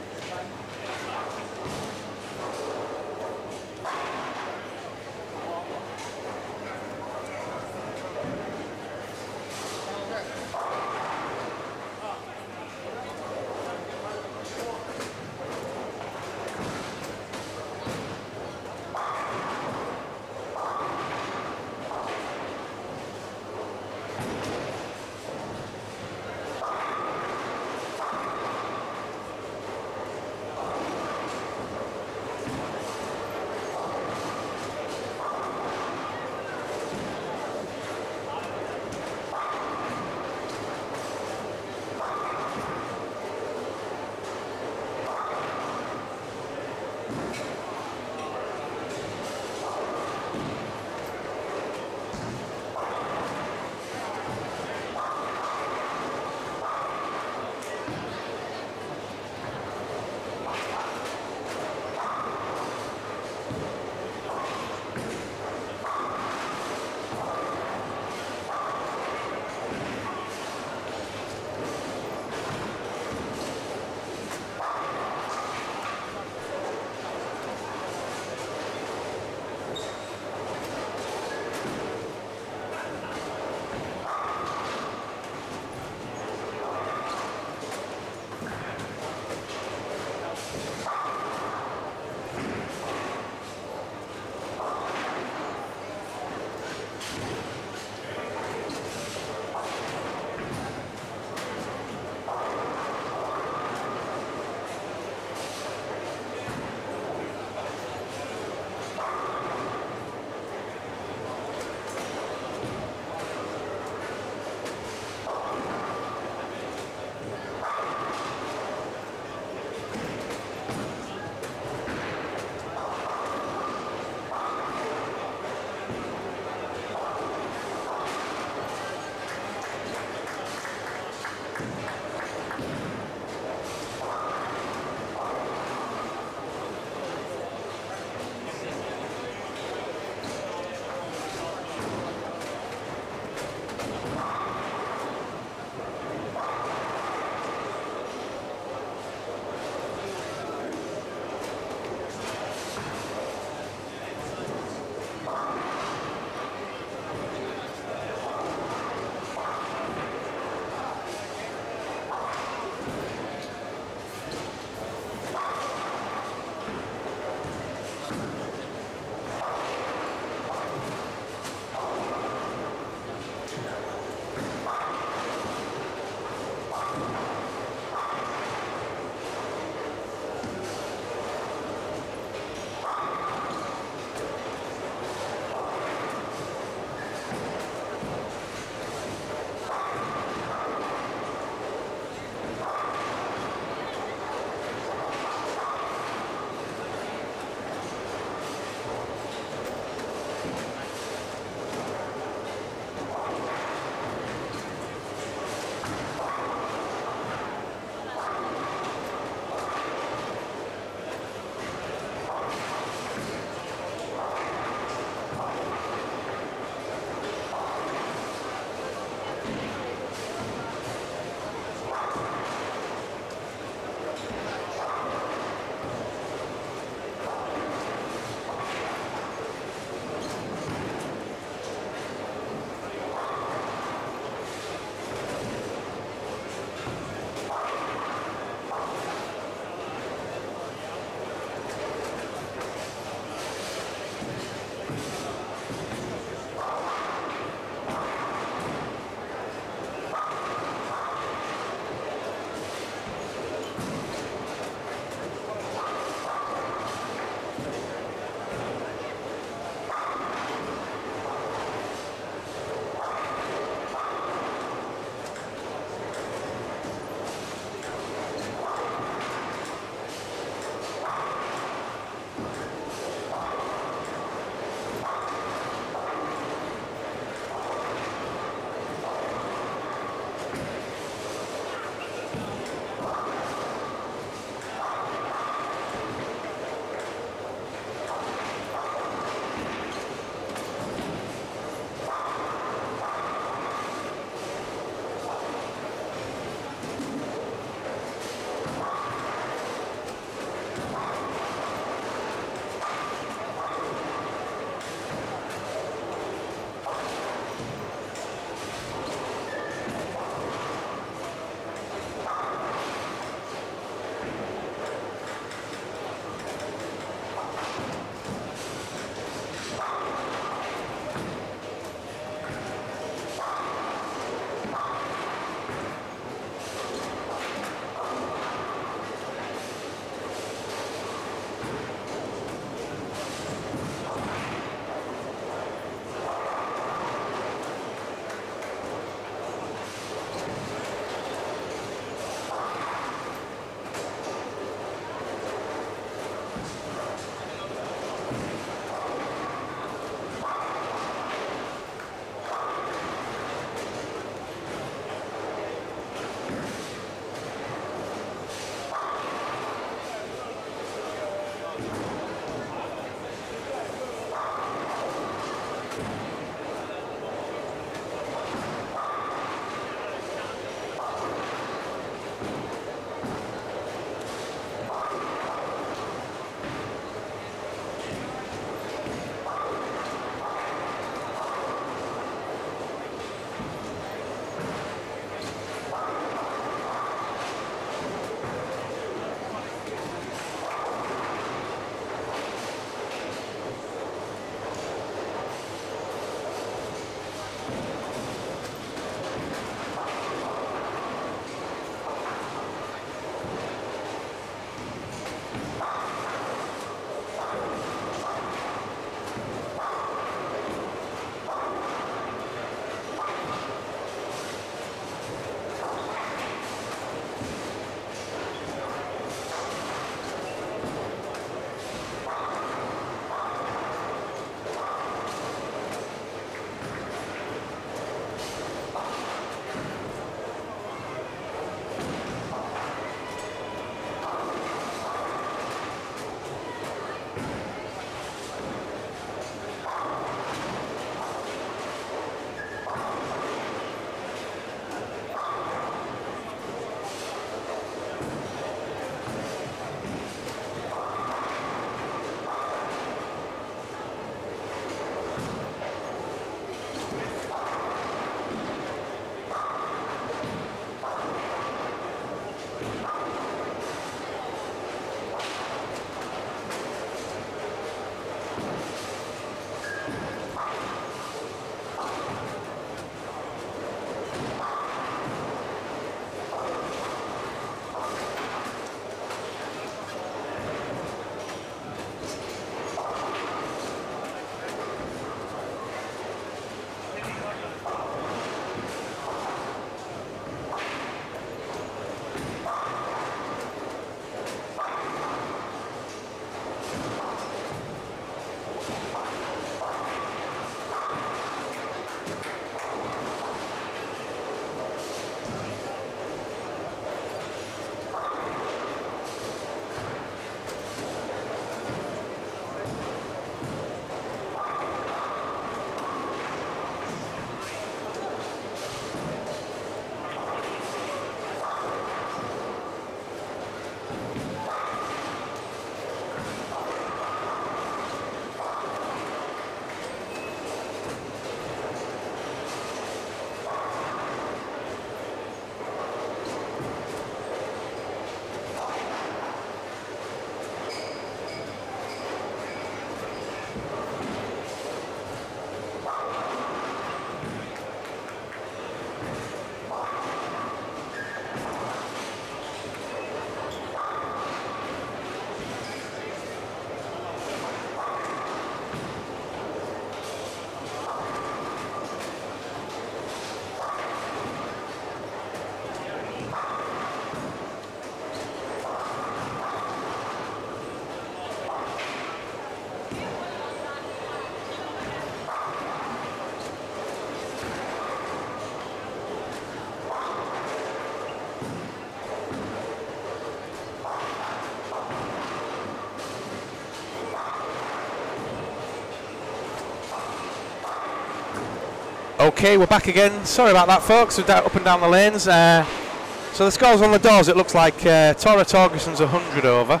Okay, we're back again. Sorry about that, folks. We're up and down the lanes. So the scores on the doors, it looks like Tora Torgerson's 100 over.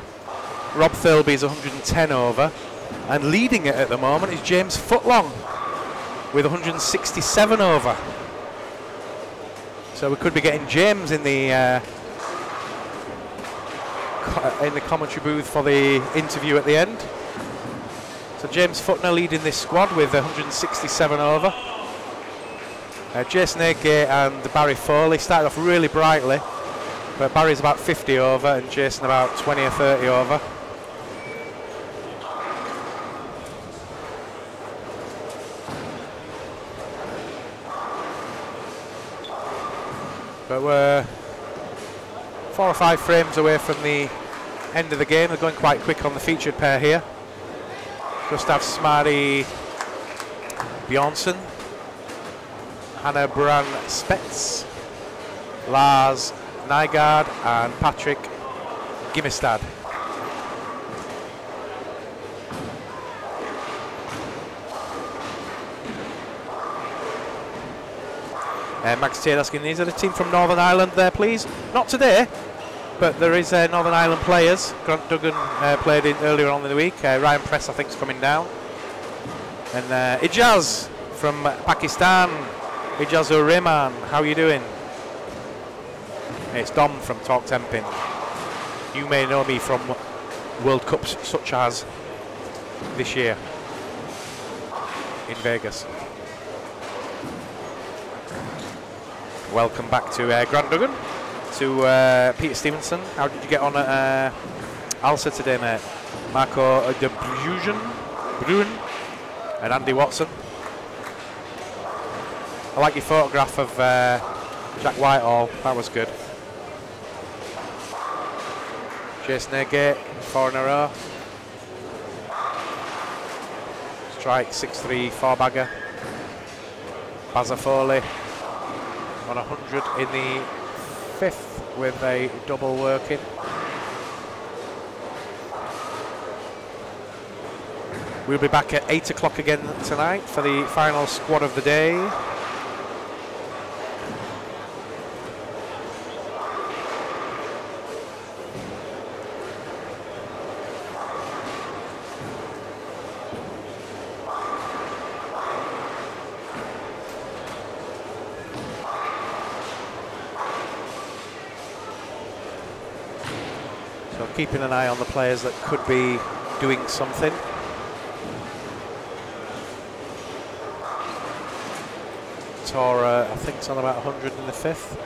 Rob Thirlby's 110 over. And leading it at the moment is James Footlong with 167 over. So we could be getting James in the commentary booth for the interview at the end. So James Footner leading this squad with 167 over. Jason Ake and Barry Foley started off really brightly, but Barry's about 50 over and Jason about 20 or 30 over. But we're 4 or 5 frames away from the end of the game. They're going quite quick on the featured pair here. Gustav Smarty Bjornsson, Hannah Brand Spets, Lars Nygaard and Patrick Gimmestad. Max Taylor asking, is there a team from Northern Ireland there, please? Not today, but there is Northern Ireland players. Grant Duggan played in earlier on in the week. Ryan Press, I think, is coming down. And Ijaz from Pakistan. Ijaz Rehman, how are you doing? It's Dom from Talk Tempin. You may know me from World Cups such as this year in Vegas. Welcome back to Grant Duggan, to Peter Stevenson. How did you get on at Alsa today, mate? Marco de Bruin and Andy Watson. I like your photograph of Jack Whitehall, that was good. Jason Agate, 4 in a row. Strike 6-3 4-bagger. Bazza Foley on 100 in the 5th with a double working. We'll be back at 8 o'clock again tonight for the final squad of the day. Keeping an eye on the players that could be doing something. Tora, I think, it's on about 100 in the 5th.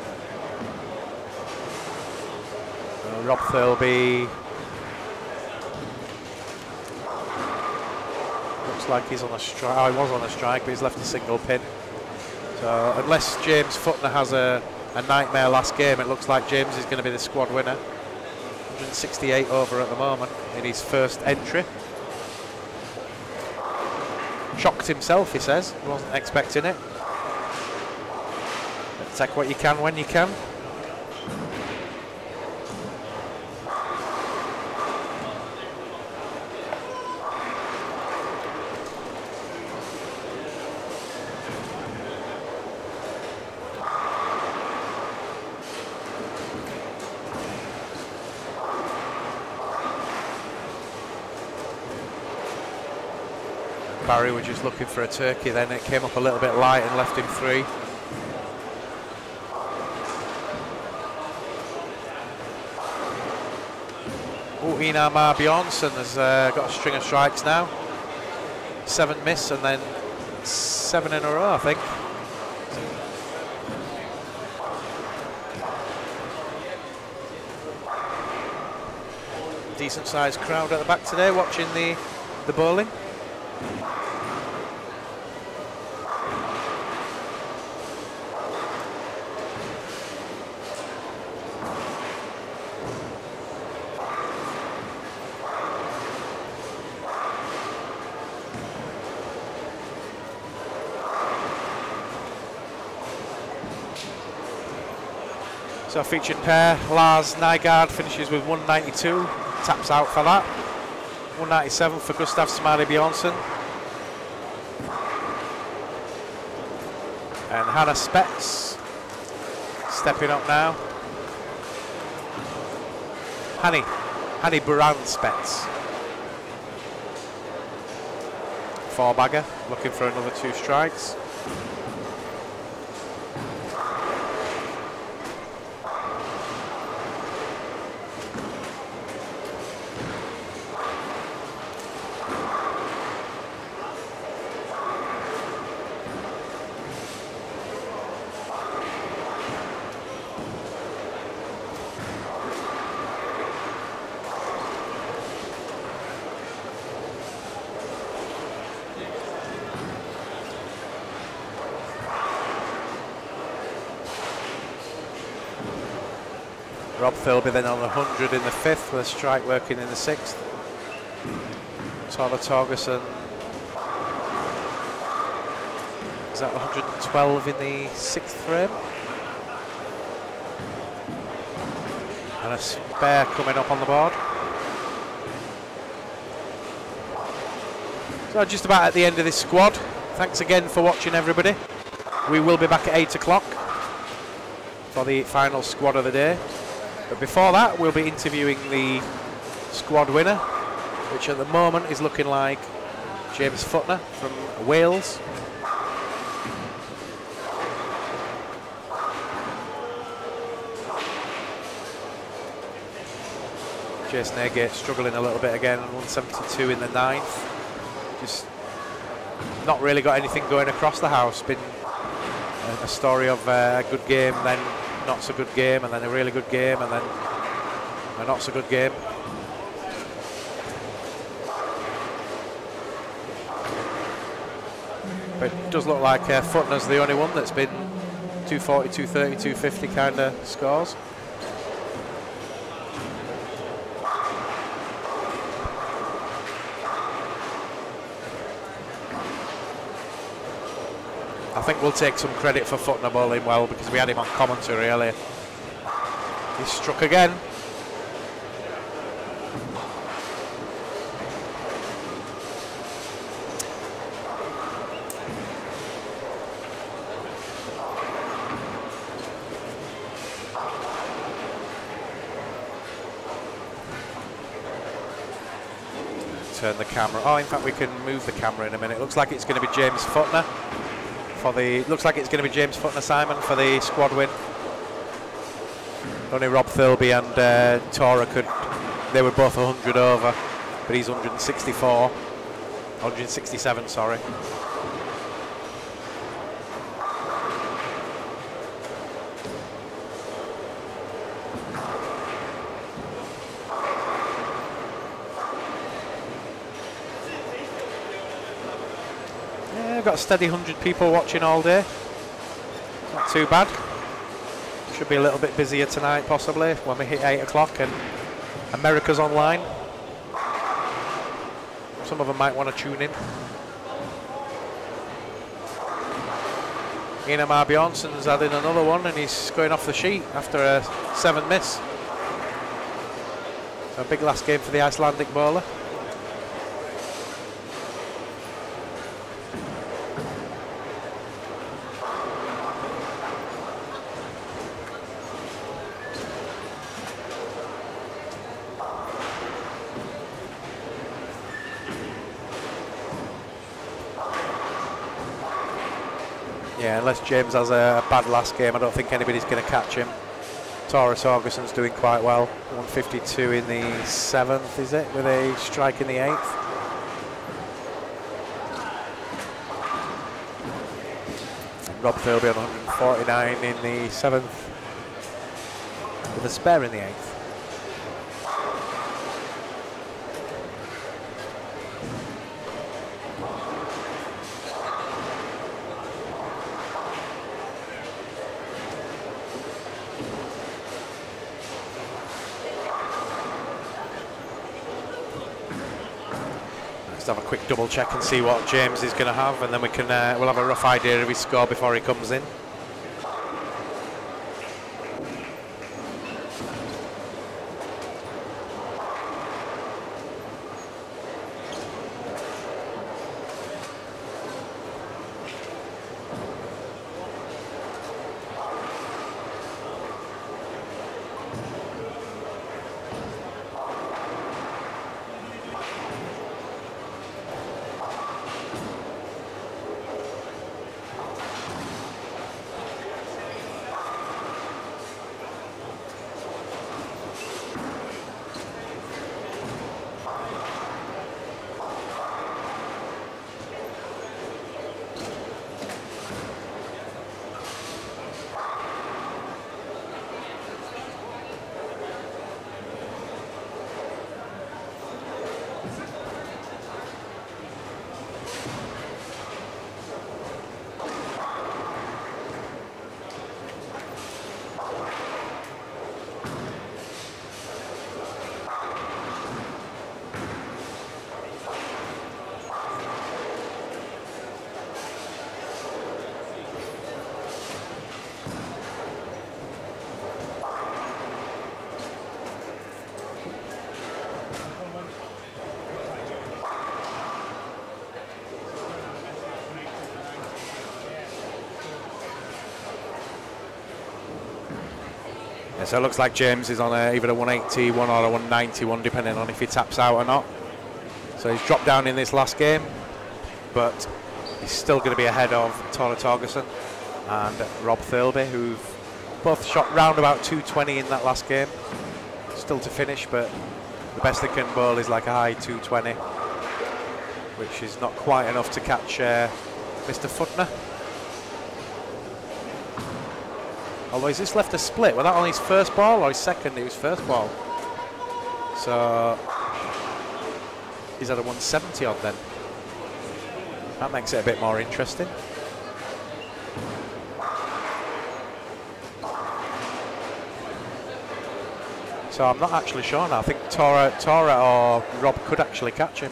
Rob Thirlby looks like he's on a strike. Oh, he was on a strike, but he's left a single pin. So unless James Footner has a nightmare last game, it looks like James is going to be the squad winner. 168 over at the moment in his first entry. Shocked himself, he says. He wasn't expecting it. But take what you can when you can. Barry was just looking for a turkey, then it came up a little bit light and left him 3. Oh, Einar Mar Bjornsson has got a string of strikes now. 7 miss and then 7 in a row, I think. Decent sized crowd at the back today watching the bowling. So featured pair, Lars Nygaard finishes with 192, taps out for that. 197 for Gustav Smiley Bjornsson. And Hannah Spetz stepping up now. Hanny Buran Spetz. 4-bagger, looking for another 2 strikes. Rob Thirlby then on 100 in the 5th with a strike working in the 6th. Tara Torgerson is that 112 in the 6th frame. And a spare coming up on the board. So just about at the end of this squad. Thanks again for watching, everybody. We will be back at 8 o'clock for the final squad of the day. But before that, we'll be interviewing the squad winner, which at the moment is looking like James Futner from Wales. Jason Agate struggling a little bit again, 172 in the 9th. Just not really got anything going across the house. Been a story of a good game, then not so good game, and then a really good game, and then a not so good game. But it does look like Futner's the only one that's been 240, 230, 250 kind of scores. I think we'll take some credit for Futner bowling well because we had him on commentary earlier. He struck again. Turn the camera. Oh, in fact, we can move the camera in a minute. Looks like it's going to be James Futner. Looks like it's going to be James Futner Simon for the squad win. Only Rob Thirlby and Tora they were both 100 over, but he's 164, 167, sorry. We've got a steady 100 people watching all day. Not too bad. Should be a little bit busier tonight possibly when we hit 8 o'clock and America's online. Some of them might want to tune in. Einar Bjornsson's adding another one and he's going off the sheet after a 7 miss. So a big last game for the Icelandic bowler. Yeah, unless James has a bad last game, I don't think anybody's going to catch him. Tara Torgerson's doing quite well. 152 in the 7th, is it? With a strike in the 8th. Rob Thirlby on 149 in the 7th. With a spare in the 8th. Have a quick double check and see what James is going to have, and then we can we'll have a rough idea of his score before he comes in. Yeah, so it looks like James is on either a 180 one or a 190 one, depending on if he taps out or not. So he's dropped down in this last game, but he's still going to be ahead of Tora Torgerson and Rob Thirlby, who've both shot round about 220 in that last game. Still to finish, but the best they can bowl is like a high 220, which is not quite enough to catch Mr. Futner. Although he's just left a split. Was that on his first ball or his second? It was first ball. So he's at a 170 odd then. That makes it a bit more interesting. So I'm not actually sure now. I think Tora or Rob could actually catch him.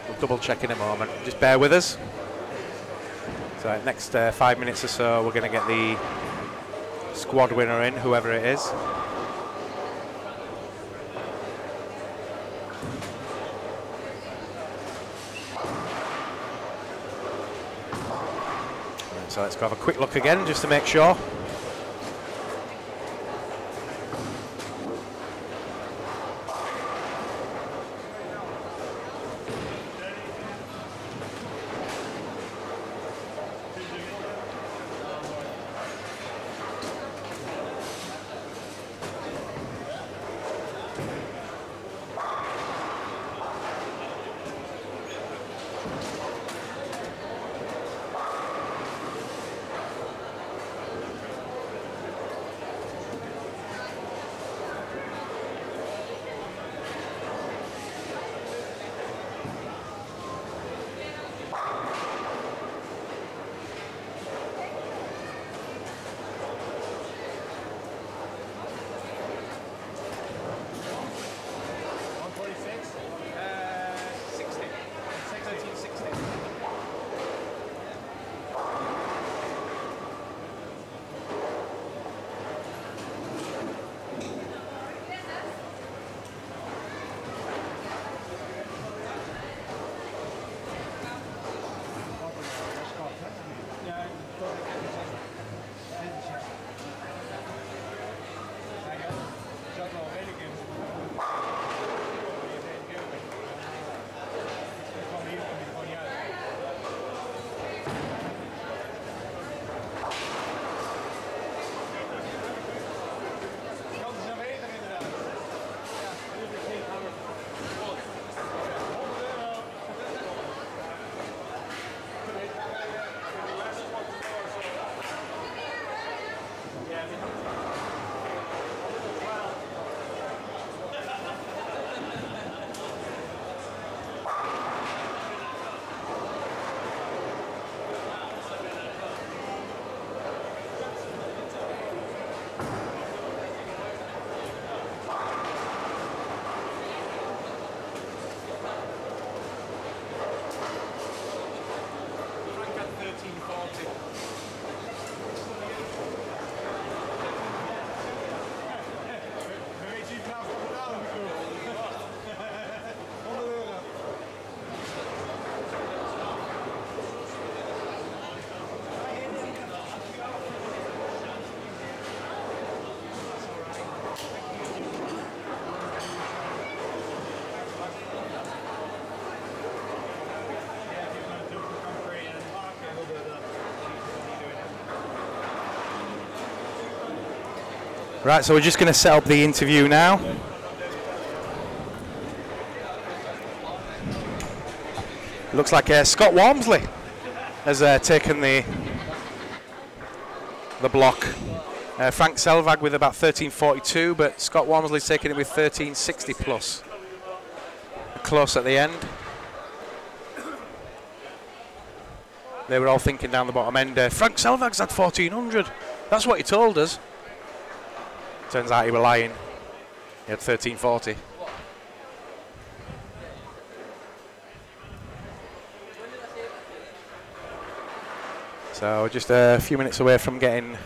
We'll double check in a moment. Just bear with us. So next 5 minutes or so, we're going to get the squad winner in, whoever it is. So let's go have a quick look again, just to make sure. Right, so we're just going to set up the interview now. Looks like Scott Walmsley has taken the block. Frank Selvag with about 13.42, but Scott Walmsley's taken it with 13.60 plus. Close at the end. They were all thinking down the bottom end. Frank Selvag's had 1400. That's what he told us. Turns out he was lying. He had 13.40. So just a few minutes away from getting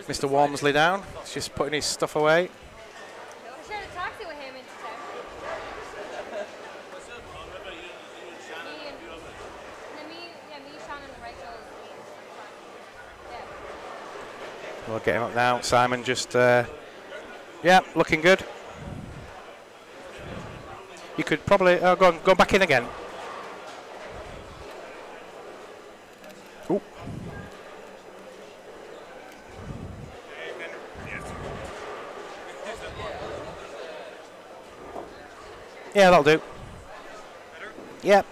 Mr. Walmsley down. He's just putting his stuff away. I shared a taxi with him into town. Me, Sean and Rachel. We'll get him up now. Simon just, yeah, looking good. You could probably go back in again. Ooh. Yeah, that'll do. Yep.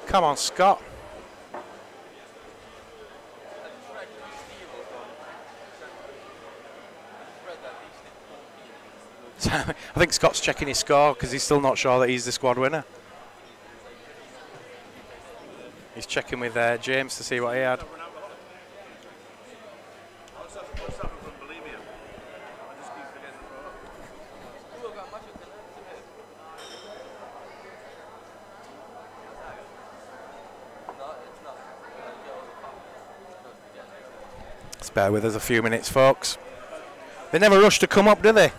Come on, Scott. I think Scott's checking his score because he's still not sure that he's the squad winner. He's checking with James to see what he had. Just bear with us a few minutes, folks. They never rush to come up, do they?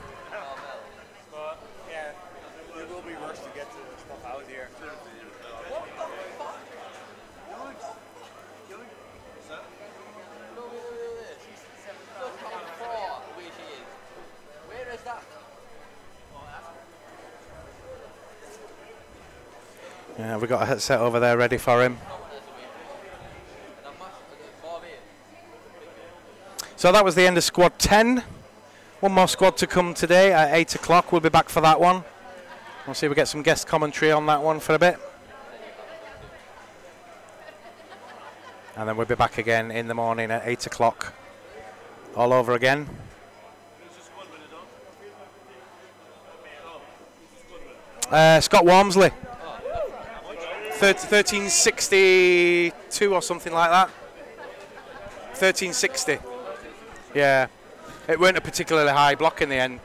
Yeah, we've got a headset over there ready for him. So that was the end of squad 10. One more squad to come today at 8 o'clock. We'll be back for that one. We'll see if we get some guest commentary on that one for a bit. And then we'll be back again in the morning at 8 o'clock. All over again. Scott Walmsley. 1362 or something like that. 1360. Yeah. It weren't a particularly high block in the end.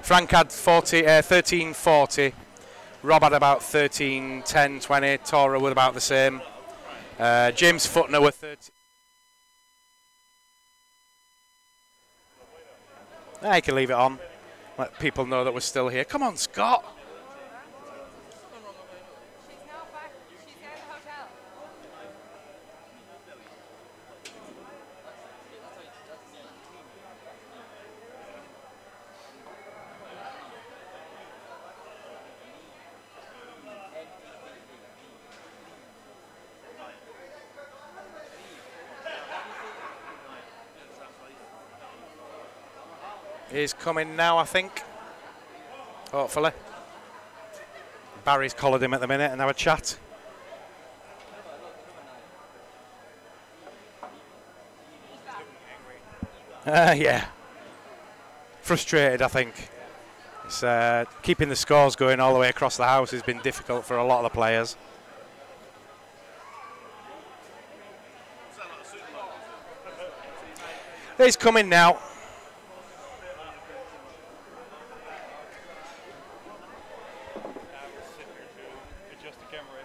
Frank had 1340. Rob had about 1310, 20. Tora with about the same. James Footner were 30. I can leave it on. Let people know that we're still here. Come on, Scott. He's coming now, I think. Hopefully. Barry's collared him at the minute and have a chat. Yeah. Frustrated, I think. It's, keeping the scores going all the way across the house has been difficult for a lot of the players. He's coming now.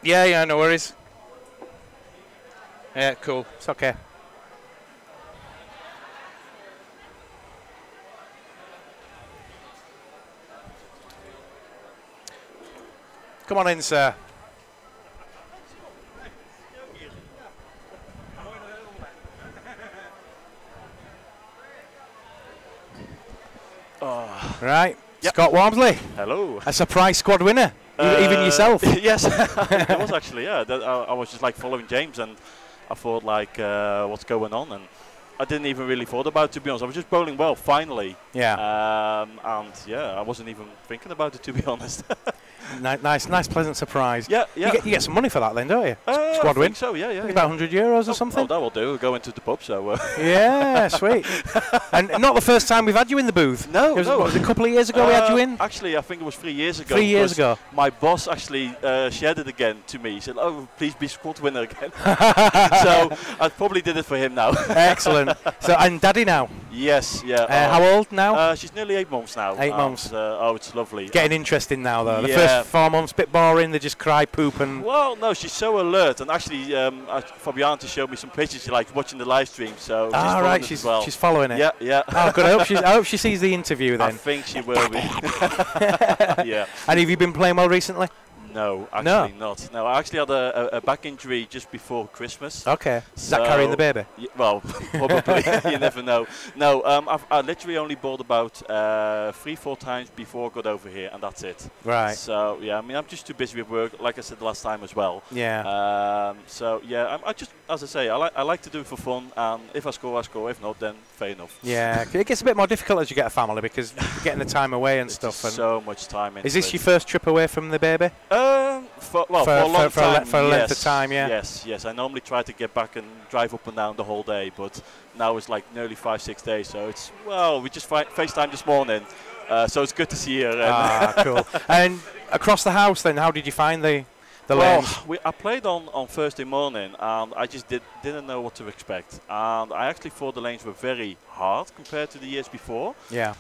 Yeah, no worries. Yeah, cool. It's okay. Come on in, sir. Oh. Right. Yep. Scott Walmsley. Hello. A surprise squad winner. Even yourself. Yes, it was actually, yeah. I was just like following James and I thought like, what's going on? And I didn't even really thought about it, to be honest. I was just bowling well, finally. Yeah. And yeah, I wasn't even thinking about it, to be honest. Nice, pleasant surprise. Yeah, yeah. You get some money for that then, don't you? Squad I win. think So yeah. About €100 or something. Oh, that will do. Go into the pub, so. Yeah, sweet. And not the first time we've had you in the booth. No, it was a couple of years ago we had you in. Actually, I think it was 3 years ago. 3 years ago. My boss actually shared it again to me. He said, "Oh, please be squad winner again." So I probably did it for him now. Excellent. So and Daddy now. Yes, yeah. How old now? She's nearly 8 months now. 8 months. Oh, it's lovely. Getting interesting now though. The Yeah. first 4 months bit boring. They just cry, poop, and. Well, no, she's so alert, and actually, Fabiante showed me some pictures. She likes watching the live stream, so she's following right. it She's as well. she's following it. Yeah, yeah. Oh, good. I hope she sees the interview then. I think she will be. Yeah. And have you been playing well recently? No, actually not. No, I actually had a back injury just before Christmas. Okay. Is that carrying the baby? Well, probably. You never know. No, I literally only bought about 3-4 times before I got over here, and that's it. Right. So yeah, I mean, I'm just too busy with work, like I said last time as well. Yeah. So yeah, I just, as I say, I like to do it for fun, and if I score, I score. If not, then fair enough. Yeah, it gets a bit more difficult as you get a family because you're getting the time away and stuff. And so much time. Is this your first trip away from the baby? For a long time. For a length of time, yeah. Yes. I normally try to get back and drive up and down the whole day, but now it's like nearly 5-6 days. So it's, well, we just FaceTime this morning, so it's good to see her. Cool. And across the house, then, how did you find the lanes? I played on Thursday morning, and I just didn't know what to expect. And I actually thought the lanes were very hard compared to the years before. Yeah.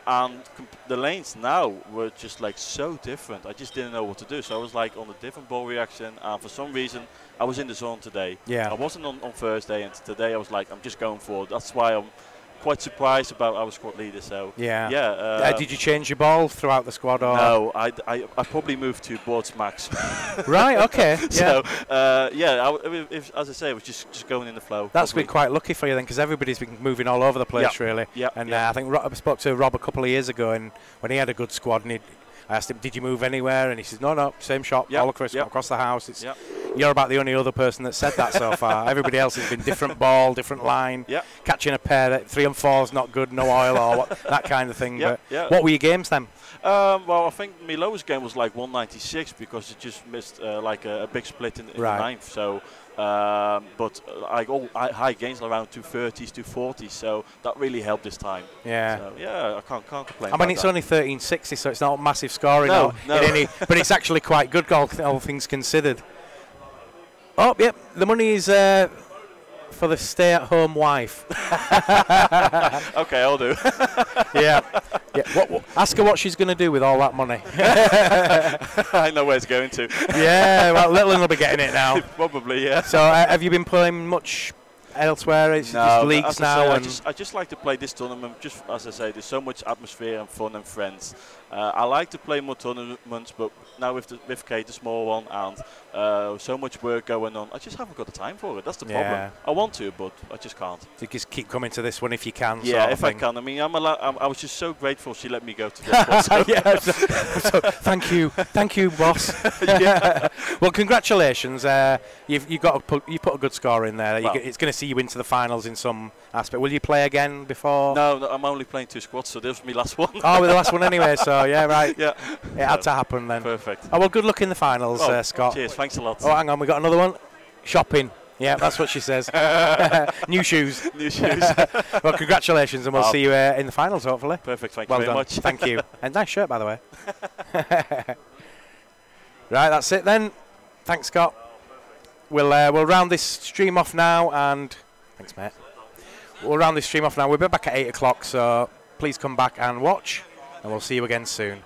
And the lanes now were just like so different. I just didn't know what to do. So I was like on a different ball reaction, and for some reason I was in the zone today. Yeah. I wasn't on Thursday, and today I was like, I'm just going for it. That's why I'm quite surprised about our squad leader. So yeah. Did you change your ball throughout the squad? Or? No, I probably moved to boards max. Right. Okay. So as I say, it was just going in the flow. That's been quite lucky for you then, because everybody's been moving all over the place really. Yeah. And I think I spoke to Rob a couple of years ago, and when he had a good squad, and I asked him, "Did you move anywhere?" And he says, "No, same shop, all across the house." You're about the only other person that said that so far. Everybody else has been different ball, different line. Catching a pair that 3 and 4 is not good, no oil or that kind of thing. What were your games then? Well, I think my lowest game was like 196 because it just missed like a big split in the ninth. So, but high gains around 230s, 240s. So that really helped this time. Yeah. So, yeah, I can't complain. I mean, it's only 1360, so it's not massive scoring. No. But it's actually quite good, all things considered. Oh, yep. The money is for the stay-at-home wife. Okay, I'll do. Yeah. Ask her what she's going to do with all that money. I know where it's going to. Yeah, well, Littleton will be getting it now. Probably, yeah. So, have you been playing much elsewhere? It's just leagues now. I just like to play this tournament. Just as I say, there's so much atmosphere and fun and friends. I like to play more tournaments, but now with Kate, the small one, and so much work going on, I just haven't got the time for it. That's the problem. I want to, but I just can't. So just keep coming to this one if you can. Yeah, if I can. I mean, I was just so grateful she let me go to this one. So thank you, boss. Well, congratulations. You put a good score in there. It's going to see you into the finals in some aspect. Will you play again before? No, I'm only playing 2 squads, so this was my last one. Oh, with the last one anyway. So yeah, right. Yeah, it had to happen then. Perfect. Oh well, good luck in the finals, Scott. Cheers. Thanks a lot. Oh, hang on, we got another one. Shopping. Yeah, that's what she says. New shoes. New shoes. Well, congratulations, and we'll see you in the finals, hopefully. Perfect. Thank you very much. Thank you. And nice shirt, by the way. Right, that's it then. Thanks, Scott. We'll round this stream off now, and thanks, mate. We'll round this stream off now. We'll be back at 8 o'clock, so please come back and watch, and we'll see you again soon.